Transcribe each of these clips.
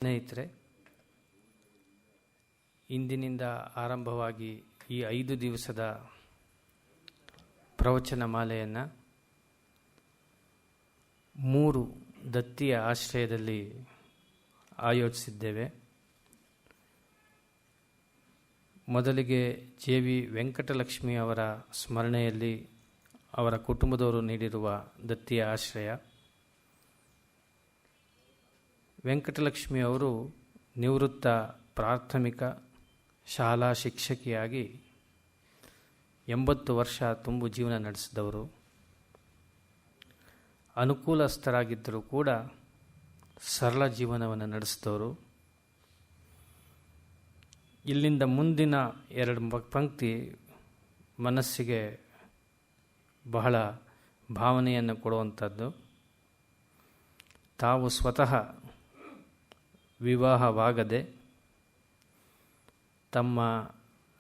ಸ್ನೇಹಿತರೆ, ಇಂದಿನಿಂದ ಆರಂಭವಾಗಿ ಈ 5 ದಿವಸದ ಪ್ರವಚನ ಮಾಲೆಯನ್ನು 3 ದತ್ತಿಯ ಆಶ್ರಯದಲ್ಲಿ ಆಯೋಜಿಸಿದ್ದೇವೆ. ಮೊದಲಿಗೆ ಜೆ.ವಿ. ವೆಂಕಟಲಕ್ಷ್ಮಿ ಅವರ ಸ್ಮರಣೆಯಲ್ಲಿ ಅವರ ಕುಟುಂಬದವರು ನೀಡಿರುವ ದತ್ತಿಯ ಆಶ್ರಯ. ವೆಂಕಟಲಕ್ಷ್ಮಿ ಅವರು ನಿವೃತ್ತ ಪ್ರಾಥಮಿಕ ಶಾಲಾ ಶಿಕ್ಷಕಿಯಾಗಿ 80 ವರ್ಷ ತುಂಬು ಜೀವನ ನಡೆಸಿದವರು. ಅನುಕೂಲಸ್ಥರಾಗಿದ್ದರೂ ಕೂಡ ಸರಳ ಜೀವನವನ್ನು ನಡೆಸಿದವರು. ಇಲ್ಲಿಂದ ಮುಂದಿನ 2 ಪಂಕ್ತಿ ಮನಸ್ಸಿಗೆ ಬಹಳ ಭಾವನೆಯನ್ನು ಕೊಡುವಂಥದ್ದು. ತಾವು ಸ್ವತಃ ವಿವಾಹವಾಗದೆ ತಮ್ಮ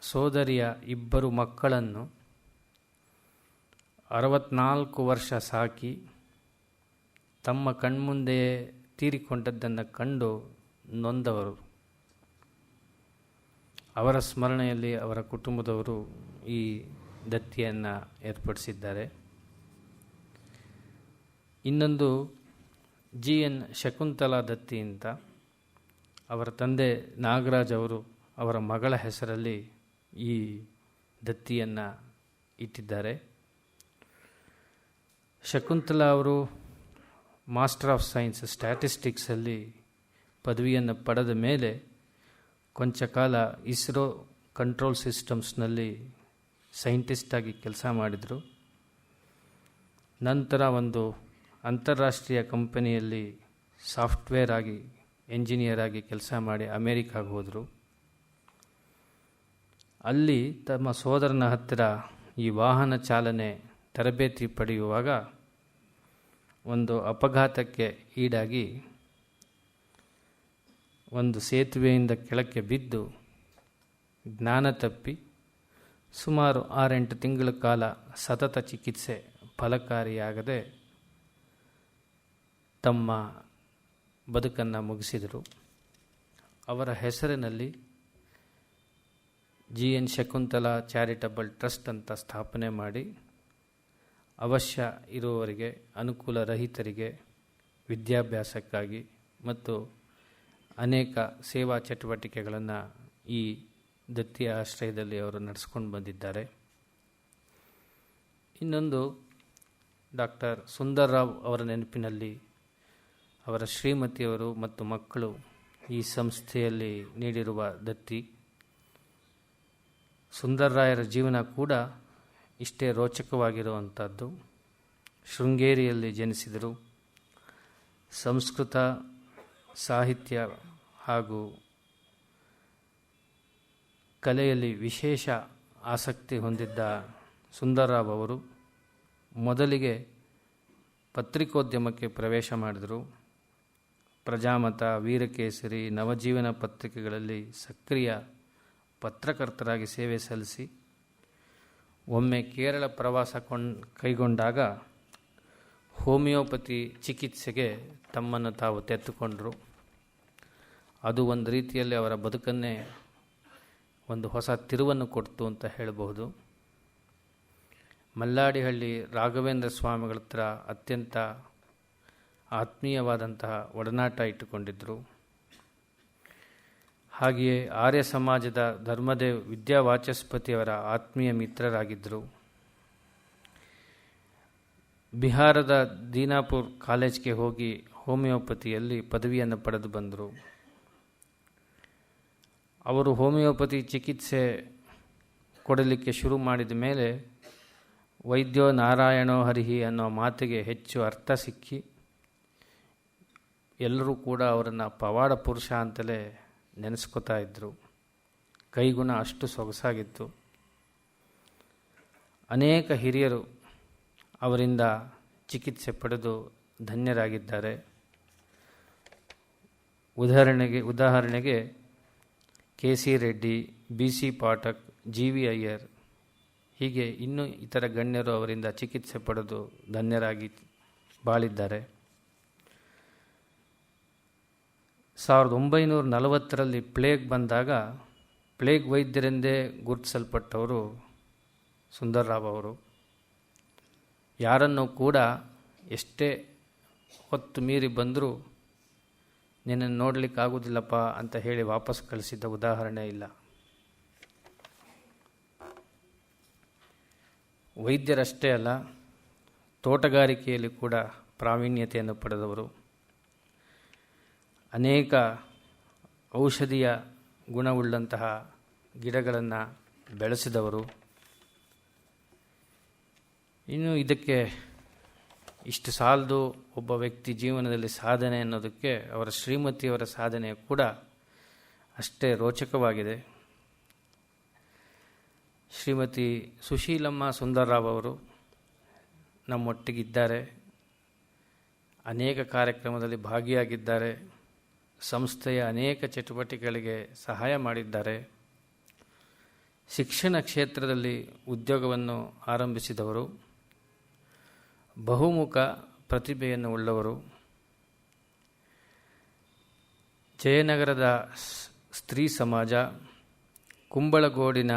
ಸೋದರಿಯ 2 ಮಕ್ಕಳನ್ನು 64 ವರ್ಷ ಸಾಕಿ ತಮ್ಮ ಕಣ್ಮುಂದೆಯೇ ತೀರಿಕೊಂಡದ್ದನ್ನು ಕಂಡು ನೊಂದವರು. ಅವರ ಸ್ಮರಣೆಯಲ್ಲಿ ಅವರ ಕುಟುಂಬದವರು ಈ ದತ್ತಿಯನ್ನು ಏರ್ಪಡಿಸಿದ್ದಾರೆ. ಇನ್ನೊಂದು ಜಿ.ಎನ್. ಶಕುಂತಲಾ ದತ್ತಿ ಅಂತ ಅವರ ತಂದೆ ನಾಗರಾಜ್ ಅವರು ಅವರ ಮಗಳ ಹೆಸರಲ್ಲಿ ಈ ದತ್ತಿಯನ್ನು ಇಟ್ಟಿದ್ದಾರೆ. ಶಕುಂತಲಾ ಅವರು ಮಾಸ್ಟರ್ ಆಫ್ ಸೈನ್ಸ್ ಸ್ಟ್ಯಾಟಿಸ್ಟಿಕ್ಸಲ್ಲಿ ಪದವಿಯನ್ನು ಪಡೆದ ಮೇಲೆ ಕೊಂಚ ಕಾಲ ಇಸ್ರೋ ಕಂಟ್ರೋಲ್ ಸಿಸ್ಟಮ್ಸ್ನಲ್ಲಿ ಸೈಂಟಿಸ್ಟಾಗಿ ಕೆಲಸ ಮಾಡಿದರು. ನಂತರ ಒಂದು ಅಂತಾರಾಷ್ಟ್ರೀಯ ಕಂಪನಿಯಲ್ಲಿ ಸಾಫ್ಟ್ವೇರ್ ಆಗಿ ಎಂಜಿನಿಯರ್ ಆಗಿ ಕೆಲಸ ಮಾಡಿ ಅಮೇರಿಕಾಗೆ ಹೋದರು. ಅಲ್ಲಿ ತಮ್ಮ ಸೋದರನ ಹತ್ತಿರ ಈ ವಾಹನ ಚಾಲನೆ ತರಬೇತಿ ಪಡೆಯುವಾಗ ಒಂದು ಅಪಘಾತಕ್ಕೆ ಈಡಾಗಿ ಒಂದು ಸೇತುವೆಯಿಂದ ಕೆಳಕ್ಕೆ ಬಿದ್ದು ಜ್ಞಾನ ತಪ್ಪಿ ಸುಮಾರು 6-8 ತಿಂಗಳ ಕಾಲ ಸತತ ಚಿಕಿತ್ಸೆ ಫಲಕಾರಿಯಾಗದೆ ತಮ್ಮ ಬದುಕನ್ನು ಮುಗಿಸಿದರು. ಅವರ ಹೆಸರಿನಲ್ಲಿ ಜಿ.ಎನ್. ಶಕುಂತಲಾ ಚಾರಿಟಬಲ್ ಟ್ರಸ್ಟ್ ಅಂತ ಸ್ಥಾಪನೆ ಮಾಡಿ ಅವಶ್ಯ ಇರುವವರಿಗೆ, ಅನುಕೂಲ ರಹಿತರಿಗೆ ವಿದ್ಯಾಭ್ಯಾಸಕ್ಕಾಗಿ ಮತ್ತು ಅನೇಕ ಸೇವಾ ಚಟುವಟಿಕೆಗಳನ್ನು ಈ ದತ್ತಿಯ ಆಶ್ರಯದಲ್ಲಿ ಅವರು ನಡೆಸ್ಕೊಂಡು ಬಂದಿದ್ದಾರೆ. ಇನ್ನೊಂದು ಡಾಕ್ಟರ್ ಸುಂದರ್ರಾವ್ ಅವರ ನೆನಪಿನಲ್ಲಿ ಅವರ ಶ್ರೀಮತಿಯವರು ಮತ್ತು ಮಕ್ಕಳು ಈ ಸಂಸ್ಥೆಯಲ್ಲಿ ನೀಡಿರುವ ದತ್ತಿ. ಸುಂದರ್ರಾಯರ ಜೀವನ ಕೂಡ ಇಷ್ಟೇ ರೋಚಕವಾಗಿರುವಂಥದ್ದು. ಶೃಂಗೇರಿಯಲ್ಲಿ ಜನಿಸಿದರು. ಸಂಸ್ಕೃತ ಸಾಹಿತ್ಯ ಹಾಗೂ ಕಲೆಯಲ್ಲಿ ವಿಶೇಷ ಆಸಕ್ತಿ ಹೊಂದಿದ್ದ ಸುಂದರ್ರಾವ್ ಅವರು ಮೊದಲಿಗೆ ಪತ್ರಿಕೋದ್ಯಮಕ್ಕೆ ಪ್ರವೇಶ ಮಾಡಿದರು. ಪ್ರಜಾಮತ, ವೀರಕೇಸರಿ, ನವಜೀವನ ಪತ್ರಿಕೆಗಳಲ್ಲಿ ಸಕ್ರಿಯ ಪತ್ರಕರ್ತರಾಗಿ ಸೇವೆ ಸಲ್ಲಿಸಿ ಒಮ್ಮೆ ಕೇರಳ ಪ್ರವಾಸ ಕೈಗೊಂಡಾಗ ಹೋಮಿಯೋಪತಿ ಚಿಕಿತ್ಸೆಗೆ ತಮ್ಮನ್ನು ತಾವು ತೆತ್ತುಕೊಂಡರು. ಅದು ಒಂದು ರೀತಿಯಲ್ಲಿ ಅವರ ಬದುಕನ್ನೇ ಒಂದು ಹೊಸ ತಿರುವನ್ನು ಕೊಡ್ತು ಅಂತ ಹೇಳಬಹುದು. ಮಲ್ಲಾಡಿಹಳ್ಳಿ ರಾಘವೇಂದ್ರ ಸ್ವಾಮಿಗಳ ಹತ್ರ ಅತ್ಯಂತ ಆತ್ಮೀಯವಾದಂತಹ ಒಡನಾಟ ಇಟ್ಟುಕೊಂಡಿದ್ದರು. ಹಾಗೆಯೇ ಆರ್ಯ ಸಮಾಜದ ಧರ್ಮದೇವ್ ವಿದ್ಯಾವಾಚಸ್ಪತಿಯವರ ಆತ್ಮೀಯ ಮಿತ್ರರಾಗಿದ್ದರು. ಬಿಹಾರದ ದೀನಾಪುರ್ ಕಾಲೇಜ್ಗೆ ಹೋಗಿ ಹೋಮಿಯೋಪತಿಯಲ್ಲಿ ಪದವಿಯನ್ನು ಪಡೆದು ಬಂದರು. ಅವರು ಹೋಮಿಯೋಪತಿ ಚಿಕಿತ್ಸೆ ಕೊಡಲಿಕ್ಕೆ ಶುರು ಮಾಡಿದ ಮೇಲೆ ವೈದ್ಯೋ ನಾರಾಯಣೋ ಹರಿಹಿ ಅನ್ನೋ ಮಾತಿಗೆ ಹೆಚ್ಚು ಅರ್ಥ ಸಿಕ್ಕಿ ಎಲ್ಲರೂ ಕೂಡ ಅವರನ್ನು ಪವಾಡ ಪುರುಷ ಅಂತಲೇ ನೆನೆಸ್ಕೋತಾ ಇದ್ದರು. ಕೈಗುಣ ಅಷ್ಟು ಸೊಗಸಾಗಿತ್ತು. ಅನೇಕ ಹಿರಿಯರು ಅವರಿಂದ ಚಿಕಿತ್ಸೆ ಪಡೆದು ಧನ್ಯರಾಗಿದ್ದಾರೆ. ಉದಾಹರಣೆಗೆ KC. Reddy, BC. Pathak, GV. Iyer ಹೀಗೆ ಇನ್ನೂ ಇತರ ಗಣ್ಯರು ಅವರಿಂದ ಚಿಕಿತ್ಸೆ ಪಡೆದು ಧನ್ಯರಾಗಿ ಬಾಳಿದ್ದಾರೆ. 1940ರಲ್ಲಿ ಪ್ಲೇಗ್ ಬಂದಾಗ ಪ್ಲೇಗ್ ವೈದ್ಯರೆಂದೇ ಗುರುತಿಸಲ್ಪಟ್ಟವರು ಸುಂದರರಾವ್ ಅವರು. ಯಾರನ್ನೂ ಕೂಡ ಎಷ್ಟೇ ಹೊತ್ತು ಮೀರಿ ಬಂದರೂ ನಿನ್ನನ್ನು ನೋಡಲಿಕ್ಕಾಗೋದಿಲ್ಲಪ್ಪ ಅಂತ ಹೇಳಿ ವಾಪಸ್ ಕಳಿಸಿದ್ದ ಉದಾಹರಣೆ ಇಲ್ಲ. ವೈದ್ಯರಷ್ಟೇ ಅಲ್ಲ, ತೋಟಗಾರಿಕೆಯಲ್ಲಿ ಕೂಡ ಪ್ರಾವೀಣ್ಯತೆಯನ್ನು ಪಡೆದವರು, ಅನೇಕ ಔಷಧೀಯ ಗುಣವುಳ್ಳಂತಹ ಗಿಡಗಳನ್ನು ಬೆಳೆಸಿದವರು. ಇನ್ನು ಇದಕ್ಕೆ ಇಷ್ಟು ಸಾಲದು ಒಬ್ಬ ವ್ಯಕ್ತಿ ಜೀವನದಲ್ಲಿ ಸಾಧನೆ ಅನ್ನೋದಕ್ಕೆ ಅವರ ಶ್ರೀಮತಿಯವರ ಸಾಧನೆ ಕೂಡ ಅಷ್ಟೇ ರೋಚಕವಾಗಿದೆ. ಶ್ರೀಮತಿ ಸುಶೀಲಮ್ಮ ಸುಂದರರಾವ್ ಅವರು ನಮ್ಮೊಟ್ಟಿಗಿದ್ದಾರೆ, ಅನೇಕ ಕಾರ್ಯಕ್ರಮದಲ್ಲಿ ಭಾಗಿಯಾಗಿದ್ದಾರೆ, ಸಂಸ್ಥೆಯ ಅನೇಕ ಚಟುವಟಿಕೆಗಳಿಗೆ ಸಹಾಯ ಮಾಡಿದ್ದಾರೆ. ಶಿಕ್ಷಣ ಕ್ಷೇತ್ರದಲ್ಲಿ ಉದ್ಯೋಗವನ್ನು ಆರಂಭಿಸಿದವರು, ಬಹುಮುಖ ಪ್ರತಿಭೆಯನ್ನು ಉಳ್ಳವರು. ಜಯನಗರದ ಸ್ತ್ರೀ ಸಮಾಜ, ಕುಂಬಳಗೋಡಿನ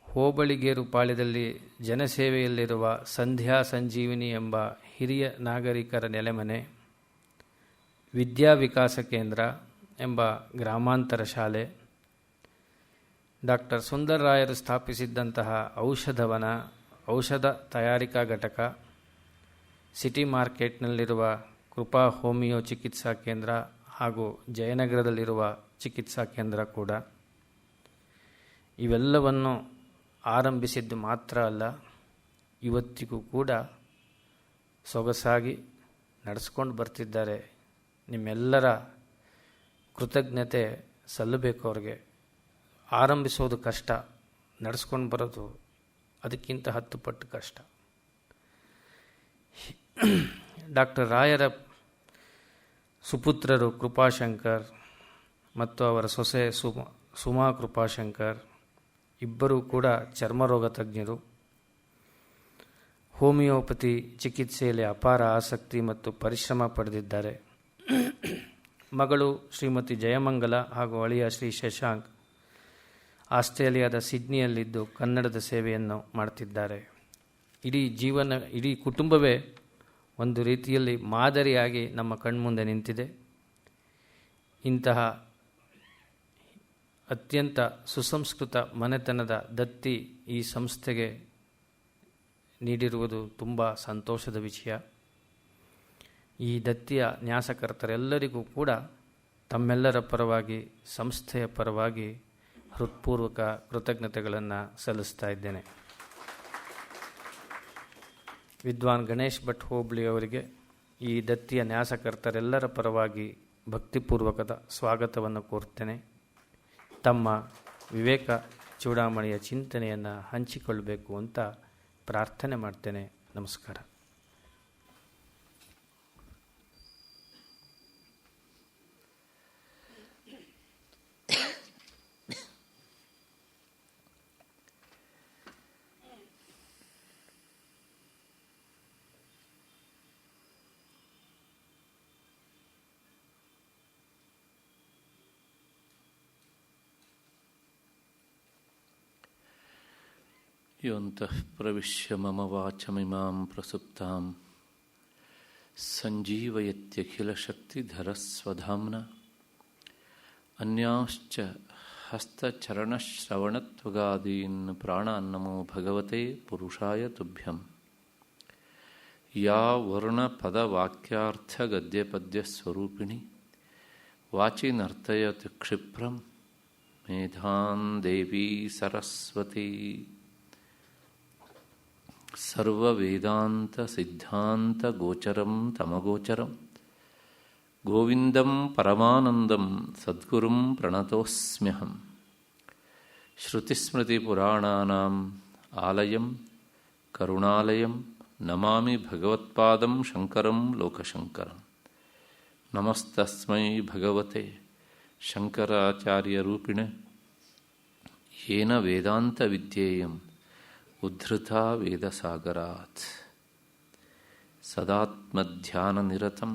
ಹೋಬಳಿಗೇರು ಪಾಳ್ಯದಲ್ಲಿ ಜನಸೇವೆಯಲ್ಲಿರುವ ಸಂಧ್ಯಾ ಸಂಜೀವಿನಿ ಎಂಬ ಹಿರಿಯ ನಾಗರಿಕರ ನೆಲೆಮನೆ, ವಿದ್ಯಾವಿಕಾಸ ಕೇಂದ್ರ ಎಂಬ ಗ್ರಾಮಾಂತರ ಶಾಲೆ, ಡಾಕ್ಟರ್ ಸುಂದರರಾಯರು ಸ್ಥಾಪಿಸಿದ್ದಂತಹ ಔಷಧವನ, ಔಷಧ ತಯಾರಿಕಾ ಘಟಕ, ಸಿಟಿ ಮಾರ್ಕೆಟ್ನಲ್ಲಿರುವ ಕೃಪಾ ಹೋಮಿಯೋ ಚಿಕಿತ್ಸಾ ಕೇಂದ್ರ ಹಾಗೂ ಜಯನಗರದಲ್ಲಿರುವ ಚಿಕಿತ್ಸಾ ಕೇಂದ್ರ ಕೂಡ. ಇವೆಲ್ಲವನ್ನು ಆರಂಭಿಸಿದ್ದು ಮಾತ್ರ ಅಲ್ಲ, ಇವತ್ತಿಗೂ ಕೂಡ ಸೊಗಸಾಗಿ ನಡೆಸ್ಕೊಂಡು ಬರ್ತಿದ್ದಾರೆ. ನಿಮ್ಮೆಲ್ಲರ ಕೃತಜ್ಞತೆ ಸಲ್ಲಬೇಕು ಅವ್ರಿಗೆ. ಆರಂಭಿಸೋದು ಕಷ್ಟ, ನಡೆಸ್ಕೊಂಡು ಬರೋದು ಅದಕ್ಕಿಂತ 10 ಪಟ್ಟು ಕಷ್ಟ. ಡಾಕ್ಟರ್ ರಾಯರ ಸುಪುತ್ರರು ಕೃಪಾಶಂಕರ್ ಮತ್ತು ಅವರ ಸೊಸೆ ಸುಮಾ ಕೃಪಾಶಂಕರ್ ಇಬ್ಬರೂ ಕೂಡ ಚರ್ಮರೋಗ ತಜ್ಞರು. ಹೋಮಿಯೋಪತಿ ಚಿಕಿತ್ಸೆಯಲ್ಲಿ ಅಪಾರ ಆಸಕ್ತಿ ಮತ್ತು ಪರಿಶ್ರಮ ಪಡೆದಿದ್ದಾರೆ. ಮಗಳು ಶ್ರೀಮತಿ ಜಯಮಂಗಲ ಹಾಗೂ ಅಳಿಯ ಶ್ರೀ ಶಶಾಂಕ್ ಆಸ್ಟ್ರೇಲಿಯಾದ ಸಿಡ್ನಿಯಲ್ಲಿದ್ದು ಕನ್ನಡದ ಸೇವೆಯನ್ನು ಮಾಡ್ತಿದ್ದಾರೆ. ಇಡೀ ಕುಟುಂಬವೇ ಒಂದು ರೀತಿಯಲ್ಲಿ ಮಾದರಿಯಾಗಿ ನಮ್ಮ ಕಣ್ಮುಂದೆ ನಿಂತಿದೆ. ಇಂತಹ ಅತ್ಯಂತ ಸುಸಂಸ್ಕೃತ ಮನೆತನದ ದತ್ತಿ ಈ ಸಂಸ್ಥೆಗೆ ನೀಡಿರುವುದು ತುಂಬ ಸಂತೋಷದ ವಿಷಯ. ಈ ದತ್ತಿಯ ನ್ಯಾಸಕರ್ತರೆಲ್ಲರಿಗೂ ಕೂಡ ತಮ್ಮೆಲ್ಲರ ಪರವಾಗಿ, ಸಂಸ್ಥೆಯ ಪರವಾಗಿ ಹೃತ್ಪೂರ್ವಕ ಕೃತಜ್ಞತೆಗಳನ್ನು ಸಲ್ಲಿಸ್ತಾ ಇದ್ದೇನೆ. ವಿದ್ವಾನ್ ಗಣೇಶ್ ಭಟ್ ಹೋಬಳಿ ಅವರಿಗೆ ಈ ದತ್ತಿಯ ನ್ಯಾಸಕರ್ತರೆಲ್ಲರ ಪರವಾಗಿ ಭಕ್ತಿಪೂರ್ವಕದ ಸ್ವಾಗತವನ್ನು ಕೋರ್ತೇನೆ. ತಮ್ಮ ವಿವೇಕ ಚೂಡಾಮಣಿಯ ಚಿಂತನೆಯನ್ನು ಹಂಚಿಕೊಳ್ಳಬೇಕು ಅಂತ ಪ್ರಾರ್ಥನೆ ಮಾಡ್ತೇನೆ. ನಮಸ್ಕಾರ. ಯೋಂತಃ ಪ್ರವಿಶ್ಯ ಮಮ ವಾಚಮಿಮಾಂ ಪ್ರಸುಪ್ತಾಂ ಸಂಜೀವಯತ್ಯಖಿಲಶಕ್ತಿಧರಸ್ವಧಾಮ್ನ ಅನ್ಯಾಶ್ಚ ಹಸ್ತಚರಣಶ್ರವಣತ್ವಗಾದೀನ್ ಪ್ರಾಣಾನ್ನಮೋ ಭಗವತೆ ಪುರುಷಾಯ ತುಭ್ಯಂ. ಯಾ ವರ್ಣಪದವಾಕ್ಯಾರ್ಥಗದ್ಯಪದ್ಯಸ್ವರೂಪಿಣಿ ವಾಚಿ ನರ್ತಯತಿ ಕ್ಷಿಪ್ರಂ ಮೇಧಾಂ ದೇವಿ ಸರಸ್ವತಿ. ಸರ್ವವೇದಾಂತ ಸಿದ್ಧಾಂತ ಗೋಚರಂ ತಮಗೋಚರಂ ಗೋವಿಂದಂ ಪರಮಾನಂದಂ ಸದ್ಗುರುಂ ಪ್ರಣತೋಸ್ಮ್ಯಹಂ. ಶ್ರುತಿಸ್ಮೃತಿಪುರಾಣಾನಾಂ ಆಲಯಂ ಕರುಣಾಲಯಂ ನಮಾಮಿ ಭಗವತ್ಪಾದಂ ಶಂಕರಂ ಲೋಕಶಂಕರಂ. ನಮಸ್ತಸ್ಮೈ ಭಗವತೆ ಶಂಕರಾಚಾರ್ಯರೂಪಿಣೆ ಯೇನ ವೇದಾಂತ ವಿದ್ಯೇಯಂ ಉದ್ಧೃತಾ ವೇದಸಾಗರಾತ್. ಸದಾತ್ಮಧ್ಯಾನನಿರತಂ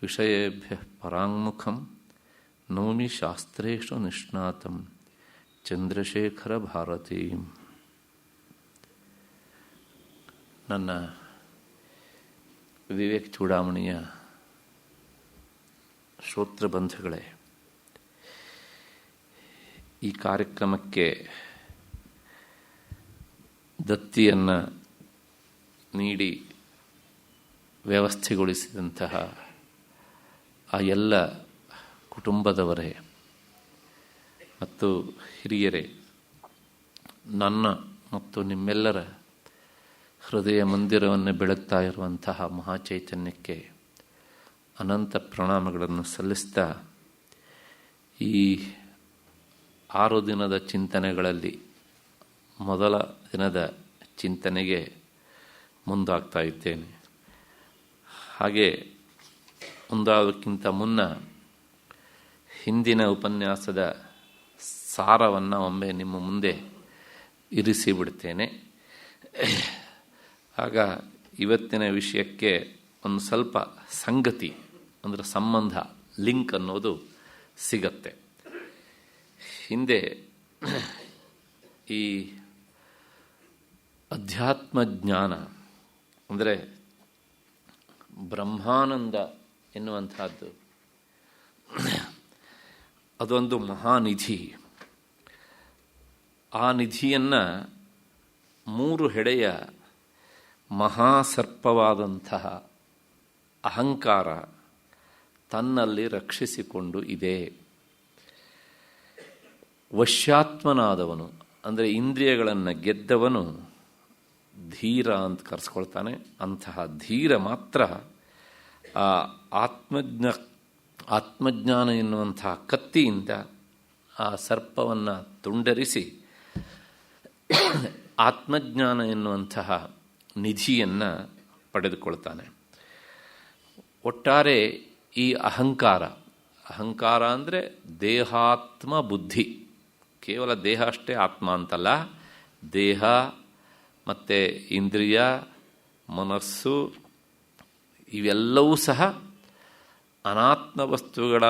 ವಿಷಯೇಭ್ಯ ಪರಾಂಗುಖಂ ನೌಮಿ ಶಾಸ್ತ್ರೇಷು ನಿಷ್ಣಾತಂ ಚಂದ್ರಶೇಖರ ಭಾರತೀಂ. ನನ್ನ ವಿವೇಕ್ ಚೂಡಾಮಣಿಯ ಶ್ರೋತೃ ಬಂಧುಗಳೇ, ಈ ಕಾರ್ಯಕ್ರಮಕ್ಕೆ ದತ್ತಿಯನ್ನು ನೀಡಿ ವ್ಯವಸ್ಥೆಗೊಳಿಸಿದಂತಹ ಆ ಎಲ್ಲ ಕುಟುಂಬದವರೇ ಮತ್ತು ಹಿರಿಯರೇ, ನನ್ನ ಮತ್ತು ನಿಮ್ಮೆಲ್ಲರ ಹೃದಯ ಮಂದಿರವನ್ನು ಬೆಳಗ್ತಾ ಇರುವಂತಹ ಮಹಾಚೈತನ್ಯಕ್ಕೆ ಅನಂತ ಪ್ರಣಾಮಗಳನ್ನು ಸಲ್ಲಿಸ್ತಾ, ಈ 6 ದಿನದ ಚಿಂತನೆಗಳಲ್ಲಿ ಮೊದಲ ದಿನದ ಚಿಂತನೆಗೆ ಮುಂದಾಗ್ತಾ ಇದ್ದೇನೆ. ಹಾಗೆ ಮುಂದಾಗೋಕ್ಕಿಂತ ಮುನ್ನ ಹಿಂದಿನ ಉಪನ್ಯಾಸದ ಸಾರವನ್ನು ಒಮ್ಮೆ ನಿಮ್ಮ ಮುಂದೆ ಇರಿಸಿಬಿಡ್ತೇನೆ. ಆಗ ಇವತ್ತಿನ ವಿಷಯಕ್ಕೆ ಒಂದು ಸ್ವಲ್ಪ ಸಂಗತಿ ಅಂದರೆ ಸಂಬಂಧ, ಲಿಂಕ್ ಅನ್ನೋದು ಸಿಗತ್ತೆ. ಹಿಂದೆ ಈ ಅಧ್ಯಾತ್ಮ ಜ್ಞಾನ ಅಂದರೆ ಬ್ರಹ್ಮಾನಂದ ಎನ್ನುವಂಥದ್ದು ಅದೊಂದು ಮಹಾನಿಧಿ. ಆ ನಿಧಿಯನ್ನು 3 ಹೆಡೆಯ ಮಹಾಸರ್ಪವಾದಂತಹ ಅಹಂಕಾರ ತನ್ನಲ್ಲಿ ರಕ್ಷಿಸಿಕೊಂಡು ಇದೆ. ವಶ್ಯಾತ್ಮನಾದವನು ಅಂದರೆ ಇಂದ್ರಿಯಗಳನ್ನು ಗೆದ್ದವನು ಧೀರ ಅಂತ ಕರೆಸ್ಕೊಳ್ತಾನೆ. ಅಂತಹ ಧೀರ ಮಾತ್ರ ಆ ಆತ್ಮಜ್ಞಾನ ಎನ್ನುವಂತಹ ಕತ್ತಿಯಿಂದ ಆ ಸರ್ಪವನ್ನು ತುಂಡರಿಸಿ ಆತ್ಮಜ್ಞಾನ ಎನ್ನುವಂತಹ ನಿಧಿಯನ್ನು ಪಡೆದುಕೊಳ್ತಾನೆ. ಒಟ್ಟಾರೆ ಈ ಅಹಂಕಾರ ಅಂದರೆ ದೇಹಾತ್ಮ ಬುದ್ಧಿ, ಕೇವಲ ದೇಹ ಅಷ್ಟೇ ಆತ್ಮ ಅಂತಲ್ಲ, ದೇಹ ಮತ್ತು ಇಂದ್ರಿಯ, ಮನಸ್ಸು ಇವೆಲ್ಲವೂ ಸಹ ಅನಾತ್ಮ ವಸ್ತುಗಳ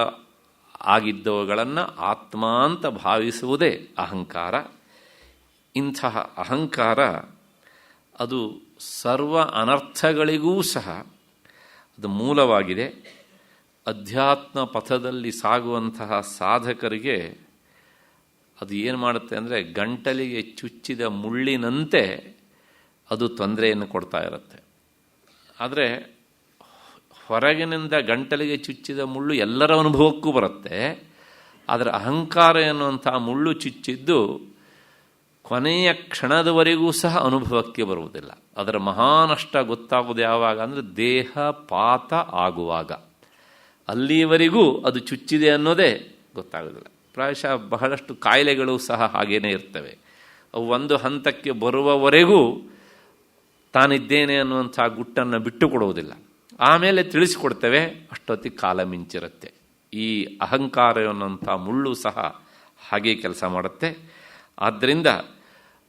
ಆಗಿದ್ದವುಗಳನ್ನು ಆತ್ಮ ಅಂತ ಭಾವಿಸುವುದೇ ಅಹಂಕಾರ. ಇಂತಹ ಅಹಂಕಾರ ಅದು ಸರ್ವ ಅನರ್ಥಗಳಿಗೂ ಸಹ ಅದು ಮೂಲವಾಗಿದೆ. ಅಧ್ಯಾತ್ಮ ಪಥದಲ್ಲಿ ಸಾಗುವಂತಹ ಸಾಧಕರಿಗೆ ಅದು ಏನು ಮಾಡುತ್ತೆ ಅಂದರೆ ಗಂಟಲಿಗೆ ಚುಚ್ಚಿದ ಮುಳ್ಳಿನಂತೆ ಅದು ತೊಂದರೆಯನ್ನು ಕೊಡ್ತಾ ಇರುತ್ತೆ. ಆದರೆ ಹೊರಗಿನಿಂದ ಗಂಟಲಿಗೆ ಚುಚ್ಚಿದ ಮುಳ್ಳು ಎಲ್ಲರ ಅನುಭವಕ್ಕೂ ಬರುತ್ತೆ. ಆದರೆ ಅಹಂಕಾರ ಎನ್ನುವಂಥ ಮುಳ್ಳು ಚುಚ್ಚಿದ್ದು ಕೊನೆಯ ಕ್ಷಣದವರೆಗೂ ಸಹ ಅನುಭವಕ್ಕೆ ಬರುವುದಿಲ್ಲ. ಅದರ ಮಹಾನಷ್ಟ ಗೊತ್ತಾಗೋದು ಯಾವಾಗ ಅಂದರೆ ದೇಹ ಪಾತ ಆಗುವಾಗ. ಅಲ್ಲಿವರೆಗೂ ಅದು ಚುಚ್ಚಿದೆ ಅನ್ನೋದೇ ಗೊತ್ತಾಗೋದಿಲ್ಲ. ಪ್ರಾಯಶಃ ಬಹಳಷ್ಟು ಕಾಯಿಲೆಗಳು ಸಹ ಹಾಗೇನೇ ಇರ್ತವೆ. ಅವು ಒಂದು ಹಂತಕ್ಕೆ ಬರುವವರೆಗೂ ತಾನಿದ್ದೇನೆ ಅನ್ನುವಂಥ ಗುಟ್ಟನ್ನು ಬಿಟ್ಟು ಕೊಡುವುದಿಲ್ಲ. ಆಮೇಲೆ ತಿಳಿಸಿಕೊಡ್ತೇವೆ, ಅಷ್ಟೊತ್ತಿಗೆ ಕಾಲ ಮಿಂಚಿರುತ್ತೆ. ಈ ಅಹಂಕಾರ ಅನ್ನುವಂಥ ಮುಳ್ಳು ಸಹ ಹಾಗೆ ಕೆಲಸ ಮಾಡುತ್ತೆ. ಆದ್ದರಿಂದ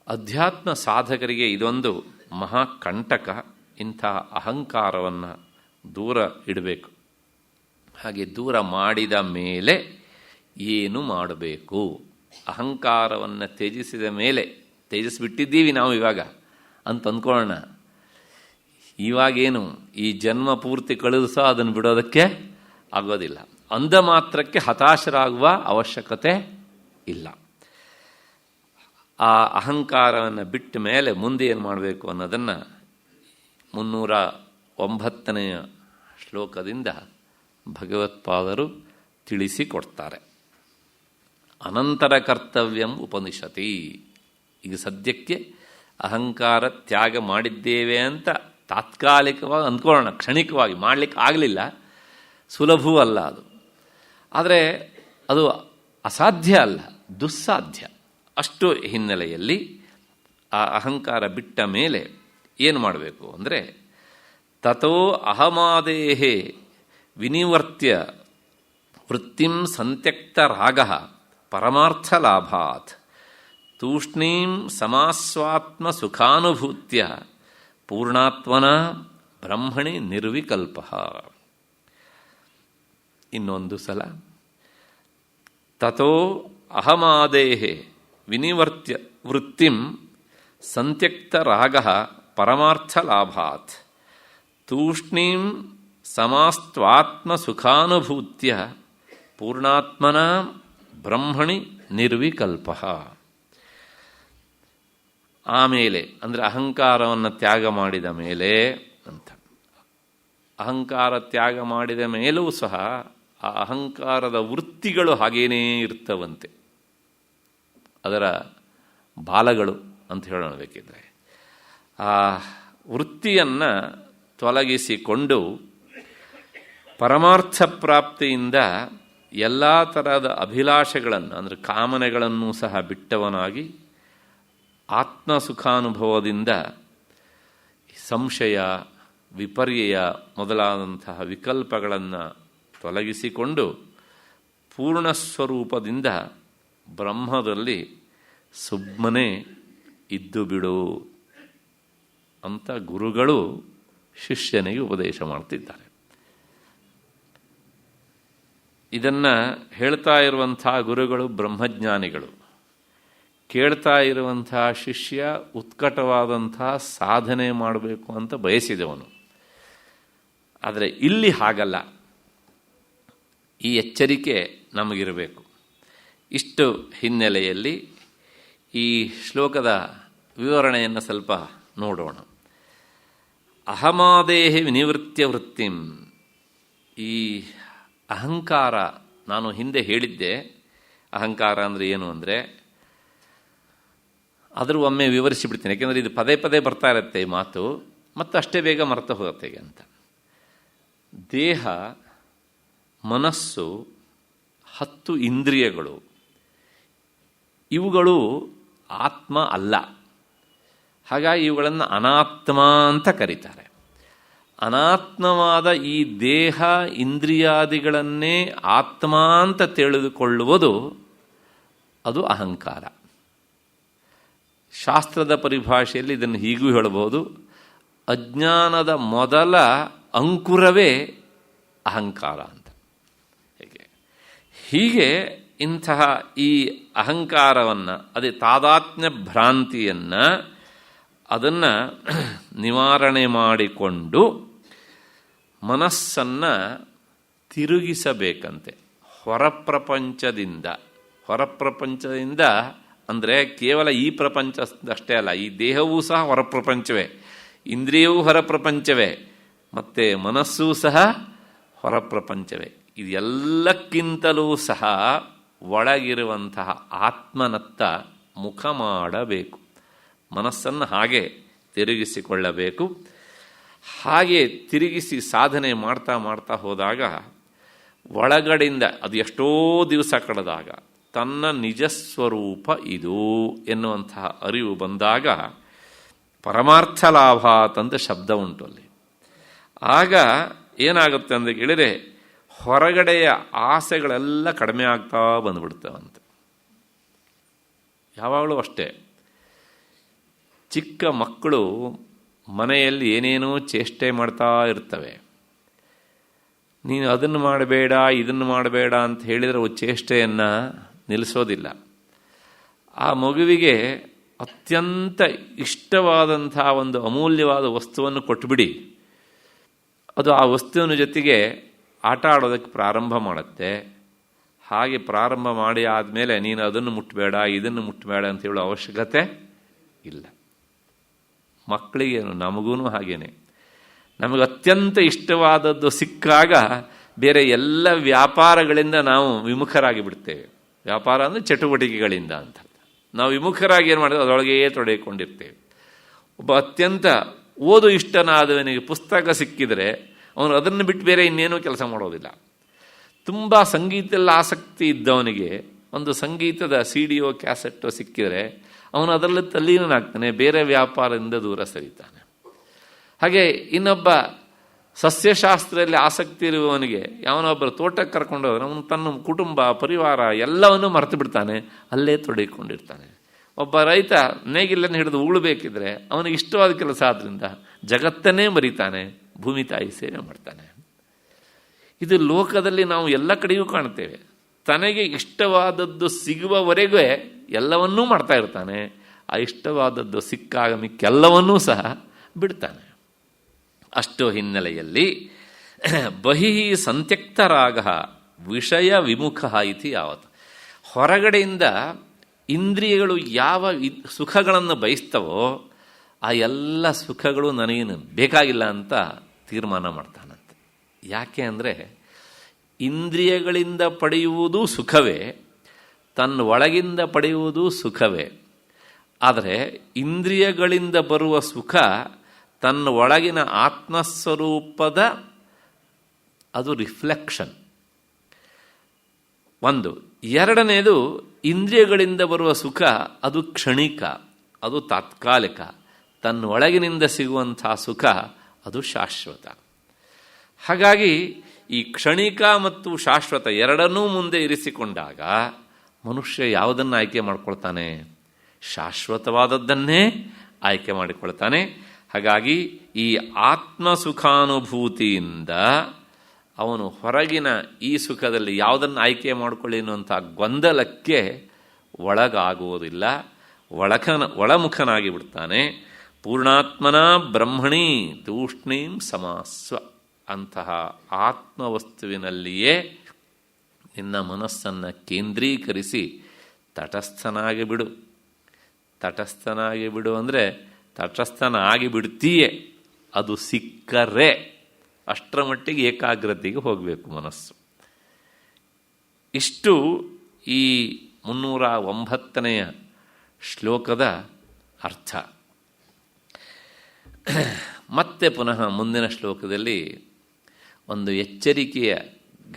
ಅಧ್ಯಾತ್ಮ ಸಾಧಕರಿಗೆ ಇದೊಂದು ಮಹಾಕಂಟಕ. ಇಂಥ ಅಹಂಕಾರವನ್ನು ದೂರ ಇಡಬೇಕು. ಹಾಗೆ ದೂರ ಮಾಡಿದ ಮೇಲೆ ಏನು ಮಾಡಬೇಕು? ಅಹಂಕಾರವನ್ನು ತ್ಯಜಿಸಿದ ಮೇಲೆ, ತ್ಯಜಿಸಿಬಿಟ್ಟಿದ್ದೀವಿ ನಾವು ಇವಾಗ ಅಂತ ಅಂದ್ಕೊಳ್ಳೋಣ. ಇವಾಗೇನು ಈ ಜನ್ಮ ಪೂರ್ತಿ ಕಳೆದು ಸಹ ಅದನ್ನು ಬಿಡೋದಕ್ಕೆ ಆಗೋದಿಲ್ಲ. ಅಂದ ಮಾತ್ರಕ್ಕೆ ಹತಾಶರಾಗುವ ಅವಶ್ಯಕತೆ ಇಲ್ಲ. ಆ ಅಹಂಕಾರವನ್ನು ಬಿಟ್ಟ ಮೇಲೆ ಮುಂದೆ ಏನು ಮಾಡಬೇಕು ಅನ್ನೋದನ್ನು 309ನೇ ಶ್ಲೋಕದಿಂದ ಭಗವತ್ಪಾದರು ತಿಳಿಸಿಕೊಡ್ತಾರೆ. ಅನಂತರ ಕರ್ತವ್ಯಂ ಉಪನಿಷತಿ. ಈಗ ಸದ್ಯಕ್ಕೆ ಅಹಂಕಾರ ತ್ಯಾಗ ಮಾಡಿದ್ದೇವೆ ಅಂತ ತಾತ್ಕಾಲಿಕವಾಗಿ ಅಂದ್ಕೊಳ್ಳೋಣ, ಕ್ಷಣಿಕವಾಗಿ ಮಾಡಲಿಕ್ಕೆ ಆಗಲಿಲ್ಲ, ಸುಲಭವೂ ಅಲ್ಲ ಅದು. ಆದರೆ ಅದು ಅಸಾಧ್ಯ ಅಲ್ಲ, ದುಸ್ಸಾಧ್ಯ. ಅಷ್ಟು ಹಿನ್ನೆಲೆಯಲ್ಲಿ ಆ ಅಹಂಕಾರ ಬಿಟ್ಟ ಮೇಲೆ ಏನು ಮಾಡಬೇಕು ಅಂದರೆ, ತಥೋ ಅಹಮಾದೇಹೇ ವಿನಿವರ್ತ್ಯ ವೃತ್ತಿಂ ಸಂತ್ಯಕ್ತ ರಾಗ ಪರಮಾರ್ಥ ಲಾಭಾತ್ ತೂಷ್ಣೀಂ ಸಮಾಸ್ವಾತ್ಮ ಸುಖಾನುಭೂತ್ಯ ಪೂರ್ಣಾತ್ಮನ ಬ್ರಹ್ಮಣಿ ನಿರ್ವಿಕಲ್ಪ. ಇನ್ನೊಂದು ಸಲ ತಥೋ ಅಹಮಾದೇಹೆ ವಿನಿವರ್ತ್ಯ ವೃತ್ತಿಂ ಸಂತ್ಯಕ್ತ ರಾಗ ಪರಮಾರ್ಥ ಲಾಭಾತ್ ತೂಷ್ಣೀಂ ಸಮಾಸ್ತ್ವಾತ್ಮಸುಖಾನುಭೂತ್ಯ ಪೂರ್ಣಾತ್ಮನ ಬ್ರಹ್ಮಣಿ ನಿರ್ವಿಕಲ್ಪ. ಆಮೇಲೆ ಅಂದರೆ ಅಹಂಕಾರವನ್ನು ತ್ಯಾಗ ಮಾಡಿದ ಮೇಲೆ ಅಂತ. ಅಹಂಕಾರ ತ್ಯಾಗ ಮಾಡಿದ ಮೇಲೂ ಸಹ ಆ ಅಹಂಕಾರದ ವೃತ್ತಿಗಳು ಹಾಗೇನೇ ಇರ್ತವಂತೆ, ಅದರ ಬಾಲಗಳು ಅಂತ ಹೇಳೋಣ ಬೇಕಿದ್ರೆ. ಆ ವೃತ್ತಿಯನ್ನು ತೊಲಗಿಸಿಕೊಂಡು ಪರಮಾರ್ಥ ಪ್ರಾಪ್ತಿಯಿಂದ ಎಲ್ಲ ಥರದ ಅಭಿಲಾಷೆಗಳನ್ನು ಅಂದರೆ ಕಾಮನೆಗಳನ್ನು ಸಹ ಬಿಟ್ಟವನಾಗಿ ಆತ್ಮಸುಖಾನುಭವದಿಂದ ಸಂಶಯ ವಿಪರ್ಯಯ ಮೊದಲಾದಂತಹ ವಿಕಲ್ಪಗಳನ್ನು ತೊಲಗಿಸಿಕೊಂಡು ಪೂರ್ಣಸ್ವರೂಪದಿಂದ ಬ್ರಹ್ಮದಲ್ಲಿ ಸುಮ್ಮನೆ ಇದ್ದು ಬಿಡು ಅಂತ ಗುರುಗಳು ಶಿಷ್ಯನಿಗೆ ಉಪದೇಶ ಮಾಡ್ತಿದ್ದಾರೆ. ಇದನ್ನು ಹೇಳ್ತಾ ಇರುವಂಥ ಗುರುಗಳು ಬ್ರಹ್ಮಜ್ಞಾನಿಗಳು, ಕೇಳ್ತಾ ಇರುವಂಥ ಶಿಷ್ಯ ಉತ್ಕಟವಾದಂಥ ಸಾಧನೆ ಮಾಡಬೇಕು ಅಂತ ಬಯಸಿದವನು. ಆದರೆ ಇಲ್ಲಿ ಹಾಗಲ್ಲ. ಈ ಎಚ್ಚರಿಕೆ ನಮಗಿರಬೇಕು. ಇಷ್ಟು ಹಿನ್ನೆಲೆಯಲ್ಲಿ ಈ ಶ್ಲೋಕದ ವಿವರಣೆಯನ್ನು ಸ್ವಲ್ಪ ನೋಡೋಣ. ಅಹಮಾದೇಹಿ ವಿನಿವೃತ್ಯ ವೃತ್ತಿಂ. ಈ ಅಹಂಕಾರ, ನಾನು ಹಿಂದೆ ಹೇಳಿದ್ದೆ ಅಹಂಕಾರ ಅಂದರೆ ಏನು ಅಂದರೆ, ಆದರೂ ಒಮ್ಮೆ ವಿವರಿಸಿಬಿಡ್ತೀನಿ, ಯಾಕೆಂದರೆ ಇದು ಪದೇ ಪದೇ ಬರ್ತಾ ಇರುತ್ತೆ ಈ ಮಾತು, ಮತ್ತು ಅಷ್ಟೇ ಬೇಗ ಮರೆತು ಹೋಗುತ್ತೆ ಅಂತ. ದೇಹ, ಮನಸ್ಸು, 10 ಇಂದ್ರಿಯಗಳು, ಇವುಗಳು ಆತ್ಮ ಅಲ್ಲ. ಹಾಗಾಗಿ ಇವುಗಳನ್ನು ಅನಾತ್ಮ ಅಂತ ಕರೀತಾರೆ. ಅನಾತ್ಮವಾದ ಈ ದೇಹ ಇಂದ್ರಿಯಾದಿಗಳನ್ನೇ ಆತ್ಮ ಅಂತ ತಿಳಿದುಕೊಳ್ಳುವುದು ಅದು ಅಹಂಕಾರ. ಶಾಸ್ತ್ರದ ಪರಿಭಾಷೆಯಲ್ಲಿ ಇದನ್ನು ಹೀಗೂ ಹೇಳಬಹುದು, ಅಜ್ಞಾನದ ಮೊದಲ ಅಂಕುರವೇ ಅಹಂಕಾರ ಅಂತ. ಹೀಗೆ ಇಂತಹ ಈ ಅಹಂಕಾರವನ್ನು, ಅದೇ ತಾದಾತ್ಮ್ಯ ಭ್ರಾಂತಿಯನ್ನು, ಅದನ್ನು ನಿವಾರಣೆ ಮಾಡಿಕೊಂಡು ಮನಸ್ಸನ್ನು ತಿರುಗಿಸಬೇಕಂತೆ ಹೊರಪ್ರಪಂಚದಿಂದ. ಅಂದರೆ ಕೇವಲ ಈ ಪ್ರಪಂಚ ಅಷ್ಟೇ ಅಲ್ಲ, ಈ ದೇಹವೂ ಸಹ ಹೊರಪ್ರಪಂಚವೇ, ಇಂದ್ರಿಯವೂ ಹೊರಪ್ರಪಂಚವೇ, ಮತ್ತು ಮನಸ್ಸೂ ಸಹ ಹೊರಪ್ರಪಂಚವೇ. ಇದೆಲ್ಲಕ್ಕಿಂತಲೂ ಸಹ ಒಳಗಿರುವಂತಹ ಆತ್ಮನತ್ತ ಮುಖ ಮಾಡಬೇಕು. ಮನಸ್ಸನ್ನು ಹಾಗೆ ತಿರುಗಿಸಿಕೊಳ್ಳಬೇಕು. ಹಾಗೆ ತಿರುಗಿಸಿ ಸಾಧನೆ ಮಾಡ್ತಾ ಮಾಡ್ತಾ ಹೋದಾಗ ಒಳಗಡೆಯಿಂದ ಅದು ಎಷ್ಟೋ ದಿವಸ ಕಳೆದಾಗ ತನ್ನ ನಿಜಸ್ವರೂಪ ಇದು ಎನ್ನುವಂತಹ ಅರಿವು ಬಂದಾಗ ಪರಮಾರ್ಥ ಲಾಭಾತ್ ಅಂತ ಶಬ್ದ ಉಂಟು ಅಲ್ಲಿ. ಆಗ ಏನಾಗುತ್ತೆ ಅಂದರೆ ಕೇಳಿದರೆ ಹೊರಗಡೆಯ ಆಸೆಗಳೆಲ್ಲ ಕಡಿಮೆ ಆಗ್ತಾ ಬಂದುಬಿಡ್ತಾವಂತೆ. ಯಾವಾಗಲೂ ಅಷ್ಟೇ, ಚಿಕ್ಕ ಮಕ್ಕಳು ಮನೆಯಲ್ಲಿ ಏನೇನೋ ಚೇಷ್ಟೆ ಮಾಡ್ತಾ ಇರ್ತವೆ. ನೀನು ಅದನ್ನು ಮಾಡಬೇಡ ಇದನ್ನು ಮಾಡಬೇಡ ಅಂತ ಹೇಳಿದರೆ ಅವು ಚೇಷ್ಟೆಯನ್ನು ನಿಲ್ಲಿಸೋದಿಲ್ಲ. ಆ ಮಗುವಿಗೆ ಅತ್ಯಂತ ಇಷ್ಟವಾದಂಥ ಒಂದು ಅಮೂಲ್ಯವಾದ ವಸ್ತುವನ್ನು ಕೊಟ್ಟುಬಿಡಿ, ಅದು ಆ ವಸ್ತುವಿನ ಜೊತೆಗೆ ಆಟ ಆಡೋದಕ್ಕೆ ಪ್ರಾರಂಭ ಮಾಡುತ್ತೆ. ಹಾಗೆ ಪ್ರಾರಂಭ ಮಾಡಿ ಆದಮೇಲೆ ನೀನು ಅದನ್ನು ಮುಟ್ಟಬೇಡ ಇದನ್ನು ಮುಟ್ಟಬೇಡ ಅಂತ ಹೇಳೋ ಅವಶ್ಯಕತೆ ಇಲ್ಲ. ಮಕ್ಕಳಿಗೇನು, ನಮಗೂ ಹಾಗೇನೆ. ನಮಗೆ ಅತ್ಯಂತ ಇಷ್ಟವಾದದ್ದು ಸಿಕ್ಕಾಗ ಬೇರೆ ಎಲ್ಲ ವ್ಯಾಪಾರಗಳಿಂದ ನಾವು ವಿಮುಖರಾಗಿ ಬಿಡ್ತೇವೆ. ವ್ಯಾಪಾರ ಅಂದರೆ ಚಟುವಟಿಕೆಗಳಿಂದ ಅಂತ ನಾವು ವಿಮುಖರಾಗಿ ಏನು ಮಾಡಿದ್ರೆ ಅದರೊಳಗೆ ತೊಡಗಿಕೊಂಡಿರ್ತೇವೆ. ಒಬ್ಬ ಅತ್ಯಂತ ಓದು ಇಷ್ಟನಾದವನಿಗೆ ಪುಸ್ತಕ ಸಿಕ್ಕಿದರೆ ಅವನು ಅದನ್ನು ಬಿಟ್ಟು ಬೇರೆ ಇನ್ನೇನೂ ಕೆಲಸ ಮಾಡೋದಿಲ್ಲ. ತುಂಬ ಸಂಗೀತದಲ್ಲಿ ಆಸಕ್ತಿ ಇದ್ದವನಿಗೆ ಒಂದು ಸಂಗೀತದ ಸಿಡಿಯೋ ಕ್ಯಾಸೆಟ್ಟೋ ಸಿಕ್ಕಿದರೆ ಅವನು ಅದರಲ್ಲಿ ತಲ್ಲೀನಾಗ್ತಾನೆ, ಬೇರೆ ವ್ಯಾಪಾರದಿಂದ ದೂರ ಸರಿತಾನೆ. ಹಾಗೆ ಇನ್ನೊಬ್ಬ ಸಸ್ಯಶಾಸ್ತ್ರದಲ್ಲಿ ಆಸಕ್ತಿ ಇರುವವನಿಗೆ ಯಾವನೊಬ್ಬರು ತೋಟಕ್ಕೆ ಕರ್ಕೊಂಡು ಹೋದ್ರೆ ಅವನು ತನ್ನ ಕುಟುಂಬ ಪರಿವಾರ ಎಲ್ಲವನ್ನೂ ಮರೆತು ಬಿಡ್ತಾನೆ, ಅಲ್ಲೇ ತೊಡಗಿಕೊಂಡಿರ್ತಾನೆ. ಒಬ್ಬ ರೈತ ನೇಗಿಲನ್ನು ಹಿಡಿದು ಉಳಬೇಕಿದ್ರೆ ಅವನಿಗೆ ಇಷ್ಟವಾದ ಕೆಲಸ ಆದ್ದರಿಂದ ಜಗತ್ತನ್ನೇ ಮರಿತಾನೆ, ಭೂಮಿ ತಾಯಿ ಸೇವೆ ಮಾಡ್ತಾನೆ. ಇದು ಲೋಕದಲ್ಲಿ ನಾವು ಎಲ್ಲ ಕಡೆಯೂ ಕಾಣ್ತೇವೆ. ತನಗೆ ಇಷ್ಟವಾದದ್ದು ಸಿಗುವವರೆಗೆ ಎಲ್ಲವನ್ನೂ ಮಾಡ್ತಾ ಇರ್ತಾನೆ. ಆ ಇಷ್ಟವಾದದ್ದು ಸಿಕ್ಕಾಗ ಮಿಕ್ಕೆಲ್ಲವನ್ನೂ ಸಹ ಬಿಡ್ತಾನೆ. ಅಷ್ಟೋ ಹಿನ್ನೆಲೆಯಲ್ಲಿ ಬಹಿಃ ಸಂತ್ಯಕ್ತರಾಗ ವಿಷಯ ವಿಮುಖ ಇತಿ ಯಾವತ್ತು. ಹೊರಗಡೆಯಿಂದ ಇಂದ್ರಿಯಗಳು ಯಾವ ಸುಖಗಳನ್ನು ಬಯಸ್ತವೋ ಆ ಎಲ್ಲ ಸುಖಗಳು ನನಗೇನು ಬೇಕಾಗಿಲ್ಲ ಅಂತ ತೀರ್ಮಾನ ಮಾಡ್ತಾನಂತೆ. ಯಾಕೆ ಅಂದರೆ ಇಂದ್ರಿಯಗಳಿಂದ ಪಡೆಯುವುದು ಸುಖವೇ, ತನ್ನ ಒಳಗಿಂದ ಪಡೆಯುವುದು ಸುಖವೇ. ಆದರೆ ಇಂದ್ರಿಯಗಳಿಂದ ಬರುವ ಸುಖ ತನ್ನ ಒಳಗಿನ ಆತ್ಮಸ್ವರೂಪದ ಅದು ರಿಫ್ಲೆಕ್ಷನ್ ಒಂದು. ಎರಡನೇದು, ಇಂದ್ರಿಯಗಳಿಂದ ಬರುವ ಸುಖ ಅದು ಕ್ಷಣಿಕ, ಅದು ತಾತ್ಕಾಲಿಕ. ತನ್ನ ಒಳಗಿನಿಂದ ಸಿಗುವಂಥ ಸುಖ ಅದು ಶಾಶ್ವತ. ಹಾಗಾಗಿ ಈ ಕ್ಷಣಿಕ ಮತ್ತು ಶಾಶ್ವತ ಎರಡನ್ನೂ ಮುಂದೆ ಇರಿಸಿಕೊಂಡಾಗ ಮನುಷ್ಯ ಯಾವುದನ್ನು ಆಯ್ಕೆ ಮಾಡಿಕೊಳ್ತಾನೆ? ಶಾಶ್ವತವಾದದ್ದನ್ನೇ ಆಯ್ಕೆ ಮಾಡಿಕೊಳ್ತಾನೆ. ಹಾಗಾಗಿ ಈ ಆತ್ಮಸುಖಾನುಭೂತಿಯಿಂದ ಅವನು ಹೊರಗಿನ ಈ ಸುಖದಲ್ಲಿ ಯಾವುದನ್ನು ಆಯ್ಕೆ ಮಾಡಿಕೊಳ್ಳಿ ಅನ್ನುವಂಥ ಗೊಂದಲಕ್ಕೆ ಒಳಗಾಗುವುದಿಲ್ಲ, ಒಳಮುಖನಾಗಿ ಬಿಡ್ತಾನೆ. ಪೂರ್ಣಾತ್ಮನ ಬ್ರಹ್ಮಣಿ ತೂಷ್ಣೀಂ ಸಮಾಸ್ವ. ಅಂತಹ ಆತ್ಮವಸ್ತುವಿನಲ್ಲಿಯೇ ನಿನ್ನ ಮನಸ್ಸನ್ನು ಕೇಂದ್ರೀಕರಿಸಿ ತಟಸ್ಥನಾಗಿ ಬಿಡು. ತಟಸ್ಥನಾಗಿ ಬಿಡು ಅಂದರೆ ತಟಸ್ಥನಾಗಿ ಬಿಡ್ತೀಯೇ, ಅದು ಸಿಕ್ಕರೆ ಅಷ್ಟರ ಮಟ್ಟಿಗೆ ಏಕಾಗ್ರತೆಗೆ ಹೋಗಬೇಕು ಮನಸ್ಸು. ಇಷ್ಟು ಈ 309ನೇ ಶ್ಲೋಕದ ಅರ್ಥ. ಮತ್ತೆ ಪುನಃ ಮುಂದಿನ ಶ್ಲೋಕದಲ್ಲಿ ಒಂದು ಎಚ್ಚರಿಕೆಯ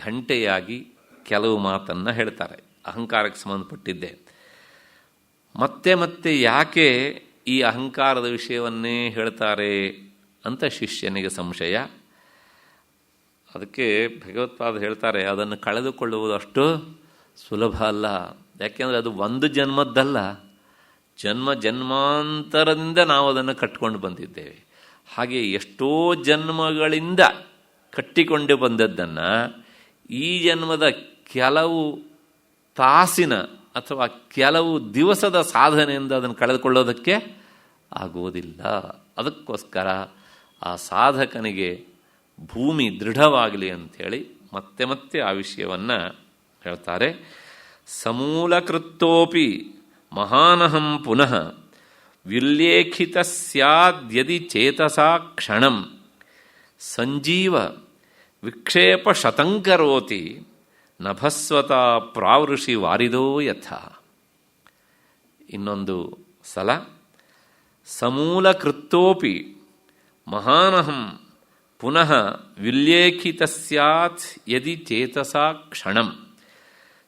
ಘಂಟೆಯಾಗಿ ಕೆಲವು ಮಾತನ್ನು ಹೇಳ್ತಾರೆ, ಅಹಂಕಾರಕ್ಕೆ ಸಂಬಂಧಪಟ್ಟಿದ್ದೆ. ಮತ್ತೆ ಮತ್ತೆ ಯಾಕೆ ಈ ಅಹಂಕಾರದ ವಿಷಯವನ್ನೇ ಹೇಳ್ತಾರೆ ಅಂತ ಶಿಷ್ಯನಿಗೆ ಸಂಶಯ. ಅದಕ್ಕೆ ಭಗವತ್ಪಾದ ಹೇಳ್ತಾರೆ, ಅದನ್ನು ಕಳೆದುಕೊಳ್ಳುವುದು ಅಷ್ಟು ಸುಲಭ ಅಲ್ಲ. ಯಾಕೆಂದರೆ ಅದು ಒಂದು ಜನ್ಮದ್ದಲ್ಲ, ಜನ್ಮಾಂತರದಿಂದ ನಾವು ಅದನ್ನು ಕಟ್ಟಿಕೊಂಡು ಬಂದಿದ್ದೇವೆ. ಹಾಗೆ ಎಷ್ಟೋ ಜನ್ಮಗಳಿಂದ ಕಟ್ಟಿಕೊಂಡು ಬಂದದ್ದನ್ನು ಈ ಜನ್ಮದ ಕೆಲವು ತಾಸಿನ ಅಥವಾ ಕೆಲವು ದಿವಸದ ಸಾಧನೆಯಿಂದ ಅದನ್ನು ಕಳೆದುಕೊಳ್ಳೋದಕ್ಕೆ ಆಗುವುದಿಲ್ಲ. ಅದಕ್ಕೋಸ್ಕರ ಆ ಸಾಧಕನಿಗೆ ಭೂಮಿ ದೃಢವಾಗಲಿ ಅಂಥೇಳಿ ಮತ್ತೆ ಮತ್ತೆ ಆ ವಿಷಯವನ್ನು ಹೇಳ್ತಾರೆ. ಸಮೂಲಕೃತ್ತೋಪಿ ಮಹಾನಹಂ ಪುನಃ ವಿಲ್ಲೇಖಿತ ಸ್ಯಾದ್ಯದಿ ಚೇತಸಾ ಕ್ಷಣಂ ಸಂಜೀವ ವಿಕ್ಷೇಪ ಶತಂಕರೋತಿ ನಭಸ್ವತ ಪ್ರಾವೃಷಿ ವಾರಿದೋ ಯಥ. ಇನ್ನೊಂದು ಸಲ, ಸಮೂಲಕೃತ್ತೋಪಿ ಮಹಾನಹಂ ಪುನಃ ವಿಲ್ಲೇಖಿತ ಸ್ಯಾತ್ ಯದಿ ಚೇತಸಾ ಕ್ಷಣಂ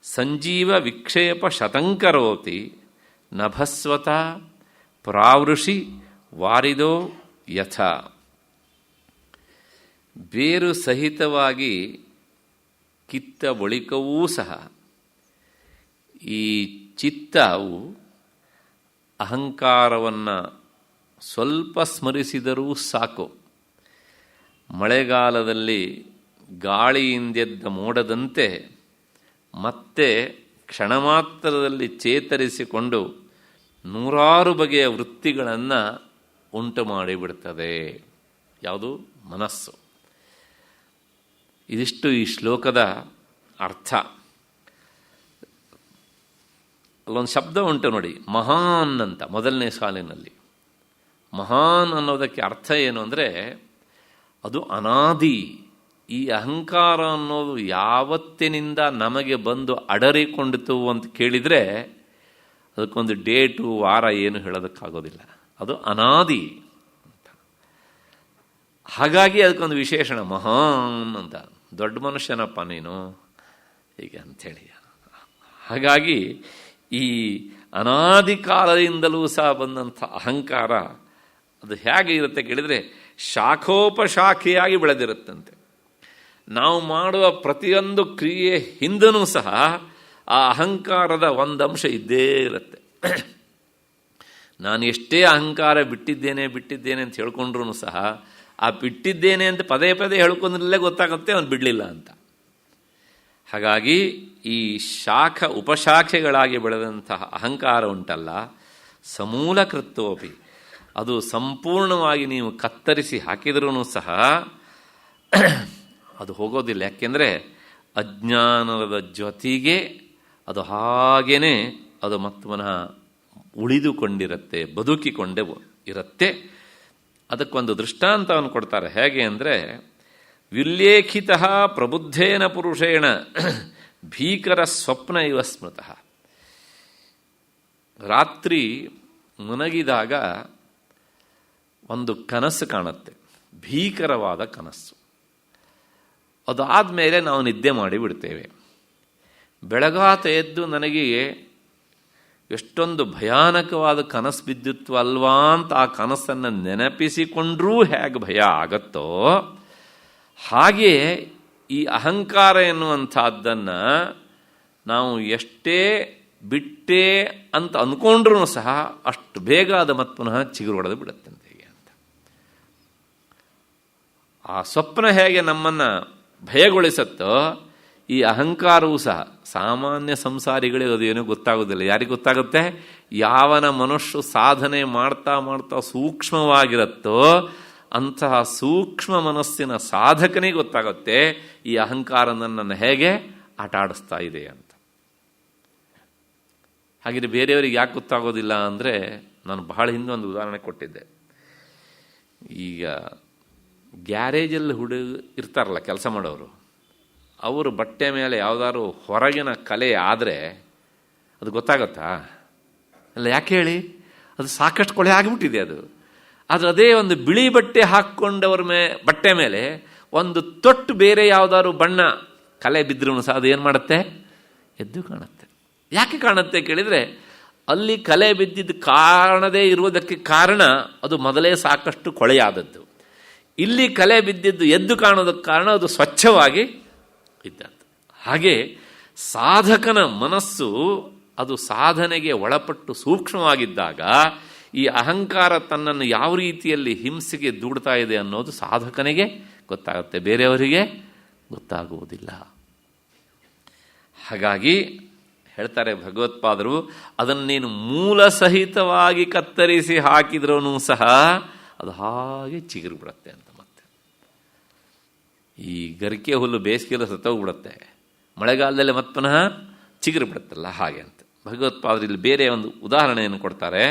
ಸಂಜೀವ ವಿಕ್ಷೇಪ ಶತಂಕರೋತಿ ನಭಸ್ವತ ಪ್ರಾವೃಷಿ ವಾರಿದೋ ಯಥ. ಬೇರು ಸಹಿತವಾಗಿ ಕಿತ್ತ ಬಳಿಕವೂ ಸಹ ಈ ಚಿತ್ತವು ಅಹಂಕಾರವನ್ನು ಸ್ವಲ್ಪ ಸ್ಮರಿಸಿದರೂ ಸಾಕು, ಮಳೆಗಾಲದಲ್ಲಿ ಗಾಳಿಯಿಂದೆದ್ದ ಮೋಡದಂತೆ ಮತ್ತೆ ಕ್ಷಣ ಮಾತ್ರದಲ್ಲಿ ಚೇತರಿಸಿಕೊಂಡು ನೂರಾರು ಬಗೆಯ ವೃತ್ತಿಗಳನ್ನು ಉಂಟು ಮಾಡಿಬಿಡ್ತದೆ. ಯಾವುದು? ಮನಸ್ಸು. ಇದಿಷ್ಟು ಈ ಶ್ಲೋಕದ ಅರ್ಥ. ಅಲ್ಲೊಂದು ಶಬ್ದ ಉಂಟು ನೋಡಿ, ಮಹಾನ್ ಅಂತ, ಮೊದಲನೇ ಸಾಲಿನಲ್ಲಿ. ಮಹಾನ್ ಅನ್ನೋದಕ್ಕೆ ಅರ್ಥ ಏನು ಅಂದರೆ ಅದು ಅನಾದಿ. ಈ ಅಹಂಕಾರ ಅನ್ನೋದು ಯಾವತ್ತಿನಿಂದ ನಮಗೆ ಬಂದು ಅಡರಿಕೊಂಡಿತು ಅಂತ ಕೇಳಿದರೆ ಅದಕ್ಕೊಂದು ಡೇಟು ವಾರ ಏನು ಹೇಳೋದಕ್ಕಾಗೋದಿಲ್ಲ. ಅದು ಅನಾದಿ ಅಂತ. ಹಾಗಾಗಿ ಅದಕ್ಕೊಂದು ವಿಶೇಷಣ ಮಹಾನ್ ಅಂತ. ದೊಡ್ಡ ಮನುಷ್ಯನಪ್ಪ ನೀನು ಹೀಗೆ ಅಂಥೇಳಿ. ಹಾಗಾಗಿ ಈ ಅನಾದಿ ಕಾಲದಿಂದಲೂ ಸಹ ಬಂದಂಥ ಅಹಂಕಾರ ಅದು ಹೇಗೆ ಇರುತ್ತೆ ಕೇಳಿದರೆ ಶಾಖೋಪಶಾಖೆಯಾಗಿ ಬೆಳೆದಿರುತ್ತಂತೆ. ನಾವು ಮಾಡುವ ಪ್ರತಿಯೊಂದು ಕ್ರಿಯೆ ಹಿಂದೂ ಸಹ ಆ ಅಹಂಕಾರದ ಒಂದು ಅಂಶ ಇದ್ದೇ ಇರುತ್ತೆ. ನಾನು ಎಷ್ಟೇ ಅಹಂಕಾರ ಬಿಟ್ಟಿದ್ದೇನೆ ಅಂತ ಹೇಳ್ಕೊಂಡ್ರೂ ಸಹ ಆ ಬಿಟ್ಟಿದ್ದೇನೆ ಅಂತ ಪದೇ ಪದೇ ಹೇಳ್ಕೊಂಡ್ರಲ್ಲೇ ಗೊತ್ತಾಗುತ್ತೆ ಅವನು ಬಿಡಲಿಲ್ಲ ಅಂತ. ಹಾಗಾಗಿ ಈ ಉಪಶಾಖೆಗಳಾಗಿ ಬೆಳೆದಂತಹ ಅಹಂಕಾರ ಉಂಟಲ್ಲ, ಸಮೂಲ ಕೃತ್ಯೋಪಿ, ಅದು ಸಂಪೂರ್ಣವಾಗಿ ನೀವು ಕತ್ತರಿಸಿ ಹಾಕಿದ್ರೂ ಸಹ ಅದು ಹೋಗೋದಿಲ್ಲ. ಯಾಕೆಂದರೆ ಅಜ್ಞಾನದ ಜೊತೆಗೆ ಅದು ಹಾಗೇ ಅದು ಮತ್ತೆ ಪುನಃ ಉಳಿದುಕೊಂಡಿರುತ್ತೆ, ಬದುಕಿಕೊಂಡೇ ಇರುತ್ತೆ. ಅದಕ್ಕೊಂದು ದೃಷ್ಟಾಂತವನ್ನು ಕೊಡ್ತಾರೆ. ಹೇಗೆ ಅಂದರೆ, ವಿಲ್ಲೇಖಿತ ಪ್ರಬುದ್ಧೇನ ಪುರುಷೇಣ ಭೀಕರ ಸ್ವಪ್ನ ಇವ ಸ್ಮೃತಃ. ರಾತ್ರಿ ಮನಗಿದಾಗ ಒಂದು ಕನಸು ಕಾಣುತ್ತೆ, ಭೀಕರವಾದ ಕನಸು. ಅದಾದಮೇಲೆ ನಾವು ನಿದ್ದೆ ಮಾಡಿಬಿಡ್ತೇವೆ. ಬೆಳಗಾತ ಎದ್ದು ನನಗೆ ಎಷ್ಟೊಂದು ಭಯಾನಕವಾದ ಕನಸು ಬಿದ್ದಿತ್ತು ಅಲ್ವಾ ಅಂತ ಆ ಕನಸನ್ನು ನೆನಪಿಸಿಕೊಂಡ್ರೂ ಹೇಗೆ ಭಯ ಆಗತ್ತೋ, ಹಾಗೆಯೇ ಈ ಅಹಂಕಾರ ಎನ್ನುವಂಥದ್ದನ್ನು ನಾವು ಎಷ್ಟೇ ಬಿಟ್ಟೆ ಅಂತ ಅಂದ್ಕೊಂಡ್ರೂ ಸಹ ಅಷ್ಟು ಬೇಗ ಅದು ಮತ್ತೆ ಪುನಃ ಚಿಗುರು ಹೊಡೆದು ಬಿಡುತ್ತಂತೆ ಅಂತ. ಆ ಸ್ವಪ್ನ ಹೇಗೆ ನಮ್ಮನ್ನು ಭಯಗೊಳಿಸುತ್ತೋ, ಈ ಅಹಂಕಾರವೂ ಸಹ ಸಾಮಾನ್ಯ ಸಂಸಾರಿಗಳಿಗೆ ಅದೇನೂ ಗೊತ್ತಾಗೋದಿಲ್ಲ. ಯಾರಿಗೆ ಗೊತ್ತಾಗುತ್ತೆ? ಯಾವನ ಮನುಷ್ಯ ಸಾಧನೆ ಮಾಡ್ತಾ ಮಾಡ್ತಾ ಸೂಕ್ಷ್ಮವಾಗಿರುತ್ತೋ ಅಂತಹ ಸೂಕ್ಷ್ಮ ಮನಸ್ಸಿನ ಸಾಧಕನಿಗೆ ಗೊತ್ತಾಗುತ್ತೆ ಈ ಅಹಂಕಾರ ನನ್ನನ್ನು ಹೇಗೆ ಆಟ ಆಡಿಸ್ತಾ ಇದೆ ಅಂತ. ಹಾಗೆ ಬೇರೆಯವರಿಗೆ ಯಾಕೆ ಗೊತ್ತಾಗೋದಿಲ್ಲ ಅಂದರೆ, ನಾನು ಬಹಳ ಹಿಂದೆ ಒಂದು ಉದಾಹರಣೆ ಕೊಟ್ಟಿದ್ದೆ. ಈಗ ಗ್ಯಾರೇಜಲ್ಲಿ ಇರ್ತಾರಲ್ಲ ಕೆಲಸ ಮಾಡೋರು, ಅವರು ಬಟ್ಟೆ ಮೇಲೆ ಯಾವುದಾದ್ರು ಹೊರಗಿನ ಕಲೆ ಆದರೆ ಅದು ಗೊತ್ತಾಗತ್ತಾ? ಅಲ್ಲ, ಯಾಕೆ ಹೇಳಿ? ಅದು ಸಾಕಷ್ಟು ಕೊಳೆ ಆಗಿಬಿಟ್ಟಿದೆ ಅದು. ಆದರೆ ಅದೇ ಒಂದು ಬಿಳಿ ಬಟ್ಟೆ ಹಾಕ್ಕೊಂಡವ್ರ ಬಟ್ಟೆ ಮೇಲೆ ಒಂದು ತೊಟ್ಟು ಬೇರೆ ಯಾವುದಾದ್ರು ಬಣ್ಣ ಕಲೆ ಬಿದ್ದರೂ ಸಹ ಅದು ಏನು ಮಾಡುತ್ತೆ? ಎದ್ದು ಕಾಣುತ್ತೆ. ಯಾಕೆ ಕಾಣುತ್ತೆ ಕೇಳಿದರೆ, ಅಲ್ಲಿ ಕಲೆ ಬಿದ್ದಿದ್ದು ಕಾಣದೇ ಇರುವುದಕ್ಕೆ ಕಾರಣ ಅದು ಮೊದಲೇ ಸಾಕಷ್ಟು ಕೊಳೆಯಾದದ್ದು. ಇಲ್ಲಿ ಕಲೆ ಬಿದ್ದಿದ್ದು ಎದ್ದು ಕಾಣೋದಕ್ಕೆ ಕಾರಣ ಅದು ಸ್ವಚ್ಛವಾಗಿ ಇದ್ದದ್ದು. ಹಾಗೆ ಸಾಧಕನ ಮನಸ್ಸು ಅದು ಸಾಧನೆಗೆ ಒಳಪಟ್ಟು ಸೂಕ್ಷ್ಮವಾಗಿದ್ದಾಗ ಈ ಅಹಂಕಾರ ತನ್ನನ್ನು ಯಾವ ರೀತಿಯಲ್ಲಿ ಹಿಂಸೆಗೆ ದೂಡ್ತಾ ಇದೆ ಅನ್ನೋದು ಸಾಧಕನಿಗೆ ಗೊತ್ತಾಗುತ್ತೆ, ಬೇರೆಯವರಿಗೆ ಗೊತ್ತಾಗುವುದಿಲ್ಲ. ಹಾಗಾಗಿ ಹೇಳ್ತಾರೆ ಭಗವತ್ಪಾದರು, ಅದನ್ನು ನೀನು ಮೂಲ ಸಹಿತವಾಗಿ ಕತ್ತರಿಸಿ ಹಾಕಿದ್ರೂ ಸಹ ಅದು ಹಾಗೆ ಚಿಗುರು ಬಿಡುತ್ತೆ ಅಂತ. ಮತ್ತೆ ಈ ಗರಿಕೆ ಹುಲ್ಲು ಬೇಸಿಗೆಲ್ಲ ಸತ್ತೋಗ್ಬಿಡುತ್ತೆ, ಮಳೆಗಾಲದಲ್ಲಿ ಮತ್ತೆ ಪುನಃ ಚಿಗುರು ಬಿಡುತ್ತಲ್ಲ, ಹಾಗೆ ಅಂತ ಭಗವತ್ಪಾದರು ಇಲ್ಲಿ ಬೇರೆ ಒಂದು ಉದಾಹರಣೆಯನ್ನು ಕೊಡ್ತಾರೆ.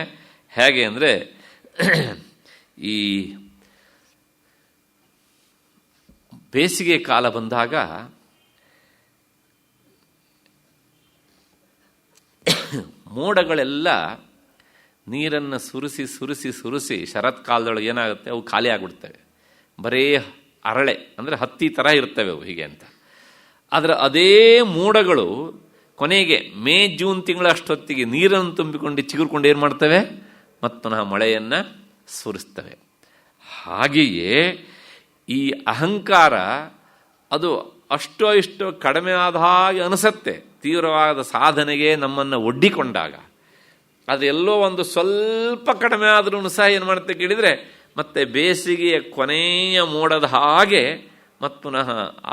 ಹೇಗೆ ಅಂದರೆ, ಈ ಬೇಸಿಗೆ ಕಾಲ ಬಂದಾಗ ಮೋಡಗಳೆಲ್ಲ ನೀರನ್ನು ಸುರಿಸಿ ಸುರಿಸಿ ಸುರಿಸಿ ಶರತ್ಕಾಲದೊಳಗೆ ಏನಾಗುತ್ತೆ, ಅವು ಖಾಲಿ ಆಗಿಬಿಡ್ತವೆ. ಬರೇ ಅರಳೆ ಅಂದರೆ ಹತ್ತಿ ಥರ ಇರ್ತವೆ ಅವು ಹೀಗೆ ಅಂತ. ಆದರೆ ಅದೇ ಮೋಡಗಳು ಕೊನೆಗೆ ಮೇ ಜೂನ್ ತಿಂಗಳಷ್ಟೊತ್ತಿಗೆ ನೀರನ್ನು ತುಂಬಿಕೊಂಡು ಚಿಗುರ್ಕೊಂಡು ಏನು ಮಾಡ್ತವೆ? ಮತ್ತು ಪುನಃ ಮಳೆಯನ್ನು ಸುರಿಸ್ತವೆ. ಹಾಗೆಯೇ ಈ ಅಹಂಕಾರ ಅದು ಅಷ್ಟೋ ಇಷ್ಟೋ ಕಡಿಮೆ ಆದ ಹಾಗೆ ಅನಿಸುತ್ತೆ ತೀವ್ರವಾದ ಸಾಧನೆಗೆ ನಮ್ಮನ್ನು ಒಡ್ಡಿಕೊಂಡಾಗ. ಅದು ಎಲ್ಲೋ ಒಂದು ಸ್ವಲ್ಪ ಕಡಿಮೆ ಆದ್ರೂ ಸಹ ಏನು ಮಾಡುತ್ತೆ ಕೇಳಿದರೆ, ಮತ್ತೆ ಬೇಸಿಗೆಯ ಕೊನೆಯ ಮೋಡದ ಹಾಗೆ ಮತ್ತು ಪುನಃ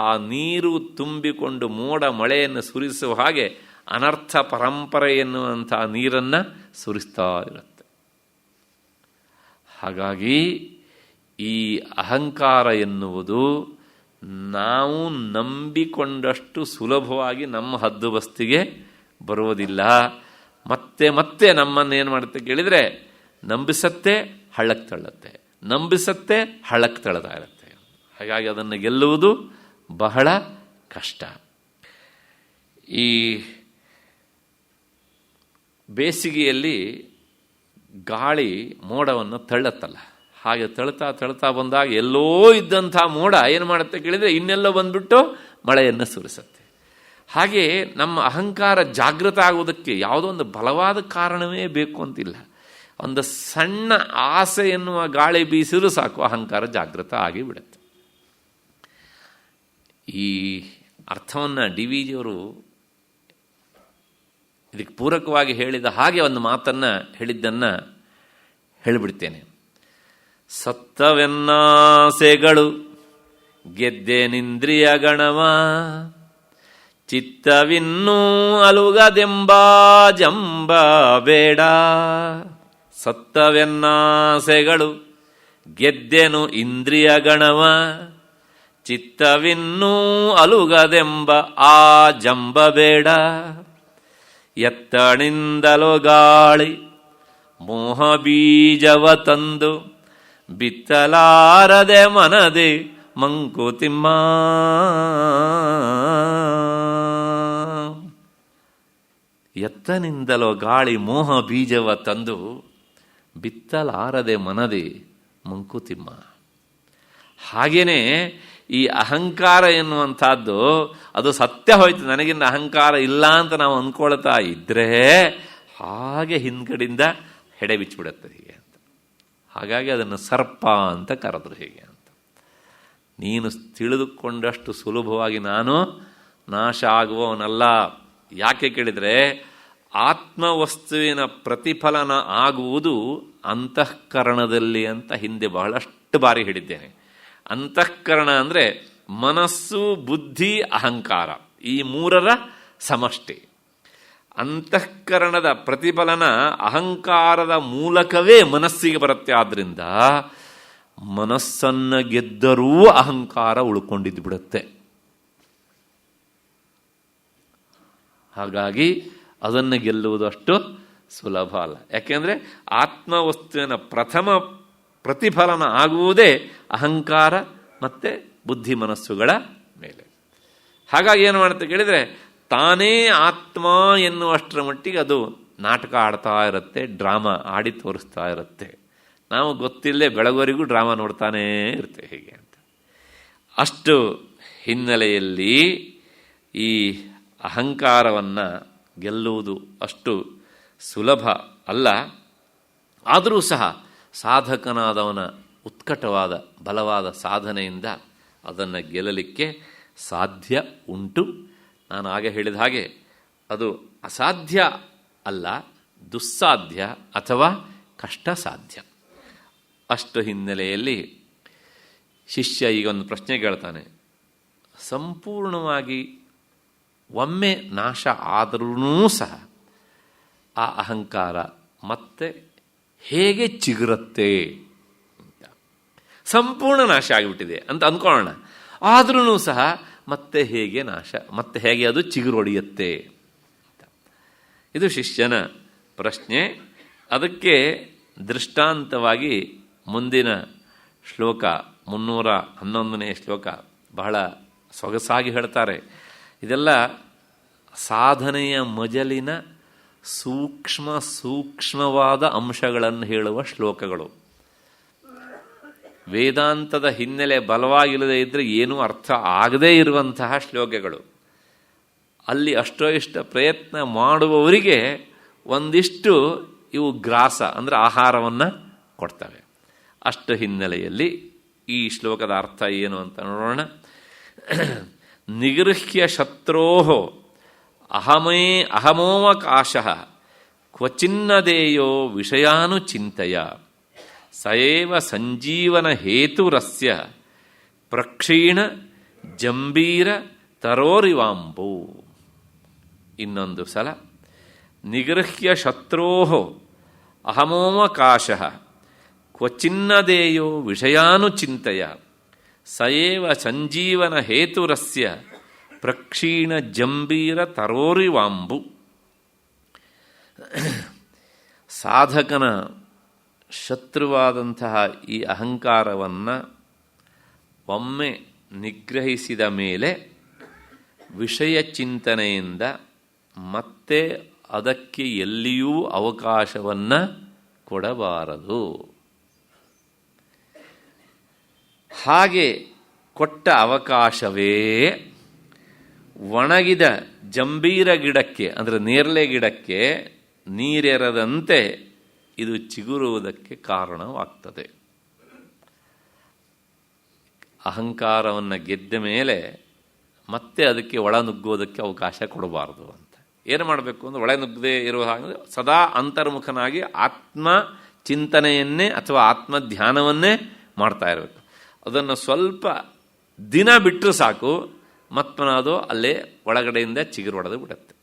ಆ ನೀರು ತುಂಬಿಕೊಂಡು ಮೋಡ ಮಳೆಯನ್ನು ಸುರಿಸುವ ಹಾಗೆ ಅನರ್ಥ ಪರಂಪರೆ ಎನ್ನುವಂಥ ನೀರನ್ನು ಸುರಿಸ್ತಾ ಇರುತ್ತೆ. ಹಾಗಾಗಿ ಈ ಅಹಂಕಾರ ಎನ್ನುವುದು ನಾವು ನಂಬಿಕೊಂಡಷ್ಟು ಸುಲಭವಾಗಿ ನಮ್ಮ ಹದ್ದುಬಸ್ತಿಗೆ ಬರುವುದಿಲ್ಲ. ಮತ್ತೆ ಮತ್ತೆ ನಮ್ಮನ್ನು ಏನು ಮಾಡುತ್ತೆ ಕೇಳಿದರೆ, ನಂಬಿಸತ್ತೆ ಹಳ್ಳಕ್ಕೆ ತಳ್ಳುತ್ತೆ, ನಂಬಿಸತ್ತೆ ಹಳ್ಳಕ್ಕೆ ತಳ್ತಾ ಇರುತ್ತೆ. ಹಾಗಾಗಿ ಅದನ್ನು ಗೆಲ್ಲುವುದು ಬಹಳ ಕಷ್ಟ. ಈ ಬೇಸಿಗೆಯಲ್ಲಿ ಗಾಳಿ ಮೋಡವನ್ನು ತಳ್ಳುತ್ತಲ್ಲ, ಹಾಗೆ ತಳ್ತಾ ತಳ್ತಾ ಬಂದಾಗ ಎಲ್ಲೋ ಇದ್ದಂಥ ಮೋಡ ಏನು ಮಾಡುತ್ತೆ ಕೇಳಿದರೆ ಇನ್ನೆಲ್ಲೋ ಬಂದ್ಬಿಟ್ಟು ಮಳೆಯನ್ನು ಸುರಿಸುತ್ತೆ. ಹಾಗೆ ನಮ್ಮ ಅಹಂಕಾರ ಜಾಗೃತ ಆಗೋದಕ್ಕೆ ಯಾವುದೋ ಒಂದು ಬಲವಾದ ಕಾರಣವೇ ಬೇಕು ಅಂತಿಲ್ಲ. ಒಂದು ಸಣ್ಣ ಆಸೆ ಎನ್ನುವ ಗಾಳಿ ಬೀಸಿದರೂ ಸಾಕು, ಅಹಂಕಾರ ಜಾಗೃತ ಆಗಿ ಬಿಡುತ್ತೆ. ಈ ಅರ್ಥವನ್ನು ಡಿ ವಿ ಜಿಯವರು ಇದಕ್ಕೆ ಪೂರಕವಾಗಿ ಹೇಳಿದ ಹಾಗೆ ಒಂದು ಮಾತನ್ನು ಹೇಳಿದ್ದನ್ನು ಹೇಳಿಬಿಡ್ತೇನೆ. ಸತ್ತವೆನ್ನಾಸೆಗಳು ಗೆದ್ದೆನಿಂದ್ರಿಯ ಗಣವ, ಚಿತ್ತವಿನ್ನೂ ಅಲುಗದೆಂಬ ಜಂಬ ಬೇಡ, ಸತ್ತವೆನ್ನಾಸೆಗಳು ಗೆದ್ದೆನು ಇಂದ್ರಿಯ ಗಣವ, ಚಿತ್ತವಿನ್ನೂ ಅಲುಗದೆಂಬ ಆ ಜಂಬ ಬೇಡ, ಎತ್ತಣಿಂದಲೋ ಗಾಳಿ ಮೋಹ ಬೀಜವ ತಂದು ಬಿತ್ತಲಾರದೆ ಮನದೆ ಮಂಕುತಿಮ್ಮ. ಎತ್ತನಿಂದಲೋ ಗಾಳಿ ಮೋಹ ಬೀಜವ ತಂದು ಬಿತ್ತಲಾರದೆ ಮನದೆ ಮಂಕುತಿಮ್ಮ. ಹಾಗೇನೆ ಈ ಅಹಂಕಾರ ಎನ್ನುವಂಥದ್ದು ಅದು ಸತ್ಯ ಹೋಯ್ತು, ನನಗಿನ್ನ ಅಹಂಕಾರ ಇಲ್ಲ ಅಂತ ನಾವು ಅಂದ್ಕೊಳ್ತಾ ಇದ್ರೆ ಹಾಗೆ ಹಿಂದ್ಗಡೆಯಿಂದ ಹೆಡೆ ಬಿಚ್ಚಿಬಿಡುತ್ತೆ ಹೀಗೆ ಅಂತ. ಹಾಗಾಗಿ ಅದನ್ನು ಸರ್ಪ ಅಂತ ಕರೆದ್ರು ಹೀಗೆ ಅಂತ. ನೀನು ತಿಳಿದುಕೊಂಡಷ್ಟು ಸುಲಭವಾಗಿ ನಾನು ನಾಶ ಆಗುವವನಲ್ಲ. ಯಾಕೆ ಕೇಳಿದರೆ ಆತ್ಮವಸ್ತುವಿನ ಪ್ರತಿಫಲನ ಆಗುವುದು ಅಂತಃಕರಣದಲ್ಲಿ ಅಂತ ಹಿಂದೆ ಬಹಳಷ್ಟು ಬಾರಿ ಹೇಳಿದ್ದೇನೆ. ಅಂತಃಕರಣ ಅಂದರೆ ಮನಸ್ಸು, ಬುದ್ಧಿ, ಅಹಂಕಾರ, ಈ ಮೂರರ ಸಮಷ್ಟಿ. ಅಂತಃಕರಣದ ಪ್ರತಿಫಲನ ಅಹಂಕಾರದ ಮೂಲಕವೇ ಮನಸ್ಸಿಗೆ ಬರುತ್ತೆ. ಆದ್ದರಿಂದ ಮನಸ್ಸನ್ನು ಗೆದ್ದರೂ ಅಹಂಕಾರ ಉಳ್ಕೊಂಡಿದ್ದು ಬಿಡುತ್ತೆ. ಹಾಗಾಗಿ ಅದನ್ನು ಗೆಲ್ಲುವುದು ಅಷ್ಟು ಸುಲಭ ಅಲ್ಲ. ಯಾಕೆಂದರೆ ಆತ್ಮವಸ್ತುವಿನ ಪ್ರಥಮ ಪ್ರತಿಫಲನ ಆಗುವುದೇ ಅಹಂಕಾರ ಮತ್ತು ಬುದ್ಧಿ ಮನಸ್ಸುಗಳ ಮೇಲೆ. ಹಾಗಾಗಿ ಏನು ಮಾಡುತ್ತೆ ಕೇಳಿದರೆ ತಾನೇ ಆತ್ಮ ಎನ್ನುವಷ್ಟರ ಮಟ್ಟಿಗೆ ಅದು ನಾಟಕ ಆಡ್ತಾ ಇರುತ್ತೆ, ಡ್ರಾಮಾ ಆಡಿ ತೋರಿಸ್ತಾ ಇರುತ್ತೆ. ನಾವು ಗೊತ್ತಿಲ್ಲದೆ ಬೆಳಗೋರಿಗೂ ಡ್ರಾಮಾ ನೋಡ್ತಾನೇ ಇರುತ್ತೆ ಹೀಗೆ ಅಂತ. ಅಷ್ಟು ಹಿನ್ನೆಲೆಯಲ್ಲಿ ಈ ಅಹಂಕಾರವನ್ನು ಗೆಲ್ಲುವುದು ಅಷ್ಟು ಸುಲಭ ಅಲ್ಲ. ಆದರೂ ಸಹ ಸಾಧಕನಾದವನ ಉತ್ಕಟವಾದ ಬಲವಾದ ಸಾಧನೆಯಿಂದ ಅದನ್ನು ಗೆಲ್ಲಲಿಕ್ಕೆ ಸಾಧ್ಯ ಉಂಟು. ನಾನು ಆಗ ಹೇಳಿದ ಹಾಗೆ ಅದು ಅಸಾಧ್ಯ ಅಲ್ಲ, ದುಸ್ಸಾಧ್ಯ ಅಥವಾ ಕಷ್ಟ ಸಾಧ್ಯ. ಅಷ್ಟು ಹಿನ್ನೆಲೆಯಲ್ಲಿ ಶಿಷ್ಯ ಈಗ ಒಂದು ಪ್ರಶ್ನೆ ಕೇಳ್ತಾನೆ. ಸಂಪೂರ್ಣವಾಗಿ ಒಮ್ಮೆ ನಾಶ ಆದರೂ ಸಹ ಆ ಅಹಂಕಾರ ಮತ್ತೆ ಹೇಗೆ ಚಿಗುರುತ್ತೆ ಅಂತ. ಸಂಪೂರ್ಣ ನಾಶ ಆಗಿಬಿಟ್ಟಿದೆ ಅಂತ ಅಂದ್ಕೊಳ್ಳೋಣ, ಆದ್ರೂ ಸಹ ಮತ್ತೆ ಹೇಗೆ ನಾಶ, ಮತ್ತೆ ಹೇಗೆ ಅದು ಚಿಗುರೊಡೆಯುತ್ತೆ ಅಂತ. ಇದು ಶಿಷ್ಯನ ಪ್ರಶ್ನೆ. ಅದಕ್ಕೆ ದೃಷ್ಟಾಂತವಾಗಿ ಮುಂದಿನ ಶ್ಲೋಕ 311ನೇ ಶ್ಲೋಕ ಬಹಳ ಸೊಗಸಾಗಿ ಹೇಳ್ತಾರೆ. ಇದೆಲ್ಲ ಸಾಧನೆಯ ಮಜಲಿನ ಸೂಕ್ಷ್ಮವಾದ ಅಂಶಗಳನ್ನು ಹೇಳುವ ಶ್ಲೋಕಗಳು. ವೇದಾಂತದ ಹಿನ್ನೆಲೆ ಬಲವಾಗಿಲ್ಲದೆ ಇದ್ದರೆ ಏನೂ ಅರ್ಥ ಆಗದೇ ಇರುವಂತಹ ಶ್ಲೋಕಗಳು. ಅಲ್ಲಿ ಅಷ್ಟೋ ಇಷ್ಟ ಪ್ರಯತ್ನ ಮಾಡುವವರಿಗೆ ಒಂದಿಷ್ಟು ಇವು ಗ್ರಾಸ ಅಂದರೆ ಆಹಾರವನ್ನು ಕೊಡ್ತವೆ. ಅಷ್ಟು ಹಿನ್ನೆಲೆಯಲ್ಲಿ ಈ ಶ್ಲೋಕದ ಅರ್ಥ ಏನು ಅಂತ ನೋಡೋಣ. ನಿಗೃಹ್ಯ ಶತ್ರೋಃ ಅಹಮೋವಕಾಶಃ ಕ್ವಚಿನ್ನದೇಯೋ ವಿಷಯಾನುಚಿಂತೆಯ ಸಯೇವ ಸಂಜೀವನ ಹೇತುರಸ್ಯ ಪ್ರಕ್ಷೀಣ ಜಂಬೀರ ತರೋರಿವಾಂಬು. ಇನ್ನೊಂದು ಸಲ. ನಿಗೃಹ್ಯ ಶತ್ರೋಃ ಅಹಮೋವಕಾಶಃ ಕ್ವಚಿನ್ನದೇಯೋ ವಿಷಯಾನುಚಿಂತೆಯ ಸಯೇವ ಸಂಜೀವನ ಹೇತುರಸ್ಯ ಪ್ರಕ್ಷೀಣ ಜಂಬೀರ ತರೋರಿವಾಂಬು. ಸಾಧಕನ ಶತ್ರುವಾದಂತಹ ಈ ಅಹಂಕಾರವನ್ನು ಒಮ್ಮೆ ನಿಗ್ರಹಿಸಿದ ಮೇಲೆ ವಿಷಯ ಚಿಂತನೆಯಿಂದ ಮತ್ತೆ ಅದಕ್ಕೆ ಎಲ್ಲಿಯೂ ಅವಕಾಶವನ್ನು ಕೊಡಬಾರದು. ಹಾಗೆ ಕೊಟ್ಟ ಅವಕಾಶವೇ ಒಣಗಿದ ಜಂಬೀರ ಗಿಡಕ್ಕೆ ಅಂದರೆ ನೇರಳೆ ಗಿಡಕ್ಕೆ ನೀರೆರದಂತೆ ಇದು ಚಿಗುರುವುದಕ್ಕೆ ಕಾರಣವಾಗ್ತದೆ. ಅಹಂಕಾರವನ್ನು ಗೆದ್ದ ಮೇಲೆ ಮತ್ತೆ ಅದಕ್ಕೆ ಒಳ ನುಗ್ಗೋದಕ್ಕೆ ಅವಕಾಶ ಕೊಡಬಾರದು ಅಂತ. ಏನು ಮಾಡಬೇಕು ಅಂದರೆ ಒಳ ನುಗ್ಗದೆ ಇರುವ ಹಾಗೆ ಸದಾ ಅಂತರ್ಮುಖನಾಗಿ ಆತ್ಮ ಚಿಂತನೆಯನ್ನೇ ಅಥವಾ ಆತ್ಮ ಧ್ಯಾನವನ್ನೇ ಮಾಡ್ತಾ ಇರಬೇಕು. ಅದನ್ನು ಸ್ವಲ್ಪ ದಿನ ಬಿಟ್ಟರು ಸಾಕು, ಮತ್ಪನ ಅದು ಅಲ್ಲೇ ಒಳಗಡೆಯಿಂದ ಚಿಗುರು ಹೊಡೆದು ಬಿಡುತ್ತೆ.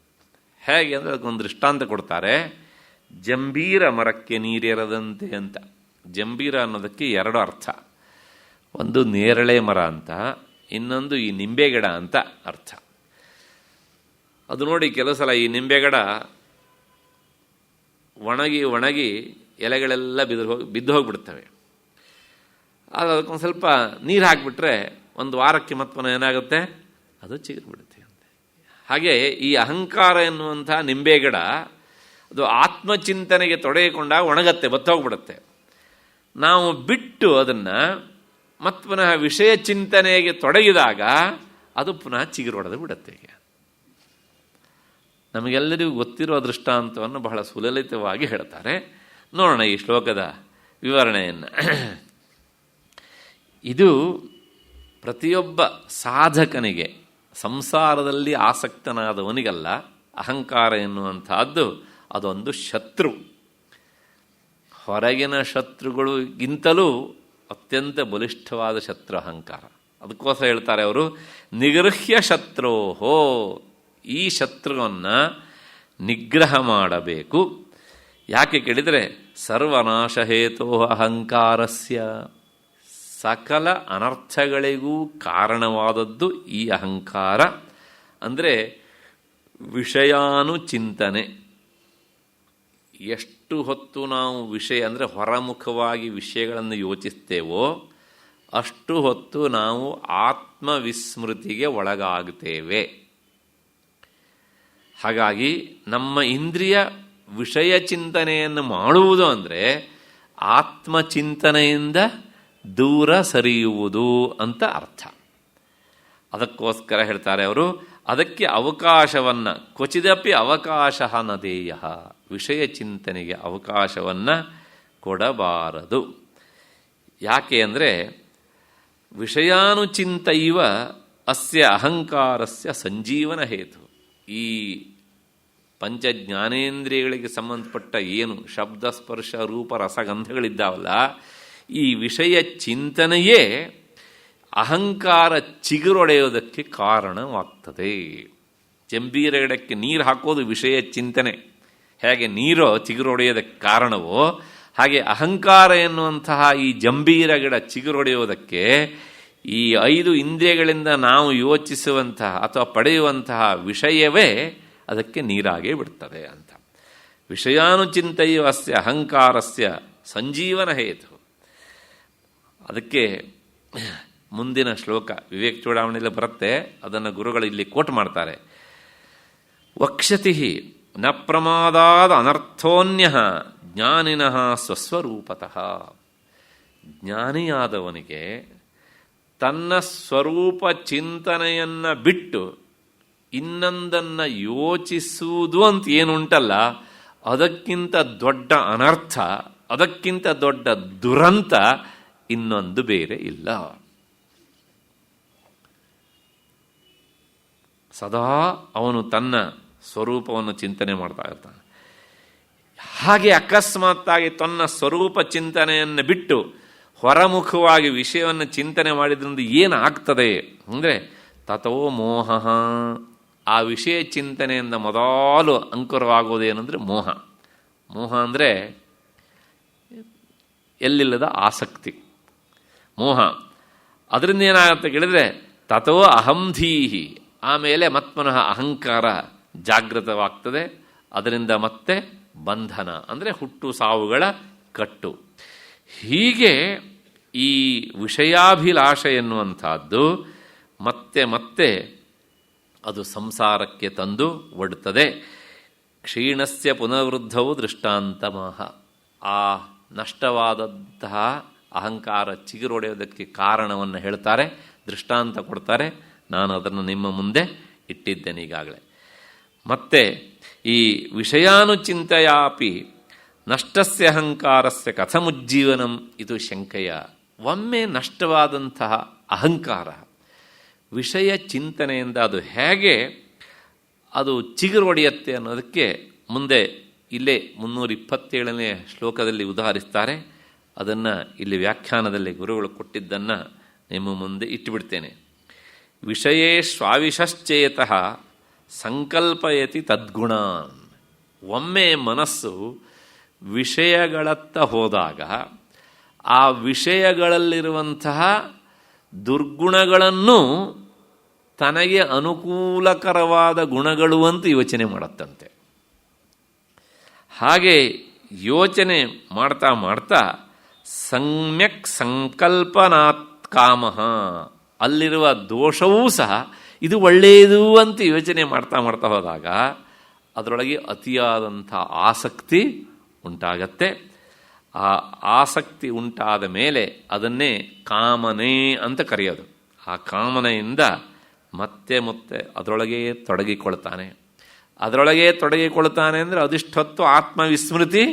ಹೇಗೆ ಅಂದರೆ ಅದಕ್ಕೊಂದು ದೃಷ್ಟಾಂತ ಕೊಡ್ತಾರೆ. ಜಂಬೀರ ಮರಕ್ಕೆ ನೀರೆರದಂತೆ ಅಂತ. ಜಂಬೀರ ಅನ್ನೋದಕ್ಕೆ ಎರಡು ಅರ್ಥ. ಒಂದು ನೇರಳೆ ಮರ ಅಂತ, ಇನ್ನೊಂದು ಈ ನಿಂಬೆ ಗಿಡ ಅಂತ ಅರ್ಥ. ಅದು ನೋಡಿ ಕೆಲವು ಸಲ ಈ ನಿಂಬೆ ಗಿಡ ಒಣಗಿ ಎಲೆಗಳೆಲ್ಲ ಬಿದ್ದು ಹೋಗಿಬಿಡ್ತವೆ. ಆಗ ಅದಕ್ಕೊಂದು ಸ್ವಲ್ಪ ನೀರು ಹಾಕಿಬಿಟ್ರೆ ಒಂದು ವಾರಕ್ಕೆ ಮತ್ಪನ ಏನಾಗುತ್ತೆ, ಅದು ಚಿಗುರು ಬಿಡುತ್ತೆ ಅಂತೆ. ಹಾಗೆ ಈ ಅಹಂಕಾರ ಎನ್ನುವಂಥ ನಿಂಬೆ ಗಿಡ ಅದು ಆತ್ಮಚಿಂತನೆಗೆ ತೊಡಗಿಕೊಂಡಾಗ ಒಣಗತ್ತೆ, ಬತ್ತೋಗ್ಬಿಡುತ್ತೆ. ನಾವು ಬಿಟ್ಟು ಅದನ್ನು ಮತ್ತು ಪುನಃ ವಿಷಯ ಚಿಂತನೆಗೆ ತೊಡಗಿದಾಗ ಅದು ಪುನಃ ಚಿಗುರು ಹೊಡೆದು ಬಿಡುತ್ತೆ. ಈಗ ನಮಗೆಲ್ಲರಿಗೂ ಗೊತ್ತಿರುವ ದೃಷ್ಟಾಂತವನ್ನು ಬಹಳ ಸುಲಲಿತವಾಗಿ ಹೇಳ್ತಾರೆ. ನೋಡೋಣ ಈ ಶ್ಲೋಕದ ವಿವರಣೆಯನ್ನು. ಇದು ಪ್ರತಿಯೊಬ್ಬ ಸಾಧಕನಿಗೆ, ಸಂಸಾರದಲ್ಲಿ ಆಸಕ್ತನಾದವನಿಗಲ್ಲ, ಅಹಂಕಾರ ಎನ್ನುವಂತಹದ್ದು ಅದೊಂದು ಶತ್ರು. ಹೊರಗಿನ ಶತ್ರುಗಳಿಗಿಂತಲೂ ಅತ್ಯಂತ ಬಲಿಷ್ಠವಾದ ಶತ್ರು ಅಹಂಕಾರ. ಅದಕ್ಕೋಸ್ಕರ ಹೇಳ್ತಾರೆ ಅವರು, ನಿಗೃಹ್ಯ ಶತ್ರೋಹೋ, ಈ ಶತ್ರುವನ್ನು ನಿಗ್ರಹ ಮಾಡಬೇಕು. ಯಾಕೆ ಕೇಳಿದರೆ, ಸರ್ವನಾಶ ಹೇತೋ ಅಹಂಕಾರಸ್ಯ, ಸಕಲ ಅನರ್ಥಗಳಿಗೂ ಕಾರಣವಾದದ್ದು ಈ ಅಹಂಕಾರ. ಅಂದರೆ ವಿಷಯಾನುಚಿಂತನೆ. ಎಷ್ಟು ಹೊತ್ತು ನಾವು ವಿಷಯ ಅಂದರೆ ಹೊರಮುಖವಾಗಿ ವಿಷಯಗಳನ್ನು ಯೋಚಿಸ್ತೇವೋ ಅಷ್ಟು ಹೊತ್ತು ನಾವು ಆತ್ಮವಿಸ್ಮೃತಿಗೆ ಒಳಗಾಗುತ್ತೇವೆ. ಹಾಗಾಗಿ ನಮ್ಮ ಇಂದ್ರಿಯ ವಿಷಯ ಚಿಂತನೆಯನ್ನು ಮಾಡುವುದು ಅಂದರೆ ಆತ್ಮಚಿಂತನೆಯಿಂದ ದೂರ ಸರಿಯುವುದು ಅಂತ ಅರ್ಥ. ಅದಕ್ಕೋಸ್ಕರ ಹೇಳ್ತಾರೆ ಅವರು, ಅದಕ್ಕೆ ಅವಕಾಶವನ್ನು ಕ್ವಚಿದಪಿ ಅವಕಾಶ ನದೇಯ, ವಿಷಯ ಚಿಂತನೆಗೆ ಅವಕಾಶವನ್ನು ಕೊಡಬಾರದು. ಯಾಕೆ ಅಂದರೆ ವಿಷಯಾನುಚಿಂತೈವ ಅಸ್ಯ ಅಹಂಕಾರಸ್ಯ ಸಂಜೀವನ ಹೇತು. ಈ ಪಂಚಜ್ಞಾನೇಂದ್ರಿಯಗಳಿಗೆ ಸಂಬಂಧಪಟ್ಟ ಏನು ಶಬ್ದ ಸ್ಪರ್ಶ ರೂಪ ರಸಗಂಧಗಳಿದ್ದಾವಲ್ಲ, ಈ ವಿಷಯ ಚಿಂತನೆಯೇ ಅಹಂಕಾರ ಚಿಗುರೊಡೆಯೋದಕ್ಕೆ ಕಾರಣವಾಗ್ತದೆ. ಜಂಬೀರ ಗಿಡಕ್ಕೆ ನೀರು ಹಾಕೋದು ವಿಷಯ ಚಿಂತನೆ. ಹೇಗೆ ನೀರು ಚಿಗುರೊಡೆಯೋದಕ್ಕೆ ಕಾರಣವೋ ಹಾಗೆ ಅಹಂಕಾರ ಎನ್ನುವಂತಹ ಈ ಜಂಬೀರ ಗಿಡ ಚಿಗುರೊಡೆಯೋದಕ್ಕೆ ಈ 5 ಇಂದ್ರಿಯಗಳಿಂದ ನಾವು ಯೋಚಿಸುವಂತಹ ಅಥವಾ ಪಡೆಯುವಂತಹ ವಿಷಯವೇ ಅದಕ್ಕೆ ನೀರಾಗೇ ಬಿಡ್ತದೆ ಅಂತ. ವಿಷಯಾನುಚಿಂತೆಯು ಅಸ್ಯ ಅಹಂಕಾರಸ್ಯ ಸಂಜೀವನ ಹೇತು. ಅದಕ್ಕೆ ಮುಂದಿನ ಶ್ಲೋಕ ವಿವೇಕ ಚೂಡಾವಣೆಯಲ್ಲಿ ಬರುತ್ತೆ, ಅದನ್ನು ಗುರುಗಳು ಇಲ್ಲಿ ಕೋಟ್ ಮಾಡ್ತಾರೆ. ವಕ್ಷತಿ ನ ಪ್ರಮಾದಾದ ಅನರ್ಥೋನ್ಯ ಜ್ಞಾನಿನಃ ಸ್ವಸ್ವರೂಪತಃ. ಜ್ಞಾನಿಯಾದವನಿಗೆ ತನ್ನ ಸ್ವರೂಪ ಚಿಂತನೆಯನ್ನು ಬಿಟ್ಟು ಇನ್ನೊಂದನ್ನು ಯೋಚಿಸುವುದು ಅಂತ ಏನುಂಟಲ್ಲ, ಅದಕ್ಕಿಂತ ದೊಡ್ಡ ಅನರ್ಥ, ಅದಕ್ಕಿಂತ ದೊಡ್ಡ ದುರಂತ ಇನ್ನೊಂದು ಬೇರೆ ಇಲ್ಲ. ಸದಾ ಅವನು ತನ್ನ ಸ್ವರೂಪವನ್ನು ಚಿಂತನೆ ಮಾಡ್ತಾ ಇರ್ತಾನೆ. ಹಾಗೆ ಅಕಸ್ಮಾತ್ತಾಗಿ ತನ್ನ ಸ್ವರೂಪ ಚಿಂತನೆಯನ್ನು ಬಿಟ್ಟು ಹೊರಮುಖವಾಗಿ ವಿಷಯವನ್ನು ಚಿಂತನೆ ಮಾಡಿದ್ರಿಂದ ಏನಾಗ್ತದೆ ಅಂದರೆ ತಥೋ ಮೋಹ. ಆ ವಿಷಯ ಚಿಂತನೆಯಿಂದ ಮೊದಲು ಅಂಕುರವಾಗೋದೇನೆಂದರೆ ಮೋಹ. ಮೋಹ ಅಂದರೆ ಎಲ್ಲಿಲ್ಲದ ಆಸಕ್ತಿ, ಮೋಹ. ಅದರಿಂದ ಏನಾಗುತ್ತೆ ಕೇಳಿದರೆ ತಥೋ ಅಹಂಧೀಹಿ. ಆಮೇಲೆ ಮತ್ಪುನಃ ಅಹಂಕಾರ ಜಾಗೃತವಾಗ್ತದೆ. ಅದರಿಂದ ಮತ್ತೆ ಬಂಧನ ಅಂದರೆ ಹುಟ್ಟು ಸಾವುಗಳ ಕಟ್ಟು. ಹೀಗೆ ಈ ವಿಷಯಾಭಿಲಾಷೆ ಎನ್ನುವಂಥದ್ದು ಮತ್ತೆ ಮತ್ತೆ ಅದು ಸಂಸಾರಕ್ಕೆ ತಂದು ಒಡ್ತದೆ. ಕ್ಷೀಣಸ್ಯ ಪುನರ್ವೃದ್ಧವು ದೃಷ್ಟಾಂತಮಃ. ಆ ನಷ್ಟವಾದಂತಹ ಅಹಂಕಾರ ಚಿಗುರೊಡೆಯೋದಕ್ಕೆ ಕಾರಣವನ್ನು ಹೇಳ್ತಾರೆ, ದೃಷ್ಟಾಂತ ಕೊಡ್ತಾರೆ. ನಾನು ಅದನ್ನು ನಿಮ್ಮ ಮುಂದೆ ಇಟ್ಟಿದ್ದೇನೆ ಈಗಾಗಲೇ. ಮತ್ತೆ ಈ ವಿಷಯಾನುಚಿಂತೆಯಾಪಿ ನಷ್ಟಸ್ಯ ಅಹಂಕಾರಸ್ಯ ಕಥಮುಜ್ಜೀವನಂ ಇದು ಶಂಕೆಯ. ಒಮ್ಮೆ ನಷ್ಟವಾದಂತಹ ಅಹಂಕಾರ ವಿಷಯ ಚಿಂತನೆಯಿಂದ ಅದು ಹೇಗೆ ಅದು ಚಿಗುರೊಡೆಯುತ್ತೆ ಅನ್ನೋದಕ್ಕೆ ಮುಂದೆ ಇಲ್ಲೇ 327ನೇ ಶ್ಲೋಕದಲ್ಲಿ ಉದಾಹರಿಸ್ತಾರೆ. ಅದನ್ನು ಇಲ್ಲಿ ವ್ಯಾಖ್ಯಾನದಲ್ಲಿ ಗುರುಗಳು ಕೊಟ್ಟಿದ್ದನ್ನು ನಿಮ್ಮ ಮುಂದೆ ಇಟ್ಟುಬಿಡ್ತೇನೆ. ವಿಷಯೇಷ್ವಾವಿಶಶ್ಚೇತಃ ಸಂಕಲ್ಪಯತಿ ತದ್ಗುಣಾನ್. ಒಮ್ಮೆ ಮನಸ್ಸು ವಿಷಯಗಳತ್ತ ಹೋದಾಗ ಆ ವಿಷಯಗಳಲ್ಲಿರುವಂತಹ ದುರ್ಗುಣಗಳನ್ನು ತನಗೆ ಅನುಕೂಲಕರವಾದ ಗುಣಗಳು ಅಂತ ಯೋಚನೆ ಮಾಡುತ್ತಂತೆ. ಹಾಗೆ ಯೋಚನೆ ಮಾಡ್ತಾ ಮಾಡ್ತಾ ಸಮ್ಯಕ್ ಸಂಕಲ್ಪನಾತ್ ಕಾಮಃ, ಅಲ್ಲಿರುವ ದೋಷವೂ ಸಹ ಇದು ಒಳ್ಳೆಯದು ಅಂತ ಯೋಚನೆ ಮಾಡ್ತಾ ಮಾಡ್ತಾ ಹೋದಾಗ ಅದರೊಳಗೆ ಅತಿಯಾದಂಥ ಆಸಕ್ತಿ ಉಂಟಾಗತ್ತೆ. ಆ ಆಸಕ್ತಿ ಉಂಟಾದ ಮೇಲೆ ಅದನ್ನೇ ಕಾಮನೆ ಅಂತ ಕರೆಯೋದು. ಆ ಕಾಮನೆಯಿಂದ ಮತ್ತೆ ಮತ್ತೆ ಅದರೊಳಗೆ ತೊಡಗಿಕೊಳ್ತಾನೆ. ಅದರೊಳಗೆ ತೊಡಗಿಕೊಳ್ತಾನೆ ಅಂದರೆ ಅದಿಷ್ಟೊತ್ತು ಆತ್ಮವಿಸ್ಮೃತಿ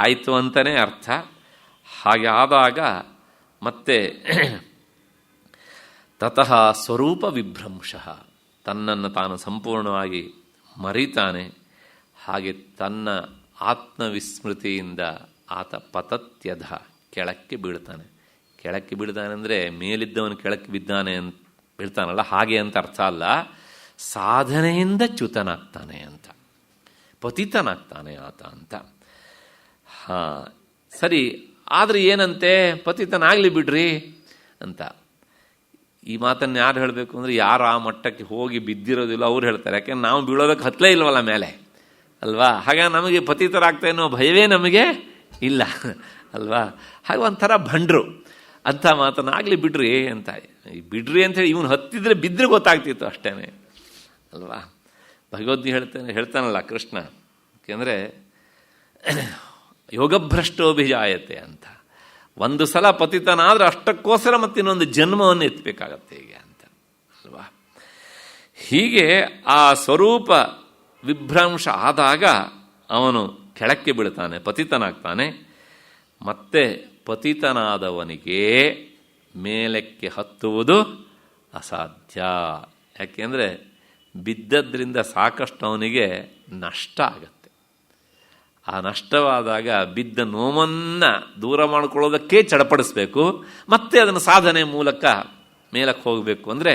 ಆಯಿತು ಅಂತಲೇ ಅರ್ಥ. ಹಾಗೆ ಆದಾಗ ಮತ್ತೆ ತತಃ ಸ್ವರೂಪ ವಿಭ್ರಂಶಃ, ತನ್ನನ್ನು ತಾನು ಸಂಪೂರ್ಣವಾಗಿ ಮರಿತಾನೆ. ಹಾಗೆ ತನ್ನ ಆತ್ಮವಿಸ್ಮೃತಿಯಿಂದ ಆತ ಪತತ್ಯಧ, ಕೆಳಕ್ಕೆ ಬೀಳ್ತಾನೆ. ಕೆಳಕ್ಕೆ ಬೀಳ್ತಾನೆ ಅಂದರೆ ಮೇಲಿದ್ದವನು ಕೆಳಕ್ಕೆ ಬಿದ್ದಾನೆ ಅಂತ ಬೀಳ್ತಾನಲ್ಲ, ಹಾಗೆ ಅಂತ ಅರ್ಥ ಅಲ್ಲ. ಸಾಧನೆಯಿಂದ ಚ್ಯುತನಾಗ್ತಾನೆ ಅಂತ, ಪತಿತನಾಗ್ತಾನೆ ಆತ ಅಂತ. ಹಾಂ ಸರಿ, ಆದರೆ ಏನಂತೆ, ಪತಿತನಾಗಲಿ ಬಿಡ್ರಿ ಅಂತ. ಈ ಮಾತನ್ನು ಯಾರು ಹೇಳಬೇಕು ಅಂದರೆ ಯಾರು ಆ ಮಟ್ಟಕ್ಕೆ ಹೋಗಿ ಬಿದ್ದಿರೋದಿಲ್ಲ ಅವ್ರು ಹೇಳ್ತಾರೆ. ಯಾಕೆಂದ್ರೆ ನಾವು ಬೀಳೋದಕ್ಕೆ ಹತ್ತಲೇ ಇಲ್ವಲ್ಲ ಮೇಲೆ, ಅಲ್ವಾ? ಹಾಗೆ ನಮಗೆ ಪತಿತರಾಗ್ತಾ ಅನ್ನೋ ಭಯವೇ ನಮಗೆ ಇಲ್ಲ, ಅಲ್ವಾ? ಹಾಗೆ ಒಂಥರ ಭಂಡ್ರು ಅಂಥ ಮಾತನ್ನಾಗಲಿ ಬಿಡ್ರಿ ಅಂತ. ಈ ಬಿಡ್ರಿ ಅಂಥೇಳಿ ಇವನು ಹತ್ತಿದ್ರೆ ಬಿದ್ದರೆ ಗೊತ್ತಾಗ್ತಿತ್ತು ಅಷ್ಟೇ, ಅಲ್ವಾ? ಭಗವದ್ಗೀತೆ ಹೇಳ್ತಾನಲ್ಲ ಕೃಷ್ಣ, ಯಾಕೆಂದರೆ ಯೋಗಭ್ರಷ್ಟೋಭಿಜಾಯತೆ ಅಂತ. ಒಂದು ಸಲ ಪತಿತನಾದ್ರೆ ಅಷ್ಟಕ್ಕೋಸ್ಕರ ಮತ್ತೆ ಇನ್ನೊಂದು ಜನ್ಮವನ್ನು ಎತ್ತಬೇಕಾಗತ್ತೆ ಹೀಗೆ ಅಂತ, ಅಲ್ವಾ? ಹೀಗೆ ಆ ಸ್ವರೂಪ ವಿಭ್ರಂಶ ಆದಾಗ ಅವನು ಕೆಳಕ್ಕೆ ಬೀಳ್ತಾನೆ, ಪತಿತನಾಗ್ತಾನೆ. ಮತ್ತೆ ಪತಿತನಾದವನಿಗೆ ಮೇಲಕ್ಕೆ ಹತ್ತುವುದು ಅಸಾಧ್ಯ. ಯಾಕೆಂದರೆ ಬಿದ್ದದ್ರಿಂದ ಸಾಕಷ್ಟು ಅವನಿಗೆ ನಷ್ಟ ಆಗತ್ತೆ. ಆ ನಷ್ಟವಾದಾಗ ಬಿದ್ದ ನೋವನ್ನು ದೂರ ಮಾಡಿಕೊಳ್ಳೋದಕ್ಕೆ ಚಡಪಡಿಸ್ಬೇಕು, ಮತ್ತೆ ಅದನ್ನು ಸಾಧನೆ ಮೂಲಕ ಮೇಲಕ್ಕೆ ಹೋಗಬೇಕು ಅಂದರೆ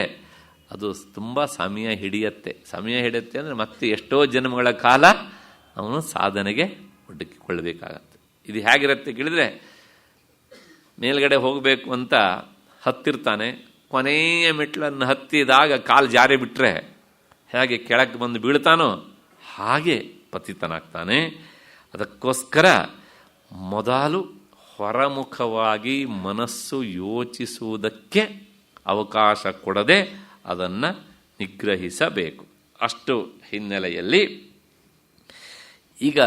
ಅದು ತುಂಬ ಸಮಯ ಹಿಡಿಯುತ್ತೆ ಅಂದರೆ ಮತ್ತೆ ಎಷ್ಟೋ ಜನ್ಮಗಳ ಕಾಲ ಅವನು ಸಾಧನೆಗೆ ಹುಡುಕಿಕೊಳ್ಳಬೇಕಾಗತ್ತೆ. ಇದು ಹೇಗಿರುತ್ತೆ ಕೇಳಿದರೆ, ಮೇಲ್ಗಡೆ ಹೋಗಬೇಕು ಅಂತ ಹತ್ತಿರ್ತಾನೆ, ಕೊನೆಯ ಮೆಟ್ಲನ್ನು ಹತ್ತಿದಾಗ ಕಾಲು ಜಾರಿ ಬಿಟ್ಟರೆ ಹೇಗೆ ಕೆಳಕ್ಕೆ ಬಂದು ಬೀಳ್ತಾನೋ ಹಾಗೆ ಪತಿತನಾಗ್ತಾನೆ. ಅದಕ್ಕೋಸ್ಕರ ಮೊದಲು ಹೊರಮುಖವಾಗಿ ಮನಸ್ಸು ಯೋಚಿಸುವುದಕ್ಕೆ ಅವಕಾಶ ಕೊಡದೆ ಅದನ್ನು ನಿಗ್ರಹಿಸಬೇಕು. ಅಷ್ಟು ಹಿನ್ನೆಲೆಯಲ್ಲಿ ಈಗ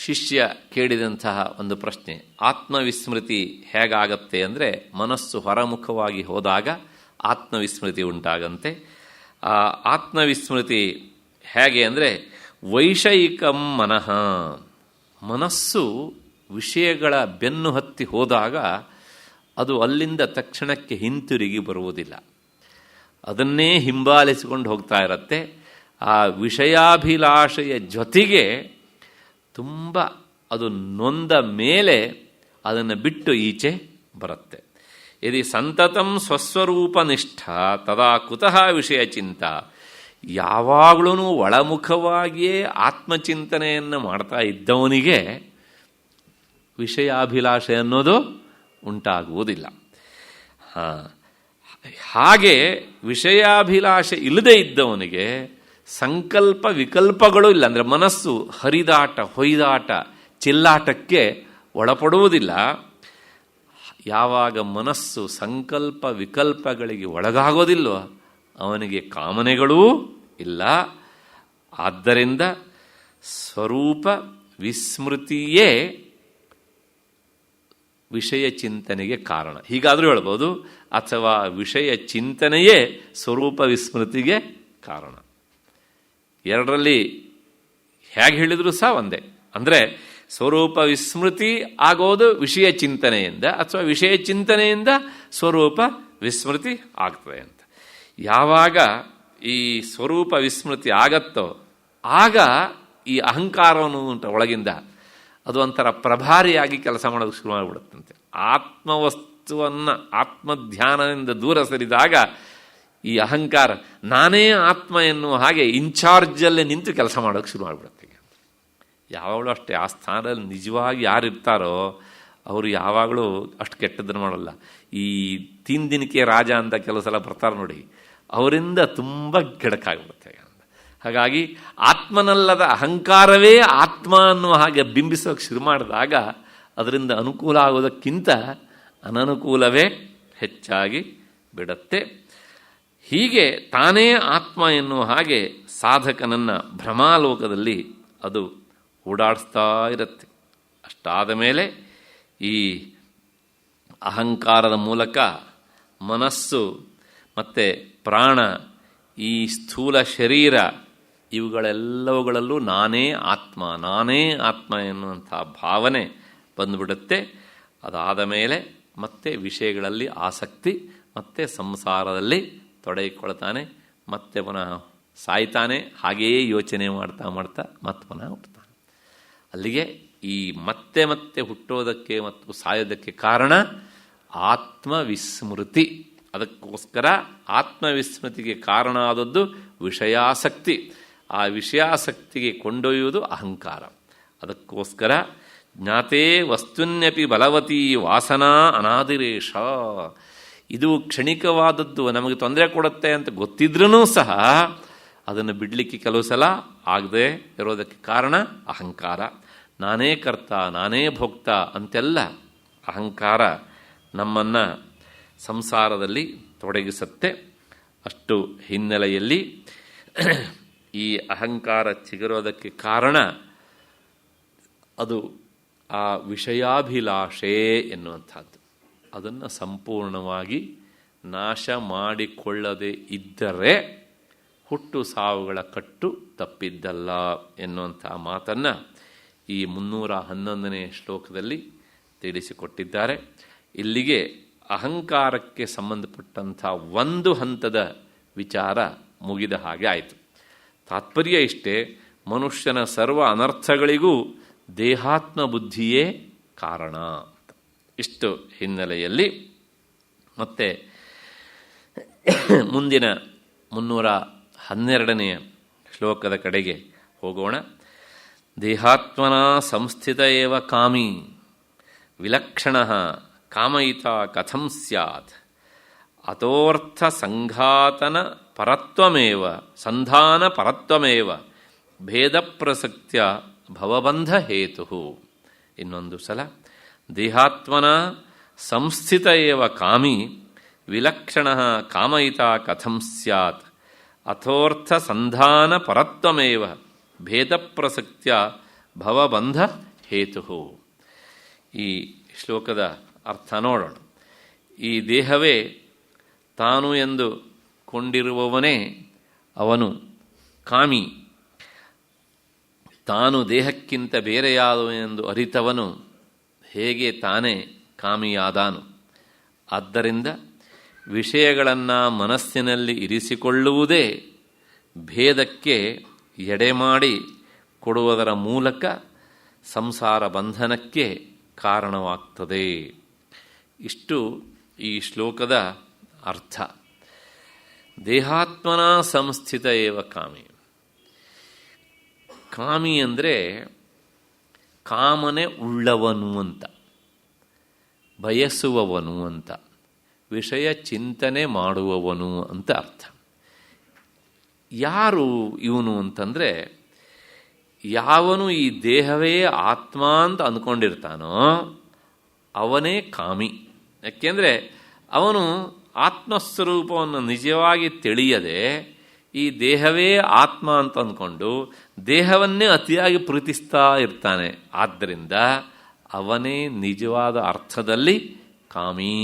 ಶಿಷ್ಯ ಕೇಳಿದಂತಹ ಒಂದು ಪ್ರಶ್ನೆ, ಆತ್ಮವಿಸ್ಮೃತಿ ಹೇಗಾಗತ್ತೆ ಅಂದರೆ, ಮನಸ್ಸು ಹೊರಮುಖವಾಗಿ ಹೋದಾಗ ಆತ್ಮವಿಸ್ಮೃತಿ ಉಂಟಾಗಂತೆ. ಆ ಆತ್ಮವಿಸ್ಮೃತಿ ಹೇಗೆ ಅಂದರೆ, ವೈಷಯಿಕಂ ಮನಃ, ಮನಸ್ಸು ವಿಷಯಗಳ ಬೆನ್ನು ಹತ್ತಿ ಹೋದಾಗ ಅದು ಅಲ್ಲಿಂದ ತಕ್ಷಣಕ್ಕೆ ಹಿಂತಿರುಗಿ ಬರುವುದಿಲ್ಲ, ಅದನ್ನೇ ಹಿಂಬಾಲಿಸಿಕೊಂಡು ಹೋಗ್ತಾ ಇರತ್ತೆ. ಆ ವಿಷಯಾಭಿಲಾಷೆಯ ಜೊತೆಗೆ ತುಂಬ ಅದು ನೊಂದ ಮೇಲೆ ಅದನ್ನು ಬಿಟ್ಟು ಈಚೆ ಬರುತ್ತೆ. ಯದಿ ಸಂತತಂ ಸ್ವಸ್ವರೂಪ ನಿಷ್ಠ ತದಾ ಕುತಃ ವಿಷಯ ಚಿಂತ. ಯಾವಾಗಲೂ ಒಳಮುಖವಾಗಿಯೇ ಆತ್ಮಚಿಂತನೆಯನ್ನು ಮಾಡ್ತಾ ಇದ್ದವನಿಗೆ ವಿಷಯಾಭಿಲಾಷೆ ಅನ್ನೋದು ಉಂಟಾಗುವುದಿಲ್ಲ. ಹಾಗೆ ವಿಷಯಾಭಿಲಾಷೆ ಇಲ್ಲದೆ ಇದ್ದವನಿಗೆ ಸಂಕಲ್ಪ ವಿಕಲ್ಪಗಳು ಇಲ್ಲ, ಅಂದರೆ ಮನಸ್ಸು ಹರಿದಾಟ ಹೊಯ್ದಾಟ ಚೆಲ್ಲಾಟಕ್ಕೆ ಒಳಪಡುವುದಿಲ್ಲ. ಯಾವಾಗ ಮನಸ್ಸು ಸಂಕಲ್ಪ ವಿಕಲ್ಪಗಳಿಗೆ ಒಳಗಾಗೋದಿಲ್ವೋ ಅವನಿಗೆ ಕಾಮನೆಗಳೂ ಇಲ್ಲ. ಆದ್ದರಿಂದ ಸ್ವರೂಪ ವಿಸ್ಮೃತಿಯೇ ವಿಷಯ ಚಿಂತನೆಗೆ ಕಾರಣ, ಹೀಗಾದರೂ ಹೇಳ್ಬೋದು. ಅಥವಾ ವಿಷಯ ಚಿಂತನೆಯೇ ಸ್ವರೂಪ ವಿಸ್ಮೃತಿಗೆ ಕಾರಣ. ಎರಡರಲ್ಲಿ ಹೇಗೆ ಹೇಳಿದರೂ ಸಹ ಒಂದೇ. ಅಂದರೆ ಸ್ವರೂಪ ವಿಸ್ಮೃತಿ ಆಗೋದು ವಿಷಯ ಚಿಂತನೆಯಿಂದ, ಅಥವಾ ವಿಷಯ ಚಿಂತನೆಯಿಂದ ಸ್ವರೂಪ ವಿಸ್ಮೃತಿ ಆಗ್ತದೆ ಅಂತ. ಯಾವಾಗ ಈ ಸ್ವರೂಪ ವಿಸ್ಮೃತಿ ಆಗತ್ತೋ ಆಗ ಈ ಅಹಂಕಾರವನ್ನು ಒಳಗಿಂದ ಅದು ಒಂಥರ ಪ್ರಭಾರಿಯಾಗಿ ಕೆಲಸ ಮಾಡೋದಕ್ಕೆ ಶುರು ಮಾಡಿಬಿಡುತ್ತಂತೆ. ಆತ್ಮವಸ್ತುವನ್ನು ಆತ್ಮಧ್ಯಾನದಿಂದ ದೂರ ಸರಿದಾಗ ಈ ಅಹಂಕಾರ ನಾನೇ ಆತ್ಮ ಎನ್ನುವ ಹಾಗೆ ಇನ್ಚಾರ್ಜಲ್ಲೇ ನಿಂತು ಕೆಲಸ ಮಾಡೋಕ್ಕೆ ಶುರು ಮಾಡಿಬಿಡುತ್ತೆ. ಯಾವಾಗಲೂ ಅಷ್ಟೇ, ಆ ಸ್ಥಾನದಲ್ಲಿ ನಿಜವಾಗಿ ಯಾರು ಇರ್ತಾರೋ ಅವರು ಯಾವಾಗಲೂ ಅಷ್ಟು ಕೆಟ್ಟದ್ದನ್ನು ಮಾಡಲ್ಲ. ಈ ದಿನಕ್ಕೆ ರಾಜ ಅಂತ ಕೆಲವು ಸಲ ಬರ್ತಾರೆ ನೋಡಿ, ಅವರಿಂದ ತುಂಬ ಕೆಡಕಾಗ್ಬಿಡುತ್ತೆ. ಹಾಗಾಗಿ ಆತ್ಮನಲ್ಲದ ಅಹಂಕಾರವೇ ಆತ್ಮ ಅನ್ನುವ ಹಾಗೆ ಬಿಂಬಿಸೋಕೆ ಶುರು ಮಾಡಿದಾಗ ಅದರಿಂದ ಅನುಕೂಲ ಆಗೋದಕ್ಕಿಂತ ಅನನುಕೂಲವೇ ಹೆಚ್ಚಾಗಿ ಬಿಡುತ್ತೆ. ಹೀಗೆ ತಾನೇ ಆತ್ಮ ಎನ್ನುವ ಹಾಗೆ ಸಾಧಕನನ್ನು ಭ್ರಮಾಲೋಕದಲ್ಲಿ ಅದು ಓಡಾಡಿಸ್ತಾ ಇರುತ್ತೆ. ಅಷ್ಟಾದ ಮೇಲೆ ಈ ಅಹಂಕಾರದ ಮೂಲಕ ಮನಸ್ಸು ಮತ್ತು ಪ್ರಾಣ, ಈ ಸ್ಥೂಲ ಶರೀರ, ಇವುಗಳೆಲ್ಲವುಗಳಲ್ಲೂ ನಾನೇ ಆತ್ಮ ಎನ್ನುವಂಥ ಭಾವನೆ ಬಂದುಬಿಡುತ್ತೆ. ಅದಾದ ಮೇಲೆ ಮತ್ತೆ ವಿಷಯಗಳಲ್ಲಿ ಆಸಕ್ತಿ, ಮತ್ತೆ ಸಂಸಾರದಲ್ಲಿ ತೊಡಗಿಕೊಳ್ತಾನೆ, ಮತ್ತೆ ಪುನಃ ಸಾಯ್ತಾನೆ. ಹಾಗೆಯೇ ಯೋಚನೆ ಮಾಡ್ತಾ ಮಾಡ್ತಾ ಮತ್ತೆ ಪುನಃ ಹುಟ್ಟುತ್ತಾನೆ. ಅಲ್ಲಿಗೆ ಈ ಮತ್ತೆ ಮತ್ತೆ ಹುಟ್ಟೋದಕ್ಕೆ ಮತ್ತು ಸಾಯೋದಕ್ಕೆ ಕಾರಣ ಆತ್ಮವಿಸ್ಮೃತಿ. ಅದಕ್ಕೋಸ್ಕರ ಆತ್ಮವಿಸ್ಮೃತಿಗೆ ಕಾರಣ ಆದದ್ದು ವಿಷಯಾಸಕ್ತಿ. ಆ ವಿಷಯಾಸಕ್ತಿಗೆ ಕೊಂಡೊಯ್ಯುವುದು ಅಹಂಕಾರ. ಅದಕ್ಕೋಸ್ಕರ ಜ್ಞಾತೇ ವಸ್ತುನ್ಯಪಿ ಬಲವತಿ ವಾಸನಾ ಅನಾದಿರೇಶ. ಇದು ಕ್ಷಣಿಕವಾದದ್ದು, ನಮಗೆ ತೊಂದರೆ ಕೊಡುತ್ತೆ ಅಂತ ಗೊತ್ತಿದ್ರೂ ಸಹ ಅದನ್ನು ಬಿಡಲಿಕ್ಕೆ ಕೆಲವು ಸಲ ಆಗದೆ ಇರೋದಕ್ಕೆ ಕಾರಣ ಅಹಂಕಾರ. ನಾನೇ ಕರ್ತ, ನಾನೇ ಭೋಕ್ತ ಅಂತೆಲ್ಲ ಅಹಂಕಾರ ನಮ್ಮನ್ನು ಸಂಸಾರದಲ್ಲಿ ತೊಡಗಿಸುತ್ತೆ. ಅಷ್ಟು ಹಿನ್ನೆಲೆಯಲ್ಲಿ ಈ ಅಹಂಕಾರ ಚಿಗುರೋದಕ್ಕೆ ಕಾರಣ ಅದು ಆ ವಿಷಯಾಭಿಲಾಷೆ ಎನ್ನುವಂಥದ್ದು. ಅದನ್ನು ಸಂಪೂರ್ಣವಾಗಿ ನಾಶ ಮಾಡಿಕೊಳ್ಳದೆ ಇದ್ದರೆ ಹುಟ್ಟು ಸಾವುಗಳ ಕಟ್ಟು ತಪ್ಪಿದ್ದಲ್ಲ ಎನ್ನುವಂಥ ಮಾತನ್ನು ಈ 311ನೇ ಶ್ಲೋಕದಲ್ಲಿ ತಿಳಿಸಿಕೊಟ್ಟಿದ್ದಾರೆ. ಇಲ್ಲಿಗೆ ಅಹಂಕಾರಕ್ಕೆ ಸಂಬಂಧಪಟ್ಟಂಥ ಒಂದು ಹಂತದ ವಿಚಾರ ಮುಗಿದ ಹಾಗೆ ಆಯಿತು. ತಾತ್ಪರ್ಯ ಇಷ್ಟೇ, ಮನುಷ್ಯನ ಸರ್ವ ಅನರ್ಥಗಳಿಗೂ ದೇಹಾತ್ಮ ಬುದ್ಧಿಯೇ ಕಾರಣ. ಇಷ್ಟು ಹಿನ್ನೆಲೆಯಲ್ಲಿ ಮತ್ತೆ ಮುಂದಿನ 312ನೆಯ ಶ್ಲೋಕದ ಕಡೆಗೆ ಹೋಗೋಣ. ದೇಹಾತ್ಮನ ಸಂಸ್ಥಿತ ಏವ ಕಾಮಿ ವಿಲಕ್ಷಣ ಕಾಮಯಿತ ಕಥಂ ಸ್ಯಾತ್ ಅತೋರ್ಥ ಸಂಘಾತನ ಪರತ್ವಮೇವ ಸಂಧಾನ ಪರತ್ವಮೇವ ಭೇದ ಪ್ರಸಕ್ತ್ಯ ಭವಬಂಧ ಹೇತು. ಇನ್ನೊಂದು ಸಲ, ದೇಹಾತ್ಮನ ಸಂಸ್ಥಿತ ಏವ ಕಾಮಿ ವಿಲಕ್ಷಣ ಕಾಮಯಿತ ಕಥಂ ಸ್ಯಾತ್ ಅಥೋರ್ಥ ಸಂಧಾನ ಪರತ್ವಮೇವ ಭೇದ ಪ್ರಸಕ್ತ್ಯ ಭವಬಂಧ ಹೇತು. ಈ ಶ್ಲೋಕದ ಅರ್ಥ ನೋಡೋಣ. ಈ ದೇಹವೇ ತಾನು ಎಂದು ಕೊಂಡಿರುವವನೇ ಅವನು ಕಾಮಿ. ತಾನು ದೇಹಕ್ಕಿಂತ ಬೇರೆಯಾದವನೆಂದು ಅರಿತವನು ಹೇಗೆ ತಾನೇ ಕಾಮಿಯಾದಾನು. ಆದ್ದರಿಂದ ವಿಷಯಗಳನ್ನು ಮನಸ್ಸಿನಲ್ಲಿ ಇರಿಸಿಕೊಳ್ಳುವುದೇ ಭೇದಕ್ಕೆ ಎಡೆಮಾಡಿ ಕೊಡುವುದರ ಮೂಲಕ ಸಂಸಾರ ಬಂಧನಕ್ಕೆ ಕಾರಣವಾಗ್ತದೆ. ಇಷ್ಟು ಈ ಶ್ಲೋಕದ ಅರ್ಥ. ದೇಹಾತ್ಮನ ಸಂಸ್ಥಿತ ಏವ ಕಾಮಿ. ಕಾಮಿ ಅಂದರೆ ಕಾಮನೆ ಉಳ್ಳವನು ಅಂತ, ಬಯಸುವವನು ಅಂತ, ವಿಷಯ ಚಿಂತನೆ ಮಾಡುವವನು ಅಂತ ಅರ್ಥ. ಯಾರು ಇವನು ಅಂತಂದರೆ, ಯಾವನು ಈ ದೇಹವೇ ಆತ್ಮ ಅಂತ ಅಂದ್ಕೊಂಡಿರ್ತಾನೋ ಅವನೇ ಕಾಮಿ. ಯಾಕೆಂದರೆ ಅವನು ಆತ್ಮಸ್ವರೂಪವನ್ನು ನಿಜವಾಗಿ ತಿಳಿಯದೆ ಈ ದೇಹವೇ ಆತ್ಮ ಅಂತ ಅಂದ್ಕೊಂಡು ದೇಹವನ್ನೇ ಅತಿಯಾಗಿ ಪ್ರೀತಿಸ್ತಾ ಇರ್ತಾನೆ. ಆದ್ದರಿಂದ ಅವನೇ ನಿಜವಾದ ಅರ್ಥದಲ್ಲಿ ಕಾಮಿ.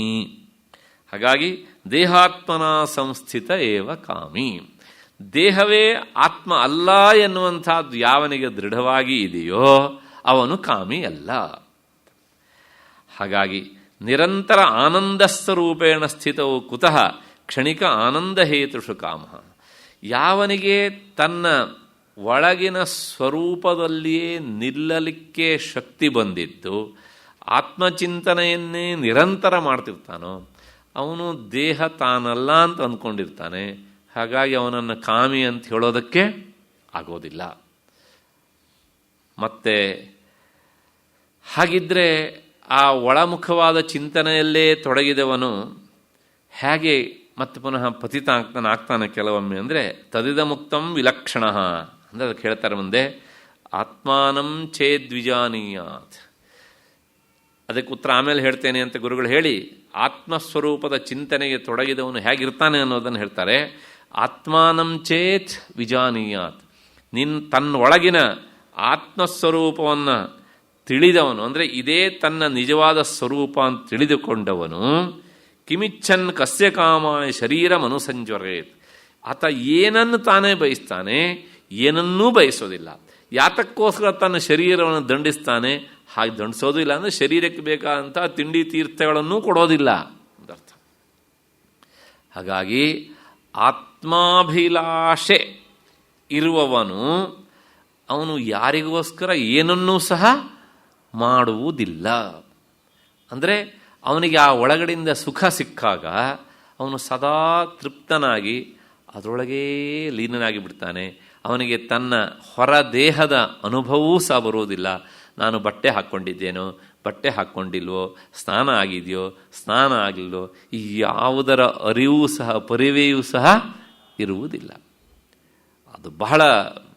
ಹಾಗಾಗಿ ದೇಹಾತ್ಮನ ಸಂಸ್ಥಿತ ಏವ ಕಾಮಿ. ದೇಹವೇ ಆತ್ಮ ಅಲ್ಲ ಎನ್ನುವಂಥದ್ದು ಯಾವನಿಗೆ ದೃಢವಾಗಿ ಇದೆಯೋ ಅವನು ಕಾಮಿ ಅಲ್ಲ. ಹಾಗಾಗಿ ನಿರಂತರ ಆನಂದಸ್ವರೂಪೇಣ ಸ್ಥಿತವು ಕುತಃ ಕ್ಷಣಿಕ ಆನಂದಹೇತುಷು ಕಾಮ. ಯಾವನಿಗೆ ತನ್ನ ಒಳಗಿನ ಸ್ವರೂಪದಲ್ಲಿಯೇ ನಿಲ್ಲಲಿಕ್ಕೆ ಶಕ್ತಿ ಬಂದಿದ್ದು ಆತ್ಮಚಿಂತನೆಯನ್ನೇ ನಿರಂತರ ಮಾಡ್ತಿರ್ತಾನೋ ಅವನು ದೇಹ ತಾನಲ್ಲ ಅಂತ ಅಂದ್ಕೊಂಡಿರ್ತಾನೆ. ಹಾಗಾಗಿ ಅವನನ್ನು ಕಾಮಿ ಅಂತ ಹೇಳೋದಕ್ಕೆ ಆಗೋದಿಲ್ಲ. ಮತ್ತೆ ಹಾಗಿದ್ರೆ ಆ ಒಳಮುಖವಾದ ಚಿಂತನೆಯಲ್ಲೇ ತೊಡಗಿದವನು ಹೇಗೆ ಮತ್ತೆ ಪುನಃ ಪತಿತಾಗ್ತಾನೆ ಕೆಲವೊಮ್ಮೆ ಅಂದರೆ ತದಿದ ಮುಕ್ತಂ ವಿಲಕ್ಷಣ ಅಂದರೆ ಅದಕ್ಕೆ ಹೇಳ್ತಾರೆ ಮುಂದೆ ಆತ್ಮಾನಂ ಚೇದ್ವಿಜಾನೀಯಾತ್. ಅದಕ್ಕೆ ಉತ್ತರ ಆಮೇಲೆ ಹೇಳ್ತೇನೆ ಅಂತ ಗುರುಗಳು ಹೇಳಿ ಆತ್ಮಸ್ವರೂಪದ ಚಿಂತನೆಗೆ ತೊಡಗಿದವನು ಹೇಗಿರ್ತಾನೆ ಅನ್ನೋದನ್ನು ಹೇಳ್ತಾರೆ. ಆತ್ಮಾನಂ ಚೇತ್ ವಿಜಾನೀಯಾತ್, ತನ್ನೊಳಗಿನ ಆತ್ಮಸ್ವರೂಪವನ್ನು ತಿಳಿದವನು ಅಂದರೆ ಇದೇ ತನ್ನ ನಿಜವಾದ ಸ್ವರೂಪ ಅಂತ ತಿಳಿದುಕೊಂಡವನು ಕಿಮಿಚ್ಛನ್ ಕಸ್ಯ ಕಾಮಾಯ ಶರೀರ ಮನುಸಂಜ್ವರೇತ್, ಆತ ಏನನ್ನು ತಾನೇ ಬಯಸ್ತಾನೆ, ಏನನ್ನೂ ಬಯಸೋದಿಲ್ಲ. ಯಾತಕ್ಕೋಸ್ಕರ ತನ್ನ ಶರೀರವನ್ನು ದಂಡಿಸ್ತಾನೆ, ಹಾಗೆ ದಂಡಿಸೋದು ಇಲ್ಲ ಅಂದರೆ ಶರೀರಕ್ಕೆ ಬೇಕಾದಂಥ ತಿಂಡಿ ತೀರ್ಥಗಳನ್ನೂ ಕೊಡೋದಿಲ್ಲ ಅಂತ ಅರ್ಥ. ಹಾಗಾಗಿ ಆತ್ಮಾಭಿಲಾಷೆ ಇರುವವನು ಅವನು ಯಾರಿಗೋಸ್ಕರ ಏನನ್ನೂ ಸಹ ಮಾಡುವುದಿಲ್ಲ. ಅಂದರೆ ಅವನಿಗೆ ಆ ಒಳಗಡೆಯಿಂದ ಸುಖ ಸಿಕ್ಕಾಗ ಅವನು ಸದಾ ತೃಪ್ತನಾಗಿ ಅದರೊಳಗೇ ಲೀನನಾಗಿ ಬಿಡ್ತಾನೆ. ಅವನಿಗೆ ತನ್ನ ಹೊರ ದೇಹದ ಅನುಭವವೂ ಸಹ ಬರುವುದಿಲ್ಲ. ನಾನು ಬಟ್ಟೆ ಹಾಕ್ಕೊಂಡಿದ್ದೇನೋ, ಬಟ್ಟೆ ಹಾಕ್ಕೊಂಡಿಲ್ವೋ, ಸ್ನಾನ ಆಗಿದೆಯೋ, ಸ್ನಾನ ಆಗಲಿಲ್ವೋ, ಈ ಯಾವುದರ ಅರಿವೂ ಸಹ ಪರಿವೆಯೂ ಸಹ ಇರುವುದಿಲ್ಲ. ಅದು ಬಹಳ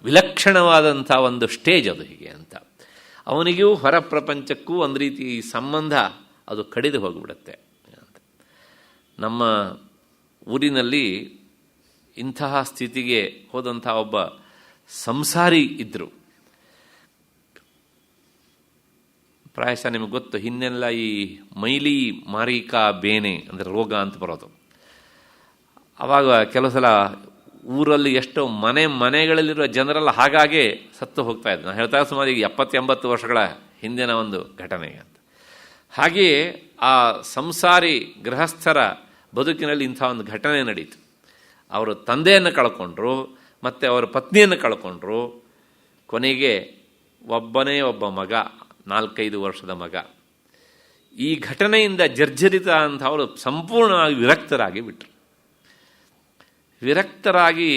ವಿಲಕ್ಷಣವಾದಂಥ ಒಂದು ಸ್ಟೇಜ್ ಅದು ಹೀಗೆ ಅಂತ. ಅವನಿಗೂ ಹೊರ ಪ್ರಪಂಚಕ್ಕೂ ಒಂದು ರೀತಿ ಸಂಬಂಧ ಅದು ಕಡಿದು ಹೋಗಿಬಿಡುತ್ತೆ ಅಂತ. ನಮ್ಮ ಊರಿನಲ್ಲಿ ಇಂತಹ ಸ್ಥಿತಿಗೆ ಹೋದಂಥ ಒಬ್ಬ ಸಂಸಾರಿ ಇದ್ದರು. ಪ್ರಾಯಶಃ ನಿಮಗೆ ಗೊತ್ತು, ಹಿಂದೆಲ್ಲ ಈ ಮೈಲಿ ಮಾರಿಕಾ ಬೇನೆ ಅಂದರೆ ರೋಗ ಅಂತ ಬರೋದು. ಆವಾಗ ಕೆಲವು ಸಲ ಊರಲ್ಲಿ ಎಷ್ಟೋ ಮನೆಗಳಲ್ಲಿರುವ ಜನರೆಲ್ಲ ಹಾಗಾಗೆ ಸತ್ತು ಹೋಗ್ತಾ ಇದ್ರು. ನಾನು ಹೇಳ್ತಾ ಸುಮಾರು ಈಗ 70-80 ವರ್ಷಗಳ ಹಿಂದಿನ ಒಂದು ಘಟನೆ ಅಂತ. ಹಾಗೆಯೇ ಆ ಸಂಸಾರಿ ಗೃಹಸ್ಥರ ಬದುಕಿನಲ್ಲಿ ಇಂಥ ಒಂದು ಘಟನೆ ನಡೀತು. ಅವರು ತಂದೆಯನ್ನು ಕಳ್ಕೊಂಡ್ರು, ಮತ್ತು ಅವರ ಪತ್ನಿಯನ್ನು ಕಳ್ಕೊಂಡ್ರು. ಕೊನೆಗೆ ಒಬ್ಬನೇ ಒಬ್ಬ ಮಗ, 4-5 ವರ್ಷದ ಮಗ. ಈ ಘಟನೆಯಿಂದ ಜರ್ಜರಿತ ಅಂತ ಅವರು ಸಂಪೂರ್ಣವಾಗಿ ವಿರಕ್ತರಾಗಿ ಬಿಟ್ಟರು. ವಿರಕ್ತರಾಗಿ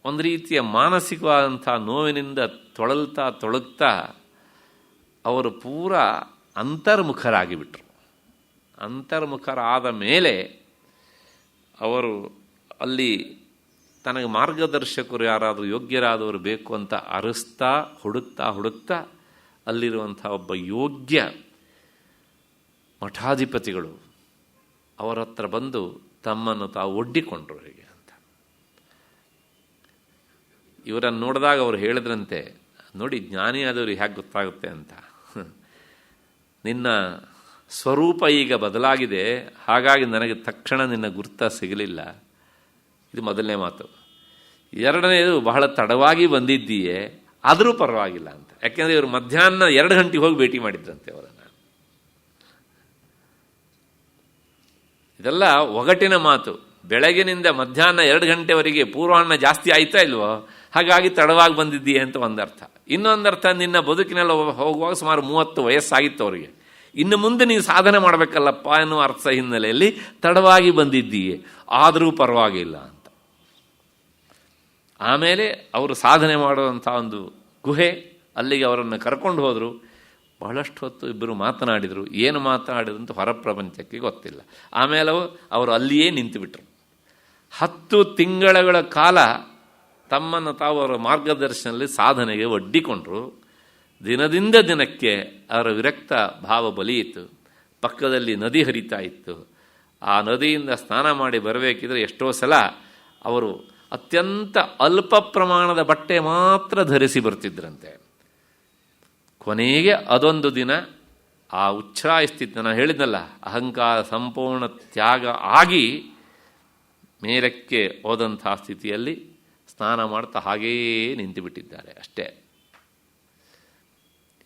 ಒಂದು ರೀತಿಯ ಮಾನಸಿಕವಾದಂಥ ನೋವಿನಿಂದ ತೊಳಗ್ತಾ ಅವರು ಪೂರ ಅಂತರ್ಮುಖರಾಗಿ ಬಿಟ್ಟರು. ಅಂತರ್ಮುಖರಾದ ಮೇಲೆ ಅವರು ಅಲ್ಲಿ ತನಗೆ ಮಾರ್ಗದರ್ಶಕರು ಯಾರಾದರೂ ಯೋಗ್ಯರಾದವರು ಬೇಕು ಅಂತ ಅರಸ್ತಾ ಹುಡುಕ್ತಾ ಅಲ್ಲಿರುವಂಥ ಒಬ್ಬ ಯೋಗ್ಯ ಮಠಾಧಿಪತಿಗಳು ಅವರ ಹತ್ರ ಬಂದು ತಮ್ಮನ್ನು ತಾವು ಒಡ್ಡಿಕೊಂಡ್ರು ಹೀಗೆ ಅಂತ. ಇವರನ್ನು ನೋಡಿದಾಗ ಅವರು ಹೇಳಿದ್ರಂತೆ, ನೋಡಿ ಜ್ಞಾನಿಯಾದವ್ರಿಗೆ ಹೇಗೆ ಗೊತ್ತಾಗುತ್ತೆ ಅಂತ, ನಿನ್ನ ಸ್ವರೂಪ ಈಗ ಬದಲಾಗಿದೆ, ಹಾಗಾಗಿ ನನಗೆ ತಕ್ಷಣ ನಿನ್ನ ಗುರ್ತ ಸಿಗಲಿಲ್ಲ. ಇದು ಮೊದಲನೇ ಮಾತು. ಎರಡನೇದು, ಬಹಳ ತಡವಾಗಿ ಬಂದಿದ್ದೀಯೇ, ಆದರೂ ಪರವಾಗಿಲ್ಲ ಅಂತ. ಯಾಕೆಂದರೆ ಇವರು ಮಧ್ಯಾಹ್ನ 2 ಗಂಟೆಗೆ ಹೋಗಿ ಭೇಟಿ ಮಾಡಿದ್ರಂತೆ ಅವರನ್ನು. ಇದೆಲ್ಲ ಒಗಟಿನ ಮಾತು. ಬೆಳಗಿನಿಂದ ಮಧ್ಯಾಹ್ನ 2 ಗಂಟೆವರೆಗೆ ಪೂರ್ವಾಹ್ನ ಜಾಸ್ತಿ ಆಯ್ತಾ ಇಲ್ವೋ, ಹಾಗಾಗಿ ತಡವಾಗಿ ಬಂದಿದ್ದೀಯೆ ಅಂತ ಒಂದರ್ಥ. ಇನ್ನೊಂದರ್ಥ, ನಿನ್ನ ಬದುಕಿನಲ್ಲಿ ಹೋಗುವಾಗ ಸುಮಾರು 30 ವಯಸ್ಸಾಗಿತ್ತು ಅವರಿಗೆ, ಇನ್ನು ಮುಂದೆ ನೀವು ಸಾಧನೆ ಮಾಡಬೇಕಲ್ಲಪ್ಪ ಎನ್ನುವ ಅರ್ಥ ಹಿನ್ನೆಲೆಯಲ್ಲಿ ತಡವಾಗಿ ಬಂದಿದ್ದೀಯೆ, ಆದರೂ ಪರವಾಗಿಲ್ಲ ಅಂತ. ಆಮೇಲೆ ಅವರು ಸಾಧನೆ ಮಾಡುವಂಥ ಒಂದು ಗುಹೆ, ಅಲ್ಲಿಗೆ ಅವರನ್ನು ಕರ್ಕೊಂಡು ಹೋದರು. ಬಹಳಷ್ಟು ಹೊತ್ತು ಇಬ್ಬರು ಮಾತನಾಡಿದರು. ಏನು ಮಾತನಾಡಿದ್ರು ಅಂತ ಹೊರ ಪ್ರಪಂಚಕ್ಕೆ ಗೊತ್ತಿಲ್ಲ. ಆಮೇಲೆ ಅವರು ಅಲ್ಲಿಯೇ ನಿಂತುಬಿಟ್ರು. 10 ತಿಂಗಳ ಕಾಲ ತಮ್ಮನ್ನು ತಾವು ಅವರ ಮಾರ್ಗದರ್ಶನದಲ್ಲಿ ಸಾಧನೆಗೆ ಒಡ್ಡಿಕೊಂಡ್ರು. ದಿನದಿಂದ ದಿನಕ್ಕೆ ಅವರ ವಿರಕ್ತ ಭಾವ ಬಲಿಯಿತು. ಪಕ್ಕದಲ್ಲಿ ನದಿ ಹರಿತಾ ಇತ್ತು. ಆ ನದಿಯಿಂದ ಸ್ನಾನ ಮಾಡಿ ಬರಬೇಕಿದ್ರೆ ಎಷ್ಟೋ ಸಲ ಅವರು ಅತ್ಯಂತ ಅಲ್ಪ ಪ್ರಮಾಣದ ಬಟ್ಟೆ ಮಾತ್ರ ಧರಿಸಿ ಬರ್ತಿದ್ರಂತೆ. ಕೊನೆಗೆ ಅದೊಂದು ದಿನ ಆ ಉಚ್ಛ್ರಾಯ ಸ್ಥಿತಿ, ನಾನು ಹೇಳಿದ್ನಲ್ಲ, ಅಹಂಕಾರ ಸಂಪೂರ್ಣ ತ್ಯಾಗ ಆಗಿ ಮೇಲಕ್ಕೆ ಹೋದಂಥ ಸ್ಥಿತಿಯಲ್ಲಿ ಸ್ನಾನ ಮಾಡ್ತಾ ಹಾಗೇ ನಿಂತು ಬಿಟ್ಟಿದ್ದಾರೆ ಅಷ್ಟೇ.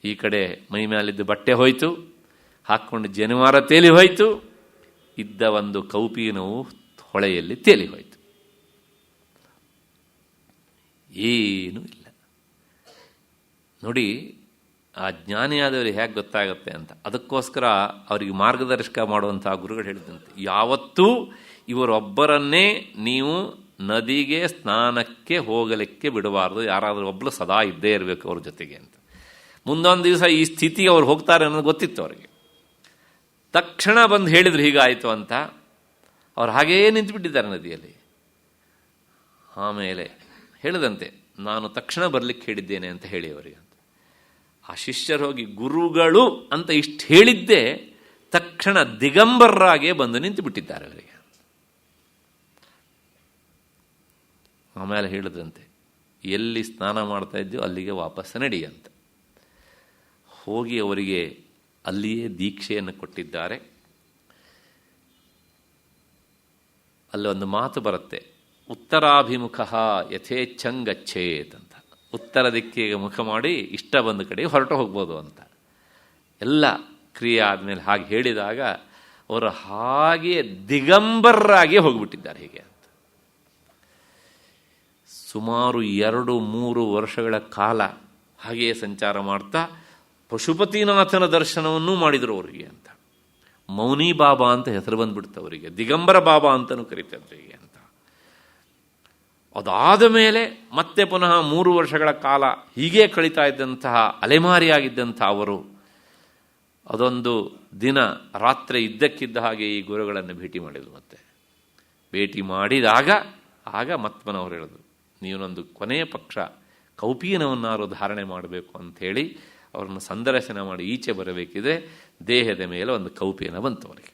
ಈ ಕಡೆ ಮೈ ಮೇಲಿದ್ದು ಬಟ್ಟೆ ಹೋಯಿತು, ಹಾಕ್ಕೊಂಡು ಜನಿವಾರ ತೇಲಿ ಹೋಯಿತು, ಇದ್ದ ಒಂದು ಕೌಪೀನವು ಹೊಳೆಯಲ್ಲಿ ತೇಲಿ ಹೋಯಿತು. ಏನೂ ಇಲ್ಲ. ನೋಡಿ, ಆ ಜ್ಞಾನಿಯಾದವರಿಗೆ ಹೇಗೆ ಗೊತ್ತಾಗುತ್ತೆ ಅಂತ. ಅದಕ್ಕೋಸ್ಕರ ಅವರಿಗೆ ಮಾರ್ಗದರ್ಶಕ ಮಾಡುವಂಥ ಗುರುಗಳು ಹೇಳಿದಂತೆ, ಯಾವತ್ತೂ ಇವರೊಬ್ಬರನ್ನೇ ನೀವು ನದಿಗೆ ಸ್ನಾನಕ್ಕೆ ಹೋಗಲಿಕ್ಕೆ ಬಿಡಬಾರ್ದು, ಯಾರಾದರೂ ಒಬ್ಬರು ಸದಾ ಇದ್ದೇ ಇರಬೇಕು ಅವ್ರ ಜೊತೆಗೆ ಅಂತ. ಮುಂದೊಂದು ದಿವಸ ಈ ಸ್ಥಿತಿಗೆ ಅವ್ರು ಹೋಗ್ತಾರೆ ಅನ್ನೋದು ಗೊತ್ತಿತ್ತು ಅವರಿಗೆ. ತಕ್ಷಣ ಬಂದು ಹೇಳಿದ್ರು ಹೀಗಾಯಿತು ಅಂತ. ಅವ್ರು ಹಾಗೇ ನಿಂತುಬಿಟ್ಟಿದ್ದಾರೆ ನದಿಯಲ್ಲಿ. ಆಮೇಲೆ ಹೇಳಿದಂತೆ, ನಾನು ತಕ್ಷಣ ಬರಲಿಕ್ಕೆ ಹೇಳಿದ್ದೇನೆ ಅಂತ ಹೇಳಿ ಅವರಿಗೆ ಅಂತ. ಆ ಶಿಷ್ಯರು ಹೋಗಿ ಗುರುಗಳು ಅಂತ ಇಷ್ಟು ಹೇಳಿದ್ದೇ ತಕ್ಷಣ ದಿಗಂಬರರಾಗೇ ಬಂದು ನಿಂತು ಬಿಟ್ಟಿದ್ದಾರೆ ಅವರಿಗೆ. ಆಮೇಲೆ ಹೇಳಿದ್ರಂತೆ, ಎಲ್ಲಿ ಸ್ನಾನ ಮಾಡ್ತಾ ಇದ್ದೀವೋ ಅಲ್ಲಿಗೆ ವಾಪಸ್ ನಡಿ ಅಂತ. ಹೋಗಿ ಅವರಿಗೆ ಅಲ್ಲಿಯೇ ದೀಕ್ಷೆಯನ್ನು ಕೊಟ್ಟಿದ್ದಾರೆ. ಅಲ್ಲಿ ಒಂದು ಮಾತು ಬರುತ್ತೆ, ಉತ್ತರಾಭಿಮುಖ ಯಥೇಚ್ಛಂಗಚ್ಚೇತ್ ಅಂತ. ಉತ್ತರ ದಿಕ್ಕಿಗೆ ಮುಖ ಮಾಡಿ ಇಷ್ಟ ಬಂದ ಕಡೆಗೆ ಹೊರಟು ಹೋಗ್ಬೋದು ಅಂತ. ಎಲ್ಲ ಕ್ರಿಯೆ ಆದಮೇಲೆ ಹಾಗೆ ಹೇಳಿದಾಗ ಅವರು ಹಾಗೆ ದಿಗಂಬರರಾಗಿ ಹೋಗಿಬಿಟ್ಟಿದ್ದಾರೆ ಹೀಗೆ ಅಂತ. ಸುಮಾರು 2-3 ವರ್ಷಗಳ ಕಾಲ ಹಾಗೆಯೇ ಸಂಚಾರ ಮಾಡ್ತಾ ಪಶುಪತಿನಾಥನ ದರ್ಶನವನ್ನೂ ಮಾಡಿದರು ಅವರಿಗೆ ಅಂತ. ಮೌನಿ ಬಾಬಾ ಅಂತ ಹೆಸರು ಬಂದ್ಬಿಡ್ತು ಅವರಿಗೆ, ದಿಗಂಬರ ಬಾಬಾ ಅಂತಲೂ ಕರೀತಾರೆ ಹೀಗೆ ಅಂತ. ಅದಾದ ಮೇಲೆ ಮತ್ತೆ ಪುನಃ 3 ವರ್ಷಗಳ ಕಾಲ ಹೀಗೆ ಕಳೀತಾ ಇದ್ದಂತಹ ಅಲೆಮಾರಿಯಾಗಿದ್ದಂಥ ಅವರು ಅದೊಂದು ದಿನ ರಾತ್ರಿ ಇದ್ದಕ್ಕಿದ್ದ ಹಾಗೆ ಈ ಗುರುಗಳನ್ನು ಭೇಟಿ ಮಾಡಿದರು. ಮತ್ತೆ ಭೇಟಿ ಮಾಡಿದಾಗ ಆಗ ಮತ್ಮನವರು ಹೇಳಿದ್ರು, ನೀವೊಂದು ಕೊನೆಯ ಪಕ್ಷ ಕೌಪೀನವನ್ನಾರು ಧಾರಣೆ ಮಾಡಬೇಕು ಅಂಥೇಳಿ ಅವ್ರನ್ನ ಸಂದರ್ಶನ ಮಾಡಿ ಈಚೆ ಬರಬೇಕಿದ್ರೆ ದೇಹದ ಮೇಲೆ ಒಂದು ಕೌಪೀನ ಬಂತು ಅವರಿಗೆ.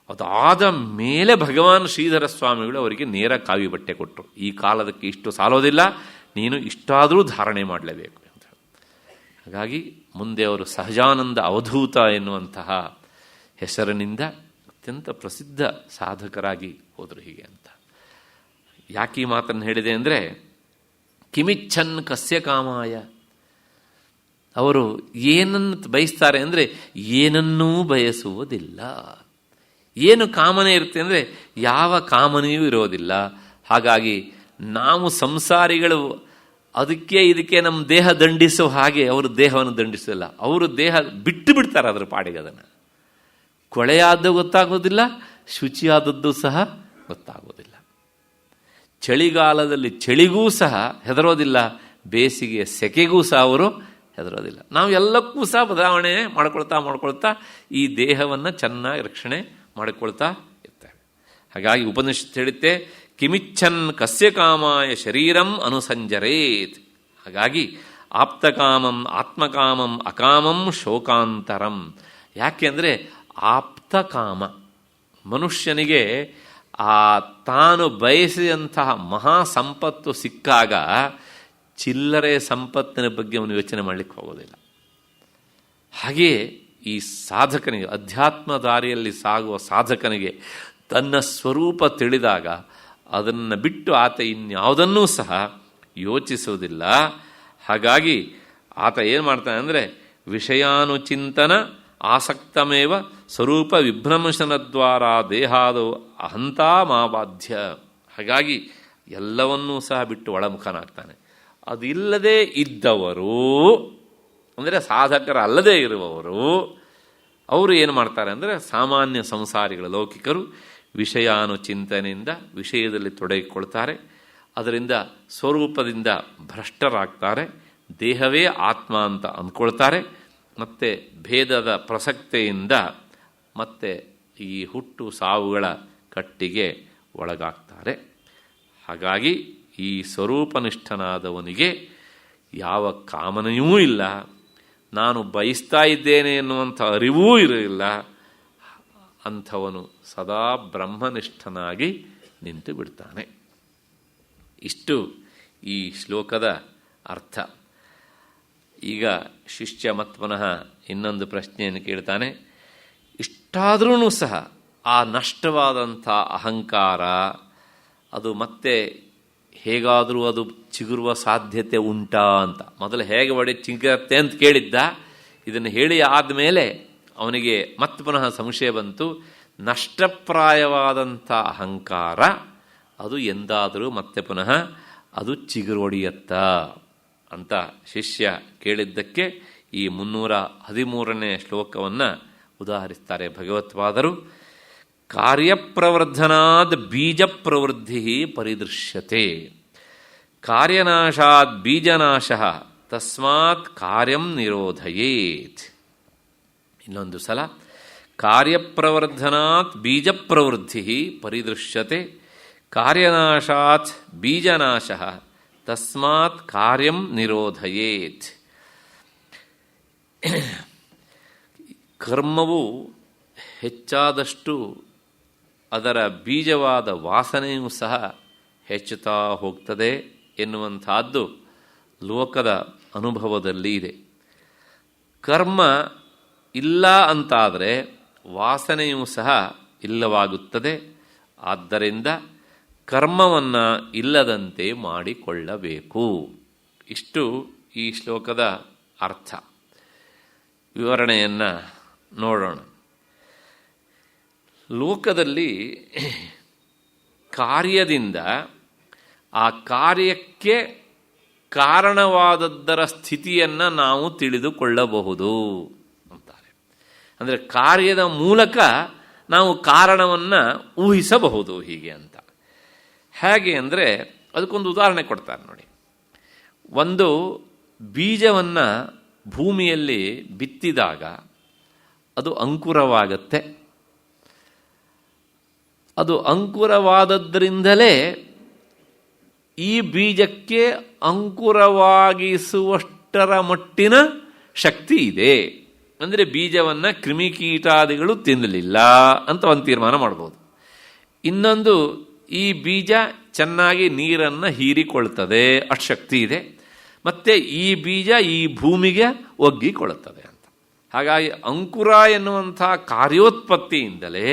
ಅದಾದ ಮೇಲೆ ಭಗವಾನ್ ಶ್ರೀಧರ ಸ್ವಾಮಿಗಳು ಅವರಿಗೆ ನೇರ ಕಾವಿ ಬಟ್ಟೆ ಕೊಟ್ಟರು. ಈ ಕಾಲದಕ್ಕೆ ಇಷ್ಟು ಸಾಲೋದಿಲ್ಲ, ನೀನು ಇಷ್ಟಾದರೂ ಧಾರಣೆ ಮಾಡಲೇಬೇಕು ಅಂತ. ಹಾಗಾಗಿ ಮುಂದೆ ಅವರು ಸಹಜಾನಂದ ಅವಧೂತ ಎನ್ನುವಂತಹ ಹೆಸರಿನಿಂದ ಅತ್ಯಂತ ಪ್ರಸಿದ್ಧ ಸಾಧಕರಾಗಿ ಹೋದರು ಹೀಗೆ ಅಂತ. ಯಾಕೆ ಈ ಮಾತನ್ನು ಹೇಳಿದೆ ಅಂದರೆ, ಕಿಮಿಚ್ಛನ್ ಕಸ್ಯ ಕಾಮಾಯ, ಅವರು ಏನನ್ನು ಬಯಸ್ತಾರೆ ಅಂದರೆ ಏನನ್ನೂ ಬಯಸುವುದಿಲ್ಲ. ಏನು ಕಾಮನೆ ಇರುತ್ತೆ ಅಂದರೆ ಯಾವ ಕಾಮನೆಯೂ ಇರೋದಿಲ್ಲ. ಹಾಗಾಗಿ ನಾವು ಸಂಸಾರಿಗಳು ಅದಕ್ಕೆ ಇದಕ್ಕೆ ನಮ್ಮ ದೇಹ ದಂಡಿಸೋ ಹಾಗೆ ಅವರು ದೇಹವನ್ನು ದಂಡಿಸೋಲ್ಲ. ಅವರು ದೇಹ ಬಿಟ್ಟು ಬಿಡ್ತಾರೆ ಅದರ ಪಾಡಿಗೆ. ಅದನ್ನು ಕೊಳೆಯಾದ್ದು ಗೊತ್ತಾಗೋದಿಲ್ಲ, ಶುಚಿಯಾದದ್ದು ಸಹ ಗೊತ್ತಾಗೋದಿಲ್ಲ. ಚಳಿಗಾಲದಲ್ಲಿ ಚಳಿಗೂ ಸಹ ಹೆದರೋದಿಲ್ಲ, ಬೇಸಿಗೆಯ ಸೆಕೆಗೂ ಸಹ ಅವರು ಹೆದರೋದಿಲ್ಲ. ನಾವು ಎಲ್ಲಕ್ಕೂ ಸಹ ಬದಲಾವಣೆ ಮಾಡ್ಕೊಳ್ತಾ ಈ ದೇಹವನ್ನು ಚೆನ್ನಾಗಿ ರಕ್ಷಣೆ ಮಾಡಿಕೊಳ್ತಾ ಇರ್ತೇವೆ. ಹಾಗಾಗಿ ಉಪನಿಷತ್ತು ಹೇಳುತ್ತೆ, ಕಿಮಿಚ್ಛನ್ ಕಸ್ಯ ಕಾಮಾಯ ಶರೀರಂ ಅನುಸಂಜರೇತ್. ಹಾಗಾಗಿ ಆಪ್ತಕಾಮಂ ಆತ್ಮಕಾಮಂ ಅಕಾಮಂ ಶೋಕಾಂತರಂ. ಯಾಕೆ ಅಂದರೆ ಆಪ್ತಕಾಮ ಮನುಷ್ಯನಿಗೆ ತಾನು ಬಯಸಿದಂತಹ ಮಹಾ ಸಂಪತ್ತು ಸಿಕ್ಕಾಗ ಚಿಲ್ಲರೆ ಸಂಪತ್ತಿನ ಬಗ್ಗೆ ಅವನು ಯೋಚನೆ ಮಾಡಲಿಕ್ಕೆ ಹೋಗೋದಿಲ್ಲ. ಹಾಗೆಯೇ ಈ ಸಾಧಕನಿಗೆ, ಅಧ್ಯಾತ್ಮ ದಾರಿಯಲ್ಲಿ ಸಾಗುವ ಸಾಧಕನಿಗೆ ತನ್ನ ಸ್ವರೂಪ ತಿಳಿದಾಗ ಅದನ್ನು ಬಿಟ್ಟು ಆತ ಇನ್ಯಾವುದನ್ನೂ ಸಹ ಯೋಚಿಸುವುದಿಲ್ಲ. ಹಾಗಾಗಿ ಆತ ಏನು ಮಾಡ್ತಾನೆ ಅಂದರೆ ವಿಷಯಾನುಚಿಂತನ ಆಸಕ್ತಮೇವ ಸ್ವರೂಪ ವಿಭ್ರಂಶನದ್ವಾರ ದೇಹಾದು ಅಹಂತಾ ಮಾಬಾಧ್ಯ. ಹಾಗಾಗಿ ಎಲ್ಲವನ್ನೂ ಸಹ ಬಿಟ್ಟು ಒಳಮುಖನಾಗ್ತಾನೆ. ಅದಿಲ್ಲದೆ ಇದ್ದವರು ಅಂದರೆ ಸಾಧಕರಲ್ಲದೆ ಇರುವವರು ಅವರು ಏನು ಮಾಡ್ತಾರೆ ಅಂದರೆ ಸಾಮಾನ್ಯ ಸಂಸಾರಿಗಳು, ಲೌಕಿಕರು ವಿಷಯಾನುಚಿಂತನೆಯಿಂದ ವಿಷಯದಲ್ಲಿ ತೊಡಗಿಕೊಳ್ತಾರೆ. ಅದರಿಂದ ಸ್ವರೂಪದಿಂದ ಭ್ರಷ್ಟರಾಗ್ತಾರೆ. ದೇಹವೇ ಆತ್ಮ ಅಂತ ಅಂದ್ಕೊಳ್ತಾರೆ. ಮತ್ತು ಭೇದದ ಪ್ರಸಕ್ತಿಯಿಂದ ಮತ್ತೆ ಈ ಹುಟ್ಟು ಸಾವುಗಳ ಕಟ್ಟಿಗೆ ಒಳಗಾಗ್ತಾರೆ. ಹಾಗಾಗಿ ಈ ಸ್ವರೂಪನಿಷ್ಠನಾದವನಿಗೆ ಯಾವ ಕಾಮನೆಯೂ ಇಲ್ಲ, ನಾನು ಬಯಸ್ತಾ ಇದ್ದೇನೆ ಎನ್ನುವಂಥ ಅರಿವೂ ಇರಲಿಲ್ಲ. ಅಂಥವನು ಸದಾ ಬ್ರಹ್ಮನಿಷ್ಠನಾಗಿ ನಿಂತು ಬಿಡ್ತಾನೆ. ಇಷ್ಟು ಈ ಶ್ಲೋಕದ ಅರ್ಥ. ಈಗ ಶಿಷ್ಯ ಮತ್ತು ಪುನಃ ಇನ್ನೊಂದು ಪ್ರಶ್ನೆಯನ್ನು ಕೇಳ್ತಾನೆ. ಇಷ್ಟಾದ್ರೂ ಸಹ ಆ ನಷ್ಟವಾದಂಥ ಅಹಂಕಾರ ಅದು ಮತ್ತೆ ಹೇಗಾದರೂ ಅದು ಚಿಗುರುವ ಸಾಧ್ಯತೆ ಉಂಟಾ ಅಂತ. ಮೊದಲು ಹೇಗೆ ಒಡೆ ಚಿಗುರುತ್ತೆ ಅಂತ ಕೇಳಿದ್ದ. ಇದನ್ನು ಹೇಳಿ ಆದಮೇಲೆ ಅವನಿಗೆ ಮತ್ತೆ ಪುನಃ ಸಂಶಯ ಬಂತು. ನಷ್ಟಪ್ರಾಯವಾದಂಥ ಅಹಂಕಾರ ಅದು ಎಂದಾದರೂ ಮತ್ತೆ ಪುನಃ ಅದು ಚಿಗುರೊಡೆಯತ್ತಾ ಅಂತ ಶಿಷ್ಯ ಕೇಳಿದ್ದಕ್ಕೆ ಈ 313ನೇ ಶ್ಲೋಕವನ್ನು ಉದಾಹರಿಸ್ತಾರೆ ಭಗವತ್ಪಾದರು. ಕಾರ್ಯಪ್ರವರ್ಧನಾದ್ ಬೀಜ ಪ್ರವೃದ್ಧಿ ಪರಿದೃಶ್ಯತೆ, ಕಾರ್ಯನಾಶಾದ್ ಬೀಜನಾಶ ತಸ್ಮಾತ್ ಕಾರ್ಯಂ ನಿರೋಧಯೇತ್. ಇನ್ನೊಂದು ಸಲ, ಕಾರ್ಯಪ್ರವರ್ಧನಾತ್ ಬೀಜ ಪ್ರವೃದ್ಧಿ ಪರಿದೃಶ್ಯತೆ, ಕಾರ್ಯನಾಶಾತ್ ಬೀಜನಾಶ ತಸ್ಮಾತ್ ಕಾರ್ಯಂ ನಿರೋಧಯೇತ್. ಕರ್ಮವು ಹೆಚ್ಚಾದಷ್ಟು ಅದರ ಬೀಜವಾದ ವಾಸನೆಯೂ ಸಹ ಹೆಚ್ಚುತ್ತಾ ಹೋಗ್ತದೆ ಎನ್ನುವಂಥದ್ದು ಲೋಕದ ಅನುಭವದಲ್ಲಿ ಇದೆ. ಕರ್ಮ ಇಲ್ಲ ಅಂತಾದರೆ ವಾಸನೆಯೂ ಸಹ ಇಲ್ಲವಾಗುತ್ತದೆ. ಆದ್ದರಿಂದ ಕರ್ಮವನ್ನು ಇಲ್ಲದಂತೆ ಮಾಡಿಕೊಳ್ಳಬೇಕು. ಇಷ್ಟು ಈ ಶ್ಲೋಕದ ಅರ್ಥ. ವಿವರಣೆಯನ್ನು ನೋಡೋಣ. ಲೋಕದಲ್ಲಿ ಕಾರ್ಯದಿಂದ ಆ ಕಾರ್ಯಕ್ಕೆ ಕಾರಣವಾದದ್ದರ ಸ್ಥಿತಿಯನ್ನು ನಾವು ತಿಳಿದುಕೊಳ್ಳಬಹುದು ಅಂತಾರೆ. ಅಂದರೆ ಕಾರ್ಯದ ಮೂಲಕ ನಾವು ಕಾರಣವನ್ನು ಊಹಿಸಬಹುದು ಹೀಗೆ ಅಂತ. ಹೇಗೆ ಅಂದರೆ ಅದಕ್ಕೊಂದು ಉದಾಹರಣೆ ಕೊಡ್ತಾರೆ ನೋಡಿ. ಒಂದು ಬೀಜವನ್ನು ಭೂಮಿಯಲ್ಲಿ ಬಿತ್ತಿದಾಗ ಅದು ಅಂಕುರವಾಗತ್ತೆ. ಅದು ಅಂಕುರವಾದದ್ದರಿಂದಲೇ ಈ ಬೀಜಕ್ಕೆ ಅಂಕುರವಾಗಿಸುವಷ್ಟರ ಮಟ್ಟಿನ ಶಕ್ತಿ ಇದೆ. ಅಂದರೆ ಬೀಜವನ್ನು ಕ್ರಿಮಿಕೀಟಾದಿಗಳು ತಿನ್ನಲಿಲ್ಲ ಅಂತ ಒಂದು ತೀರ್ಮಾನ ಮಾಡ್ಬೋದು. ಇನ್ನೊಂದು, ಈ ಬೀಜ ಚೆನ್ನಾಗಿ ನೀರನ್ನು ಹೀರಿಕೊಳ್ತದೆ, ಅಷ್ಟು ಶಕ್ತಿ ಇದೆ. ಮತ್ತು ಈ ಬೀಜ ಈ ಭೂಮಿಗೆ ಒಗ್ಗಿಕೊಳ್ಳುತ್ತದೆ ಅಂತ. ಹಾಗಾಗಿ ಅಂಕುರ ಎನ್ನುವಂಥ ಕಾರ್ಯೋತ್ಪತ್ತಿಯಿಂದಲೇ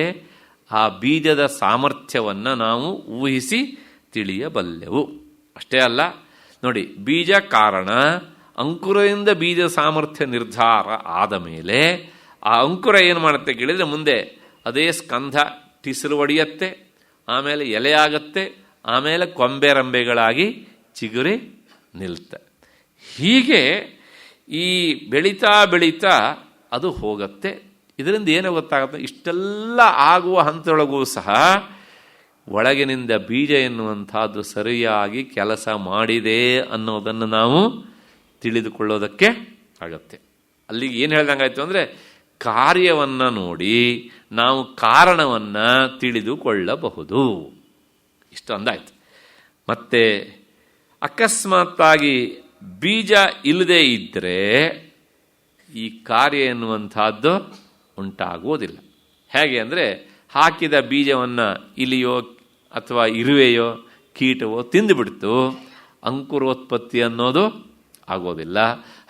ಆ ಬೀಜದ ಸಾಮರ್ಥ್ಯವನ್ನು ನಾವು ಊಹಿಸಿ ತಿಳಿಯಬಲ್ಲೆವು. ಅಷ್ಟೇ ಅಲ್ಲ ನೋಡಿ, ಬೀಜ ಕಾರಣ, ಅಂಕುರದಿಂದ ಬೀಜ ಸಾಮರ್ಥ್ಯ ನಿರ್ಧಾರ ಆದ ಮೇಲೆ ಆ ಅಂಕುರ ಏನು ಮಾಡುತ್ತೆ ಕೇಳಿದರೆ ಮುಂದೆ ಅದೇ ಸ್ಕಂಧ ಟಿಸಿರು ಒಡೆಯುತ್ತೆ, ಆಮೇಲೆ ಎಲೆ ಆಗುತ್ತೆ, ಆಮೇಲೆ ಕೊಂಬೆ ರಂಬೆಗಳಾಗಿ ಚಿಗುರಿ ನಿಲ್ತೆ. ಹೀಗೆ ಈ ಬೆಳೀತಾ ಬೆಳೀತಾ ಅದು ಹೋಗುತ್ತೆ. ಇದರಿಂದ ಏನೋ ಗೊತ್ತಾಗುತ್ತೆ, ಇಷ್ಟೆಲ್ಲ ಆಗುವ ಹಂತದೊಳಗೂ ಸಹ ಒಳಗಿನಿಂದ ಬೀಜ ಎನ್ನುವಂಥದ್ದು ಸರಿಯಾಗಿ ಕೆಲಸ ಮಾಡಿದೆ ಅನ್ನೋದನ್ನು ನಾವು ತಿಳಿದುಕೊಳ್ಳೋದಕ್ಕೆ ಆಗತ್ತೆ. ಅಲ್ಲಿಗೆ ಏನು ಹೇಳ್ದಂಗಾಯ್ತು ಅಂದರೆ, ಕಾರ್ಯವನ್ನು ನೋಡಿ ನಾವು ಕಾರಣವನ್ನು ತಿಳಿದುಕೊಳ್ಳಬಹುದು. ಇಷ್ಟು ಅಂದಾಯ್ತು. ಮತ್ತೆ ಅಕಸ್ಮಾತ್ತಾಗಿ ಬೀಜ ಇಲ್ಲದೇ ಇದ್ದರೆ ಈ ಕಾರ್ಯ ಎನ್ನುವಂಥದ್ದು ಉಂಟಾಗುವುದಿಲ್ಲ. ಹೇಗೆ ಅಂದರೆ, ಹಾಕಿದ ಬೀಜವನ್ನು ಇಲಿಯೋ ಅಥವಾ ಇರುವೆಯೋ ಕೀಟವೋ ತಿಂದುಬಿಡ್ತು, ಅಂಕುರೋತ್ಪತ್ತಿ ಅನ್ನೋದು ಆಗೋದಿಲ್ಲ.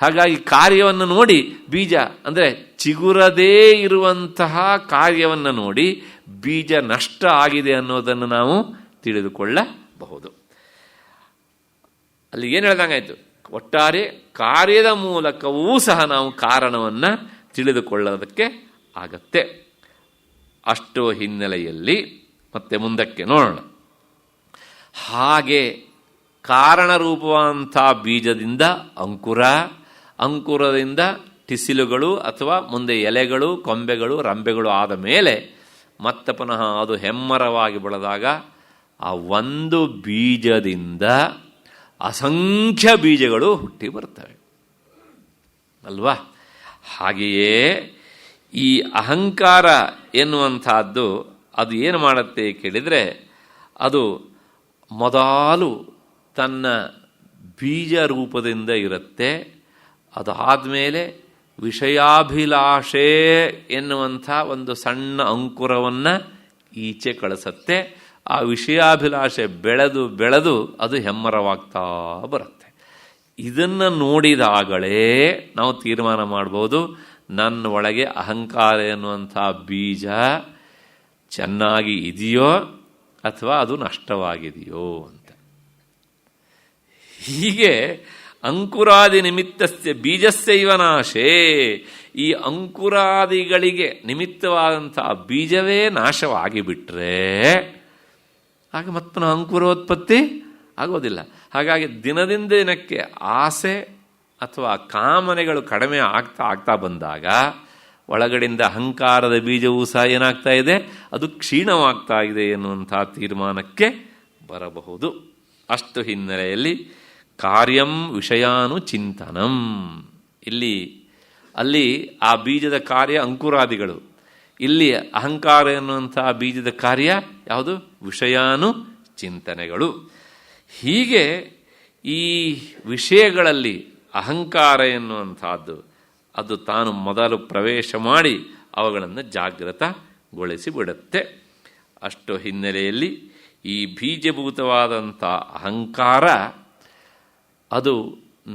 ಹಾಗಾಗಿ ಕಾರ್ಯವನ್ನು ನೋಡಿ ಬೀಜ ಅಂದರೆ ಚಿಗುರದೇ ಇರುವಂತಹ ಕಾರ್ಯವನ್ನು ನೋಡಿ ಬೀಜ ನಷ್ಟ ಆಗಿದೆ ಅನ್ನೋದನ್ನು ನಾವು ತಿಳಿದುಕೊಳ್ಳಬಹುದು. ಅಲ್ಲಿ ಏನು ಹೇಳ್ದಂಗಾಯ್ತು, ಒಟ್ಟಾರೆ ಕಾರ್ಯದ ಮೂಲಕವೂ ಸಹ ನಾವು ಕಾರಣವನ್ನು ತಿಳಿದುಕೊಳ್ಳೋದಕ್ಕೆ ಆಗತ್ತೆ. ಅಷ್ಟು ಹಿನ್ನೆಲೆಯಲ್ಲಿ ಮತ್ತೆ ಮುಂದಕ್ಕೆ ನೋಡೋಣ. ಹಾಗೆ ಕಾರಣರೂಪವಂಥ ಬೀಜದಿಂದ ಅಂಕುರ, ಅಂಕುರದಿಂದ ಟಿಸಿಲುಗಳು ಅಥವಾ ಮುಂದೆ ಎಲೆಗಳು, ಕೊಂಬೆಗಳು, ರಂಬೆಗಳು ಆದ ಮೇಲೆ ಮತ್ತೆ ಪುನಃ ಅದು ಹೆಮ್ಮರವಾಗಿ ಬೆಳೆದಾಗ ಆ ಒಂದು ಬೀಜದಿಂದ ಅಸಂಖ್ಯ ಬೀಜಗಳು ಹುಟ್ಟಿ ಬರ್ತವೆ ಅಲ್ವಾ? ಹಾಗೆಯೇ ಈ ಅಹಂಕಾರ ಎನ್ನುವಂಥದ್ದು ಅದು ಏನು ಮಾಡುತ್ತೆ ಕೇಳಿದರೆ, ಅದು ಮೊದಲು ತನ್ನ ಬೀಜ ರೂಪದಿಂದ ಇರುತ್ತೆ. ಅದಾದಮೇಲೆ ವಿಷಯಾಭಿಲಾಷೆ ಎನ್ನುವಂಥ ಒಂದು ಸಣ್ಣ ಅಂಕುರವನ್ನು ಈಚೆ ಕಳಿಸತ್ತೆ. ಆ ವಿಷಯಾಭಿಲಾಷೆ ಬೆಳೆದು ಬೆಳೆದು ಅದು ಹೆಮ್ಮರವಾಗ್ತಾ ಬರುತ್ತೆ. ಇದನ್ನು ನೋಡಿದಾಗಲೇ ನಾವು ತೀರ್ಮಾನ ಮಾಡ್ಬೋದು, ನನ್ನ ಒಳಗೆ ಅಹಂಕಾರ ಎನ್ನುವಂಥ ಬೀಜ ಚೆನ್ನಾಗಿ ಇದೆಯೋ ಅಥವಾ ಅದು ನಷ್ಟವಾಗಿದೆಯೋ ಅಂತ. ಹೀಗೆ ಅಂಕುರಾದಿ ನಿಮಿತ್ತಸ್ಯ ಬೀಜಸ್ಯೈವ ನಾಶೇ, ಈ ಅಂಕುರಾದಿಗಳಿಗೆ ನಿಮಿತ್ತವಾದಂಥ ಬೀಜವೇ ನಾಶವಾಗಿಬಿಟ್ರೆ ಆಗ ಮತ್ತೆ ಅಂಕುರೋತ್ಪತ್ತಿ ಆಗೋದಿಲ್ಲ. ಹಾಗಾಗಿ ದಿನದಿಂದ ದಿನಕ್ಕೆ ಆಸೆ ಅಥವಾ ಕಾಮನೆಗಳು ಕಡಿಮೆ ಆಗ್ತಾ ಆಗ್ತಾ ಬಂದಾಗ ಒಳಗಡೆಯಿಂದ ಅಹಂಕಾರದ ಬೀಜವೂ ಸಹ ಏನಾಗ್ತಾ ಇದೆ, ಅದು ಕ್ಷೀಣವಾಗ್ತಾ ಇದೆ ಎನ್ನುವಂಥ ತೀರ್ಮಾನಕ್ಕೆ ಬರಬಹುದು. ಅಷ್ಟು ಹಿನ್ನೆಲೆಯಲ್ಲಿ ಕಾರ್ಯಂ ವಿಷಯಾನುಚಿಂತನಂ, ಅಲ್ಲಿ ಆ ಬೀಜದ ಕಾರ್ಯ ಅಂಕುರಾದಿಗಳು, ಇಲ್ಲಿ ಅಹಂಕಾರ ಎನ್ನುವಂಥ ಬೀಜದ ಕಾರ್ಯ ಯಾವುದು, ವಿಷಯಾನು ಚಿಂತನೆಗಳು. ಹೀಗೆ ಈ ವಿಷಯಗಳಲ್ಲಿ ಅಹಂಕಾರ ಎನ್ನುವಂಥದ್ದು ಅದು ತಾನು ಮೊದಲು ಪ್ರವೇಶ ಮಾಡಿ ಅವುಗಳನ್ನು ಜಾಗೃತಗೊಳಿಸಿ ಬಿಡುತ್ತೆ. ಅಷ್ಟು ಹಿನ್ನೆಲೆಯಲ್ಲಿ ಈ ಬೀಜಭೂತವಾದಂಥ ಅಹಂಕಾರ ಅದು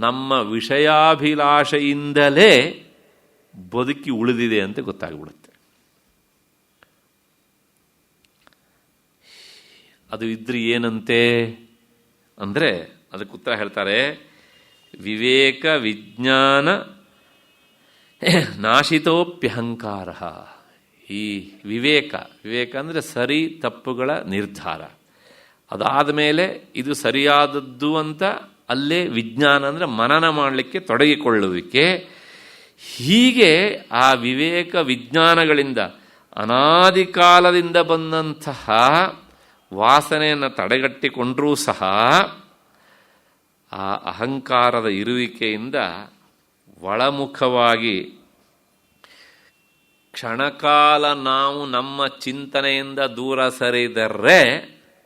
ನಮ್ಮ ವಿಷಯಾಭಿಲಾಷೆಯಿಂದಲೇ ಬದುಕಿ ಉಳಿದಿದೆ ಅಂತ ಗೊತ್ತಾಗ್ಬಿಡುತ್ತೆ. ಅದು ಇದ್ರೆ ಏನಂತೆ ಅಂದರೆ ಅದಕ್ಕೆ ಉತ್ತರ ಹೇಳ್ತಾರೆ, ವಿವೇಕ ವಿಜ್ಞಾನ ನಾಶಿತೋಪ್ಯಹಂಕಾರ. ಈ ವಿವೇಕ ಅಂದರೆ ಸರಿ ತಪ್ಪುಗಳ ನಿರ್ಧಾರ, ಅದಾದ ಮೇಲೆ ಇದು ಸರಿಯಾದದ್ದು ಅಂತ ಅಲ್ಲೇ ವಿಜ್ಞಾನ ಅಂದರೆ ಮನನ ಮಾಡಲಿಕ್ಕೆ ತೊಡಗಿಕೊಳ್ಳುವಿಕೆ. ಹೀಗೆ ಆ ವಿವೇಕ ವಿಜ್ಞಾನಗಳಿಂದ ಅನಾದಿ ಕಾಲದಿಂದ ಬಂದಂತಹ ವಾಸನೆಯನ್ನು ತಡೆಗಟ್ಟಿಕೊಂಡರೂ ಸಹ ಆ ಅಹಂಕಾರದ ಇರುವಿಕೆಯಿಂದ ಒಳಮುಖವಾಗಿ ಕ್ಷಣಕಾಲ ನಾವು ನಮ್ಮ ಚಿಂತನೆಯಿಂದ ದೂರ ಸರಿದರೆ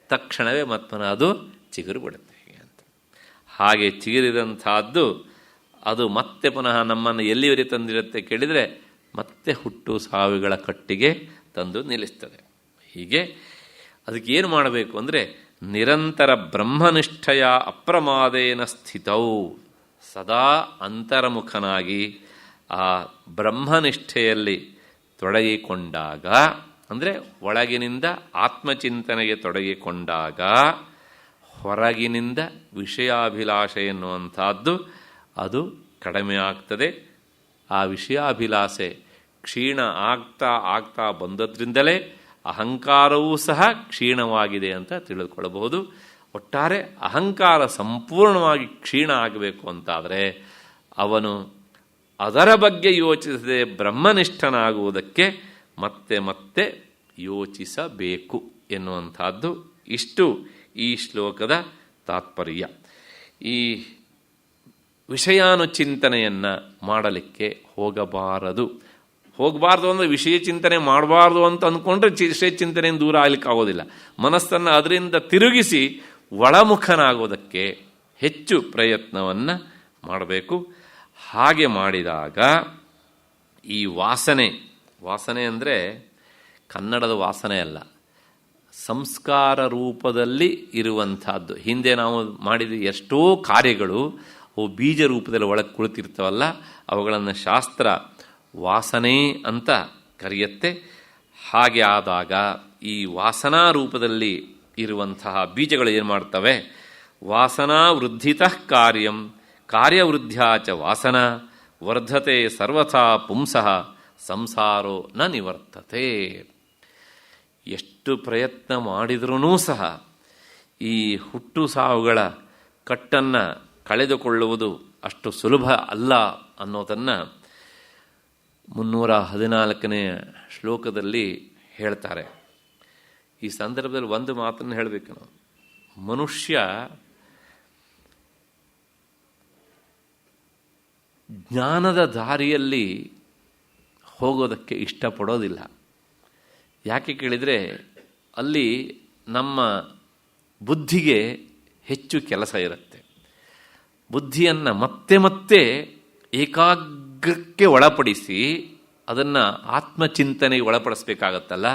ತಕ್ಷಣವೇ ಮತ್ಮನ ಅದು ಚಿಗುರು ಬಿಡುತ್ತೆ ಅಂತ. ಹಾಗೆ ಚಿಗುರಿದಂಥದ್ದು ಅದು ಮತ್ತೆ ಪುನಃ ನಮ್ಮನ್ನು ಎಲ್ಲಿವರೆಗೆ ತಂದಿರುತ್ತೆ ಕೇಳಿದರೆ ಮತ್ತೆ ಹುಟ್ಟು ಸಾವಿಗಳ ಕಟ್ಟಿಗೆ ತಂದು ನಿಲ್ಲಿಸ್ತದೆ. ಹೀಗೆ ಅದಕ್ಕೆ ಏನು ಮಾಡಬೇಕು ಅಂದರೆ ನಿರಂತರ ಬ್ರಹ್ಮನಿಷ್ಠೆಯ ಅಪ್ರಮಾದೇನ ಸ್ಥಿತೌ, ಸದಾ ಅಂತರ್ಮುಖನಾಗಿ ಆ ಬ್ರಹ್ಮನಿಷ್ಠೆಯಲ್ಲಿ ತೊಡಗಿಕೊಂಡಾಗ, ಅಂದರೆ ಒಳಗಿನಿಂದ ಆತ್ಮಚಿಂತನೆಗೆ ತೊಡಗಿಕೊಂಡಾಗ ಹೊರಗಿನಿಂದ ವಿಷಯಾಭಿಲಾಷೆ ಎನ್ನುವಂಥದ್ದು ಅದು ಕಡಿಮೆ ಆಗ್ತದೆ. ಆ ವಿಷಯಾಭಿಲಾಷೆ ಕ್ಷೀಣ ಆಗ್ತಾ ಆಗ್ತಾ ಬಂದದ್ರಿಂದಲೇ ಅಹಂಕಾರವೂ ಸಹ ಕ್ಷೀಣವಾಗಿದೆ ಅಂತ ತಿಳಿದುಕೊಳ್ಳಬಹುದು. ಒಟ್ಟಾರೆ ಅಹಂಕಾರ ಸಂಪೂರ್ಣವಾಗಿ ಕ್ಷೀಣ ಆಗಬೇಕು ಅಂತಾದರೆ ಅವನು ಅದರ ಬಗ್ಗೆ ಯೋಚಿಸದೆ ಬ್ರಹ್ಮನಿಷ್ಠನಾಗುವುದಕ್ಕೆ ಮತ್ತೆ ಮತ್ತೆ ಯೋಚಿಸಬೇಕು ಎನ್ನುವಂಥದ್ದು ಇಷ್ಟು ಈ ಶ್ಲೋಕದ ತಾತ್ಪರ್ಯ. ಈ ವಿಷಯಾನುಚಿಂತನೆಯನ್ನು ಮಾಡಲಿಕ್ಕೆ ಹೋಗಬಾರದು ಅಂದರೆ ವಿಷಯ ಚಿಂತನೆ ಮಾಡಬಾರ್ದು ಅಂತ ಅಂದ್ಕೊಂಡ್ರೆ ವಿಷಯ ಚಿಂತನೆಯಿಂದ ದೂರ ಆಗಲಿಕ್ಕಾಗೋದಿಲ್ಲ. ಮನಸ್ಸನ್ನು ಅದರಿಂದ ತಿರುಗಿಸಿ ಒಳಮುಖನಾಗೋದಕ್ಕೆ ಹೆಚ್ಚು ಪ್ರಯತ್ನವನ್ನು ಮಾಡಬೇಕು. ಹಾಗೆ ಮಾಡಿದಾಗ ಈ ವಾಸನೆ ಅಂದರೆ ಕನ್ನಡದ ವಾಸನೆ ಅಲ್ಲ, ಸಂಸ್ಕಾರ ರೂಪದಲ್ಲಿ ಇರುವಂಥದ್ದು. ಹಿಂದೆ ನಾವು ಮಾಡಿದ ಎಷ್ಟೋ ಕಾರ್ಯಗಳು ಅವು ಬೀಜ ರೂಪದಲ್ಲಿ ಒಳಗೆ ಕುಳಿತಿರ್ತಾವಲ್ಲ, ಅವುಗಳನ್ನು ಶಾಸ್ತ್ರ ವಾಸನೆ ಅಂತ ಕರೆಯುತ್ತೆ. ಹಾಗೆ ಆದಾಗ ಈ ವಾಸನಾ ರೂಪದಲ್ಲಿ ಇರುವಂತಹ ಬೀಜಗಳು ಏನು ಮಾಡ್ತವೆ, ವಾಸನಾ ವೃದ್ಧಿತಃ ಕಾರ್ಯವೃದ್ಧ್ಯಾಚ ವಾಸನ ವರ್ಧತೆ ಸರ್ವಥಾ ಪುಂಸಃ ಸಂಸಾರೋ ನ ನಿವರ್ತತೆ. ಎಷ್ಟು ಪ್ರಯತ್ನ ಮಾಡಿದ್ರೂ ಸಹ ಈ ಹುಟ್ಟು ಸಾವುಗಳ ಕಟ್ಟನ್ನು ಕಳೆದುಕೊಳ್ಳುವುದು ಅಷ್ಟು ಸುಲಭ ಅಲ್ಲ ಅನ್ನೋದನ್ನು 314ನೇ ಶ್ಲೋಕದಲ್ಲಿ ಹೇಳ್ತಾರೆ. ಈ ಸಂದರ್ಭದಲ್ಲಿ ಒಂದು ಮಾತನ್ನು ಹೇಳಬೇಕು ನಾವು. ಮನುಷ್ಯ ಜ್ಞಾನದ ದಾರಿಯಲ್ಲಿ ಹೋಗೋದಕ್ಕೆ ಇಷ್ಟಪಡೋದಿಲ್ಲ. ಯಾಕೆ ಕೇಳಿದರೆ ಅಲ್ಲಿ ನಮ್ಮ ಬುದ್ಧಿಗೆ ಹೆಚ್ಚು ಕೆಲಸ ಇರುತ್ತೆ. ಬುದ್ಧಿಯನ್ನು ಮತ್ತೆ ಮತ್ತೆ ಏಕಾಗ್ರಕ್ಕೆ ಒಳಪಡಿಸಿ ಅದನ್ನು ಆತ್ಮಚಿಂತನೆಗೆ ಒಳಪಡಿಸ್ಬೇಕಾಗತ್ತಲ್ಲ,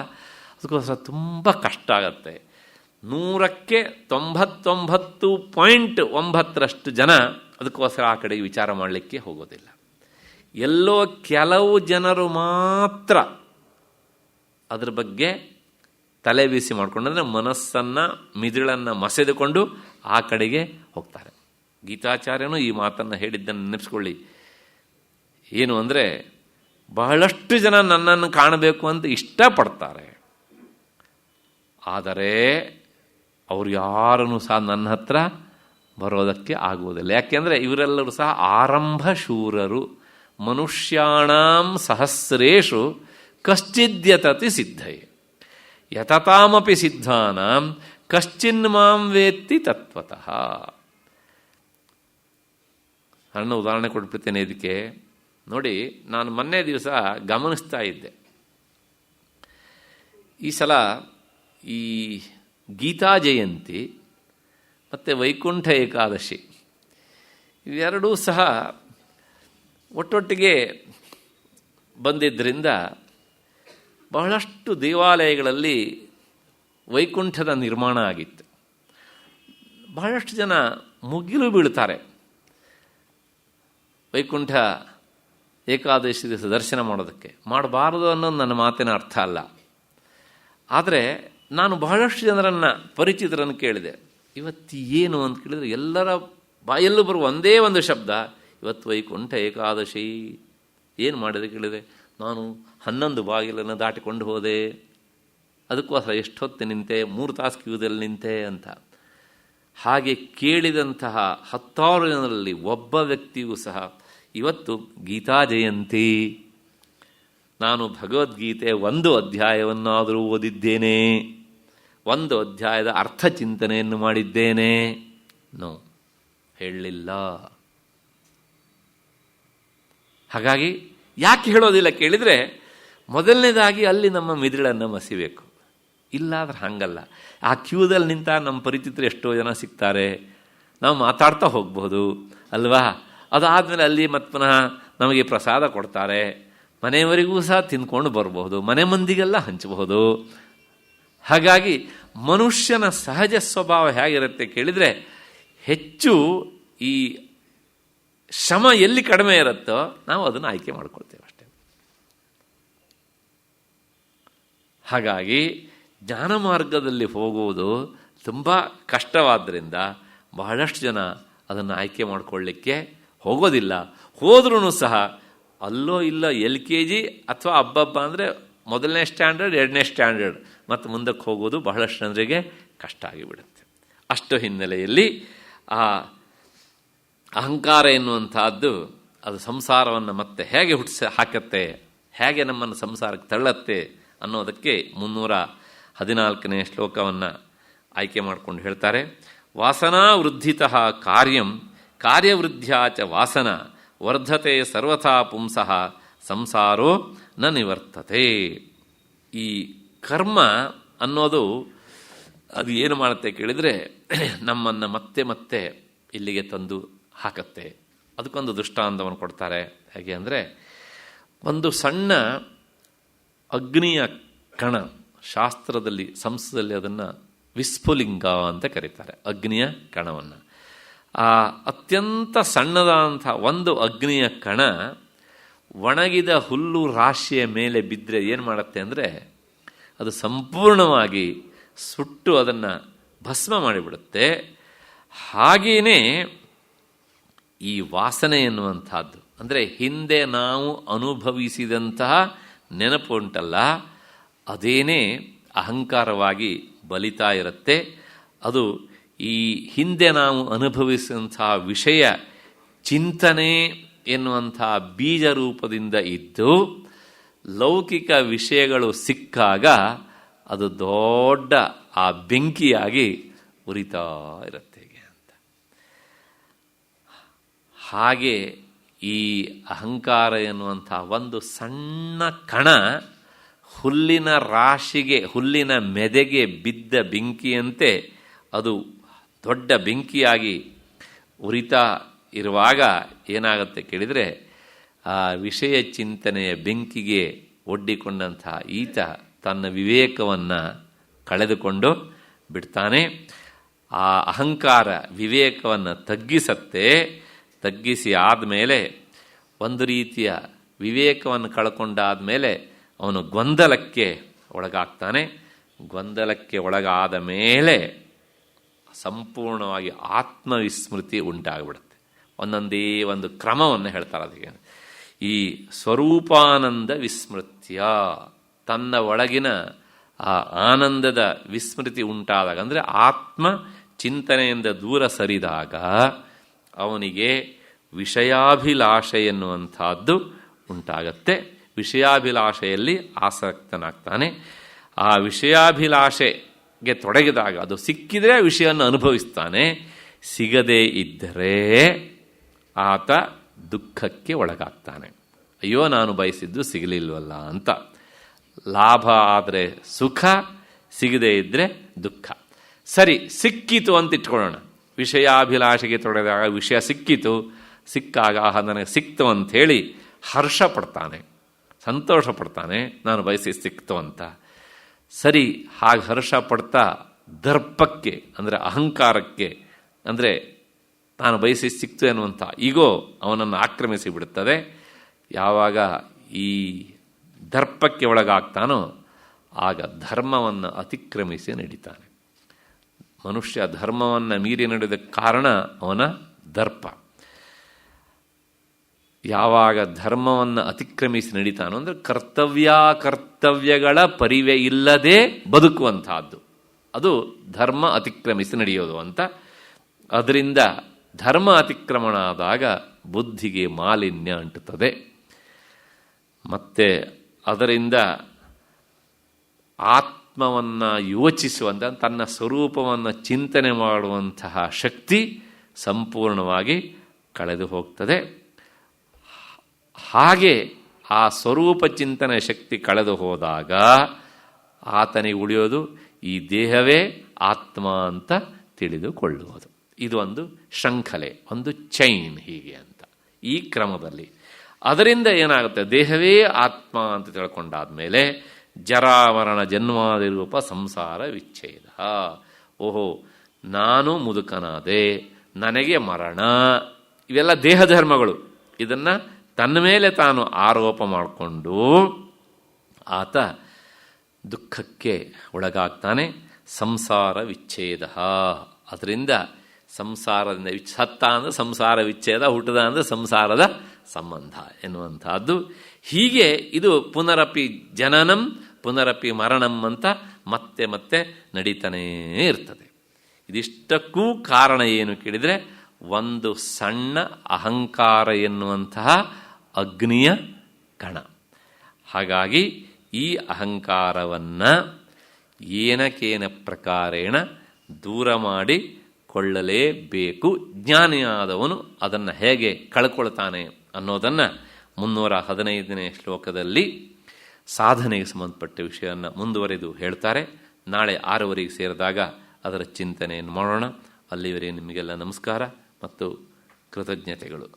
ಅದಕ್ಕೋಸ್ಕರ ತುಂಬ ಕಷ್ಟ ಆಗತ್ತೆ. 100ಕ್ಕೆ 99.9 ಜನ ಅದಕ್ಕೋಸ್ಕರ ಆ ಕಡೆಗೆ ವಿಚಾರ ಮಾಡಲಿಕ್ಕೆ ಹೋಗೋದಿಲ್ಲ. ಎಲ್ಲೋ ಕೆಲವು ಜನರು ಮಾತ್ರ ಅದ್ರ ಬಗ್ಗೆ ತಲೆ ಬೀಸಿ ಮಾಡಿಕೊಂಡ್ರೆ ಮನಸ್ಸನ್ನು ಮಿದುಳನ್ನು ಮಸೆದುಕೊಂಡು ಆ ಕಡೆಗೆ ಹೋಗ್ತಾರೆ. ಗೀತಾಚಾರ್ಯನು ಈ ಮಾತನ್ನು ಹೇಳಿದ್ದನ್ನು ನೆನೆಸ್ಕೊಳ್ಳಿ. ಏನು ಅಂದರೆ, ಬಹಳಷ್ಟು ಜನ ನನ್ನನ್ನು ಕಾಣಬೇಕು ಅಂತ ಇಷ್ಟಪಡ್ತಾರೆ, ಆದರೆ ಅವರು ಯಾರನ್ನು ಸಹ ನನ್ನ ಹತ್ರ ಬರೋದಕ್ಕೆ ಆಗುವುದಿಲ್ಲ. ಯಾಕೆಂದರೆ ಇವರೆಲ್ಲರೂ ಸಹ ಆರಂಭ ಶೂರರು. ಮನುಷ್ಯಾಣಾಂ ಸಹಸ್ರೇಷು ಕಶ್ಚಿದ್ಯತತಿ ಸಿದ್ಧಯೇ ಯತತಾಮಪಿ ಸಿದ್ಧಾನಾಂ ಕಶ್ಚಿನ್ ಮಾಂ ವೇತ್ತಿ ತತ್ವತಃ. ಸಣ್ಣ ಉದಾಹರಣೆ ಕೊಟ್ಬಿಡ್ತೇನೆ ಇದಕ್ಕೆ. ನೋಡಿ, ನಾನು ಮೊನ್ನೆ ದಿವಸ ಗಮನಿಸ್ತಾ ಇದ್ದೆ, ಈ ಸಲ ಈ ಗೀತಾ ಜಯಂತಿ ಮತ್ತು ವೈಕುಂಠ ಏಕಾದಶಿ ಇವೆರಡೂ ಸಹ ಒಟ್ಟೊಟ್ಟಿಗೆ ಬಂದಿದ್ದರಿಂದ ಬಹಳಷ್ಟು ದೇವಾಲಯಗಳಲ್ಲಿ ವೈಕುಂಠದ ನಿರ್ಮಾಣ ಆಗಿತ್ತು. ಬಹಳಷ್ಟು ಜನ ಮುಗಿಲು ಬೀಳ್ತಾರೆ ವೈಕುಂಠ ಏಕಾದಶಿ ದಿವಸ ದರ್ಶನ ಮಾಡೋದಕ್ಕೆ. ಮಾಡಬಾರದು ಅನ್ನೋದು ನನ್ನ ಮಾತಿನ ಅರ್ಥ ಅಲ್ಲ. ಆದರೆ ನಾನು ಬಹಳಷ್ಟು ಜನರನ್ನು ಪರಿಚಿತರನ್ನು ಕೇಳಿದೆ, ಇವತ್ತು ಏನು ಅಂತ ಕೇಳಿದರೆ ಎಲ್ಲರ ಬಾಯಲ್ಲೂ ಬರುವ ಒಂದೇ ಒಂದು ಶಬ್ದ, ಇವತ್ತು ವೈಕುಂಠ ಏಕಾದಶಿ. ಏನು ಮಾಡಿದೆ ಕೇಳಿದೆ, ನಾನು 11 ಬಾಗಿಲನ್ನು ದಾಟಿಕೊಂಡು ಹೋದೆ, ಅದಕ್ಕೋಸ್ಕರ ಎಷ್ಟೊತ್ತು ನಿಂತೆ, 3 ತಾಸು ಕ್ಯೂದಲ್ಲಿ ನಿಂತೆ ಅಂತ. ಹಾಗೆ ಕೇಳಿದಂತಹ 10,000 ಜನರಲ್ಲಿ ಒಬ್ಬ ವ್ಯಕ್ತಿಯೂ ಸಹ ಇವತ್ತು ಗೀತಾ ಜಯಂತಿ, ನಾನು ಭಗವದ್ಗೀತೆ 1 ಅಧ್ಯಾಯವನ್ನಾದರೂ ಓದಿದ್ದೇನೆ, 1 ಅಧ್ಯಾಯದ ಅರ್ಥ ಚಿಂತನೆಯನ್ನು ಮಾಡಿದ್ದೇನೆ, ಹೇಳಲಿಲ್ಲ. ಹಾಗಾಗಿ ಯಾಕೆ ಹೇಳೋದಿಲ್ಲ ಕೇಳಿದರೆ, ಮೊದಲನೇದಾಗಿ ಅಲ್ಲಿ ನಮ್ಮ ಮಿದುಳನ್ನು ಮಸಿಬೇಕು. ಇಲ್ಲಾದ್ರೆ ಹಾಗಲ್ಲ. ಆ ಕ್ಯೂದಲ್ಲಿ ನಿಂತ ನಮ್ಮ ಪರಿಚಿತರು ಎಷ್ಟೋ ಜನ ಸಿಗ್ತಾರೆ, ನಾವು ಮಾತಾಡ್ತಾ ಹೋಗ್ಬೋದು ಅಲ್ವಾ. ಅದಾದಮೇಲೆ ಅಲ್ಲಿ ಮತ್ತೆ ಪುನಃ ನಮಗೆ ಪ್ರಸಾದ ಕೊಡ್ತಾರೆ, ಮನೆಯವರಿಗೂ ಸಹ ತಿಂದ್ಕೊಂಡು ಬರಬಹುದು, ಮನೆ ಮಂದಿಗೆಲ್ಲ ಹಂಚಬಹುದು. ಹಾಗಾಗಿ ಮನುಷ್ಯನ ಸಹಜ ಸ್ವಭಾವ ಹೇಗಿರುತ್ತೆ ಕೇಳಿದರೆ, ಹೆಚ್ಚು ಈ ಶ್ರಮ ಎಲ್ಲಿ ಕಡಿಮೆ ಇರುತ್ತೋ ನಾವು ಅದನ್ನು ಆಯ್ಕೆ ಮಾಡ್ಕೊಳ್ತೇವೆ ಅಷ್ಟೇ. ಹಾಗಾಗಿ ಜ್ಞಾನ ಮಾರ್ಗದಲ್ಲಿ ಹೋಗುವುದು ತುಂಬ ಕಷ್ಟವಾದ್ದರಿಂದ ಬಹಳಷ್ಟು ಜನ ಅದನ್ನು ಆಯ್ಕೆ ಮಾಡಿಕೊಳ್ಳಿಕ್ಕೆ ಹೋಗೋದಿಲ್ಲ. ಹೋದ್ರೂ ಸಹ ಅಲ್ಲೋ ಇಲ್ಲ LKG ಅಥವಾ ಹಬ್ಬ ಅಂದರೆ 1ನೇ ಸ್ಟ್ಯಾಂಡರ್ಡ್ 2ನೇ ಸ್ಟ್ಯಾಂಡರ್ಡ್ ಮತ್ತು ಮುಂದಕ್ಕೆ ಹೋಗೋದು ಬಹಳಷ್ಟು ಜನರಿಗೆ ಕಷ್ಟ ಆಗಿಬಿಡುತ್ತೆ. ಅಷ್ಟು ಹಿನ್ನೆಲೆಯಲ್ಲಿ ಆ ಅಹಂಕಾರ ಎನ್ನುವಂತಹದ್ದು ಅದು ಸಂಸಾರವನ್ನು ಮತ್ತೆ ಹೇಗೆ ಹಾಕತ್ತೆ, ಹೇಗೆ ನಮ್ಮನ್ನು ಸಂಸಾರಕ್ಕೆ ತಳ್ಳತ್ತೆ ಅನ್ನೋದಕ್ಕೆ 314ನೇ ಶ್ಲೋಕವನ್ನು ಆಯ್ಕೆ ಮಾಡಿಕೊಂಡು ಹೇಳ್ತಾರೆ. ವಾಸನಾ ವೃದ್ಧಿತಃ ಕಾರ್ಯಂ ಕಾರ್ಯವೃದ್ಧ್ಯಾಚ ವಾಸನ ವರ್ಧತೆ ಸರ್ವಥಾ ಪುಂಸಃ ಸಂಸಾರೋ ನ ನಿವರ್ತತೆ. ಈ ಕರ್ಮ ಅನ್ನೋದು ಅದು ಏನು ಮಾಡುತ್ತೆ ಕೇಳಿದರೆ, ನಮ್ಮನ್ನು ಮತ್ತೆ ಮತ್ತೆ ಇಲ್ಲಿಗೆ ತಂದು ಹಾಕತ್ತೆ. ಅದಕ್ಕೊಂದು ದೃಷ್ಟಾಂತವನ್ನು ಕೊಡ್ತಾರೆ. ಹೇಗೆ ಅಂದರೆ, ಒಂದು ಸಣ್ಣ ಅಗ್ನಿಯ ಕಣ, ಶಾಸ್ತ್ರದಲ್ಲಿ ಸಂಸ್ಕೃತದಲ್ಲಿ ಅದನ್ನು ವಿಸ್ಫುಲಿಂಗ ಅಂತ ಕರೀತಾರೆ, ಅಗ್ನಿಯ ಕಣವನ್ನು. ಆ ಅತ್ಯಂತ ಸಣ್ಣದಾದಂಥ ಒಂದು ಅಗ್ನಿಯ ಕಣ ಒಣಗಿದ ಹುಲ್ಲು ರಾಶಿಯ ಮೇಲೆ ಬಿದ್ದರೆ ಏನು ಮಾಡುತ್ತೆ ಅಂದರೆ, ಅದು ಸಂಪೂರ್ಣವಾಗಿ ಸುಟ್ಟು ಅದನ್ನು ಭಸ್ಮ ಮಾಡಿಬಿಡುತ್ತೆ. ಹಾಗೆಯೇ ಈ ವಾಸನೆ ಎನ್ನುವಂಥದ್ದು, ಅಂದರೆ ಹಿಂದೆ ನಾವು ಅನುಭವಿಸಿದಂತಹ ನೆನಪು ಉಂಟಲ್ಲ, ಅದೇನೇ ಅಹಂಕಾರವಾಗಿ ಬಲಿತಾ ಇರುತ್ತೆ. ಅದು ಈ ಹಿಂದೆ ನಾವು ಅನುಭವಿಸಿದಂತಹ ವಿಷಯ ಚಿಂತನೆ ಎನ್ನುವಂಥ ಬೀಜ ರೂಪದಿಂದ ಇದ್ದು, ಲೌಕಿಕ ವಿಷಯಗಳು ಸಿಕ್ಕಾಗ ಅದು ದೊಡ್ಡ ಆ ಬೆಂಕಿಯಾಗಿ ಉರಿತಾ ಇರುತ್ತೆ ಅಂತ. ಹಾಗೆ ಈ ಅಹಂಕಾರ ಎನ್ನುವಂಥ ಒಂದು ಸಣ್ಣ ಕಣ ಹುಲ್ಲಿನ ರಾಶಿಗೆ, ಹುಲ್ಲಿನ ಮೆದೆಗೆ ಬಿದ್ದ ಬೆಂಕಿಯಂತೆ ಅದು ದೊಡ್ಡ ಬೆಂಕಿಯಾಗಿ ಉರಿತಾ ಇರುವಾಗ ಏನಾಗುತ್ತೆ ಕೇಳಿದರೆ, ಆ ವಿಷಯ ಚಿಂತನೆಯ ಬೆಂಕಿಗೆ ಒಡ್ಡಿಕೊಂಡಂತಹ ಈತ ತನ್ನ ವಿವೇಕವನ್ನು ಕಳೆದುಕೊಂಡು ಬಿಡ್ತಾನೆ. ಆ ಅಹಂಕಾರ ವಿವೇಕವನ್ನು ತಗ್ಗಿಸತ್ತೆ. ತಗ್ಗಿಸಿ ಆದಮೇಲೆ ಒಂದು ರೀತಿಯ ವಿವೇಕವನ್ನು ಕಳ್ಕೊಂಡಾದ ಮೇಲೆ ಅವನು ಗೊಂದಲಕ್ಕೆ ಒಳಗಾಗ್ತಾನೆ. ಗೊಂದಲಕ್ಕೆ ಒಳಗಾದ ಮೇಲೆ ಸಂಪೂರ್ಣವಾಗಿ ಆತ್ಮವಿಸ್ಮೃತಿ ಉಂಟಾಗಿಬಿಡುತ್ತೆ. ಒಂದೊಂದೇ ಒಂದು ಕ್ರಮವನ್ನು ಹೇಳ್ತಾರೆ ಅದಕ್ಕೆ. ಈ ಸ್ವರೂಪಾನಂದ ವಿಸ್ಮೃತ್ಯ, ತನ್ನ ಒಳಗಿನ ಆ ಆನಂದದ ವಿಸ್ಮೃತಿ ಉಂಟಾದಾಗ, ಅಂದರೆ ಆತ್ಮ ಚಿಂತನೆಯಿಂದ ದೂರ ಸರಿದಾಗ ಅವನಿಗೆ ವಿಷಯಾಭಿಲಾಷೆ ಎನ್ನುವಂಥದ್ದು ಉಂಟಾಗತ್ತೆ. ವಿಷಯಾಭಿಲಾಷೆಯಲ್ಲಿ ಆಸಕ್ತನಾಗ್ತಾನೆ. ಆ ವಿಷಯಾಭಿಲಾಷೆಗೆ ತೊಡಗಿದಾಗ ಅದು ಸಿಕ್ಕಿದರೆ ವಿಷಯವನ್ನು ಅನುಭವಿಸ್ತಾನೆ. ಸಿಗದೇ ಇದ್ದರೆ ಆತ ದುಃಖಕ್ಕೆ ಒಳಗಾಗ್ತಾನೆ. ಅಯ್ಯೋ, ನಾನು ಬಯಸಿದ್ದು ಸಿಗಲಿಲ್ವಲ್ಲ ಅಂತ. ಲಾಭ ಆದರೆ ಸುಖ, ಸಿಗದೇ ಇದ್ದರೆ ದುಃಖ. ಸರಿ, ಸಿಕ್ಕಿತು ಅಂತ ಇಟ್ಕೊಳ್ಳೋಣ. ವಿಷಯಾಭಿಲಾಷೆಗೆ ತೊಡಗಿದಾಗ ವಿಷಯ ಸಿಕ್ಕಿತು, ಸಿಕ್ಕಾಗ ನನಗೆ ಸಿಕ್ತು ಅಂಥೇಳಿ ಹರ್ಷ ಪಡ್ತಾನೆ, ಸಂತೋಷ ಪಡ್ತಾನೆ, ನಾನು ಬಯಸಿ ಸಿಕ್ತು ಅಂತ. ಸರಿ, ಹಾಗೆ ಹರ್ಷ ಪಡ್ತಾ ದರ್ಪಕ್ಕೆ, ಅಂದರೆ ಅಹಂಕಾರಕ್ಕೆ, ಅಂದರೆ ನಾನು ಬಯಸಿ ಸಿಕ್ತು ಎನ್ನುವಂಥ ಈಗೋ ಅವನನ್ನು ಆಕ್ರಮಿಸಿ ಬಿಡುತ್ತದೆ. ಯಾವಾಗ ಈ ದರ್ಪಕ್ಕೆ ಒಳಗಾಗ್ತಾನೋ ಆಗ ಧರ್ಮವನ್ನು ಅತಿಕ್ರಮಿಸಿ ನಡೀತಾನೆ. ಮನುಷ್ಯ ಧರ್ಮವನ್ನು ಮೀರಿ ನಡೆದ ಕಾರಣ ಅವನ ದರ್ಪ. ಯಾವಾಗ ಧರ್ಮವನ್ನು ಅತಿಕ್ರಮಿಸಿ ನಡೀತಾನೋ ಅಂದರೆ ಕರ್ತವ್ಯಗಳ ಪರಿವೆ ಇಲ್ಲದೆ ಬದುಕುವಂತಹದ್ದು, ಅದು ಧರ್ಮ ಅತಿಕ್ರಮಿಸಿ ನಡೆಯೋದು ಅಂತ. ಅದರಿಂದ ಧರ್ಮ ಅತಿಕ್ರಮಣ ಆದಾಗ ಬುದ್ಧಿಗೆ ಮಾಲಿನ್ಯ ಅಂಟುತ್ತದೆ. ಮತ್ತು ಅದರಿಂದ ಆತ್ಮವನ್ನು ಯೋಚಿಸುವಂಥ, ತನ್ನ ಸ್ವರೂಪವನ್ನು ಚಿಂತನೆ ಮಾಡುವಂತಹ ಶಕ್ತಿ ಸಂಪೂರ್ಣವಾಗಿ ಕಳೆದು ಹೋಗ್ತದೆ. ಹಾಗೆ ಆ ಸ್ವರೂಪ ಚಿಂತನೆ ಶಕ್ತಿ ಕಳೆದು ಹೋದಾಗ ಆತನಿಗೆ ಉಳಿಯೋದು ಈ ದೇಹವೇ ಆತ್ಮ ಅಂತ ತಿಳಿದುಕೊಳ್ಳುವುದು. ಇದು ಒಂದು ಶೃಂಖಲೆ, ಒಂದು ಚೈನ್ ಹೀಗೆ ಅಂತ ಈ ಕ್ರಮದಲ್ಲಿ. ಅದರಿಂದ ಏನಾಗುತ್ತೆ, ದೇಹವೇ ಆತ್ಮ ಅಂತ ತಿಳ್ಕೊಂಡಾದ್ಮೇಲೆ ಜರಾಮರಣ ಜನ್ಮಾದಿ ರೂಪ ಸಂಸಾರ ವಿಚ್ಛೇದ. ಓಹೋ, ನಾನು ಮುದುಕನಾದೆ, ನನಗೆ ಮರಣ, ಇವೆಲ್ಲ ದೇಹ ಧರ್ಮಗಳು. ಇದನ್ನು ತನ್ನ ಮೇಲೆ ತಾನು ಆರೋಪ ಮಾಡಿಕೊಂಡು ಆತ ದುಃಖಕ್ಕೆ ಒಳಗಾಗ್ತಾನೆ. ಸಂಸಾರ ವಿಚ್ಛೇದ. ಅದರಿಂದ ಸಂಸಾರದಿಂದ ಸತ್ತ ಅಂದರೆ ಸಂಸಾರ ವಿಚ್ಛೇದ, ಹುಟ್ಟದ ಅಂದರೆ ಸಂಸಾರದ ಸಂಬಂಧ ಎನ್ನುವಂಥದ್ದು. ಹೀಗೆ ಇದು ಪುನರಪಿ ಜನನಂ ಪುನರಪಿ ಮರಣಂ ಅಂತ ಮತ್ತೆ ಮತ್ತೆ ನಡೀತಾನೇ ಇರ್ತದೆ. ಇದಿಷ್ಟಕ್ಕೂ ಕಾರಣ ಏನು ಕೇಳಿದರೆ, ಒಂದು ಸಣ್ಣ ಅಹಂಕಾರ ಎನ್ನುವಂತಹ ಅಗ್ನಿಯ ಕಣ. ಹಾಗಾಗಿ ಈ ಅಹಂಕಾರವನ್ನು ಏನಕೇನ ಪ್ರಕಾರೇಣ ದೂರ ಮಾಡಿ ಕೊಳ್ಳಲೇಬೇಕು. ಜ್ಞಾನಿಯಾದವನು ಅದನ್ನು ಹೇಗೆ ಕಳ್ಕೊಳ್ತಾನೆ ಅನ್ನೋದನ್ನು 315ನೇ ಶ್ಲೋಕದಲ್ಲಿ ಸಾಧನೆಗೆ ಸಂಬಂಧಪಟ್ಟ ವಿಷಯವನ್ನು ಮುಂದುವರೆದು ಹೇಳ್ತಾರೆ. ನಾಳೆ 6ವರೆಗೆ ಸೇರಿದಾಗ ಅದರ ಚಿಂತನೆಯನ್ನು ಮಾಡೋಣ. ಅಲ್ಲಿವರೆಗೆ ನಿಮಗೆಲ್ಲ ನಮಸ್ಕಾರ ಮತ್ತು ಕೃತಜ್ಞತೆಗಳು.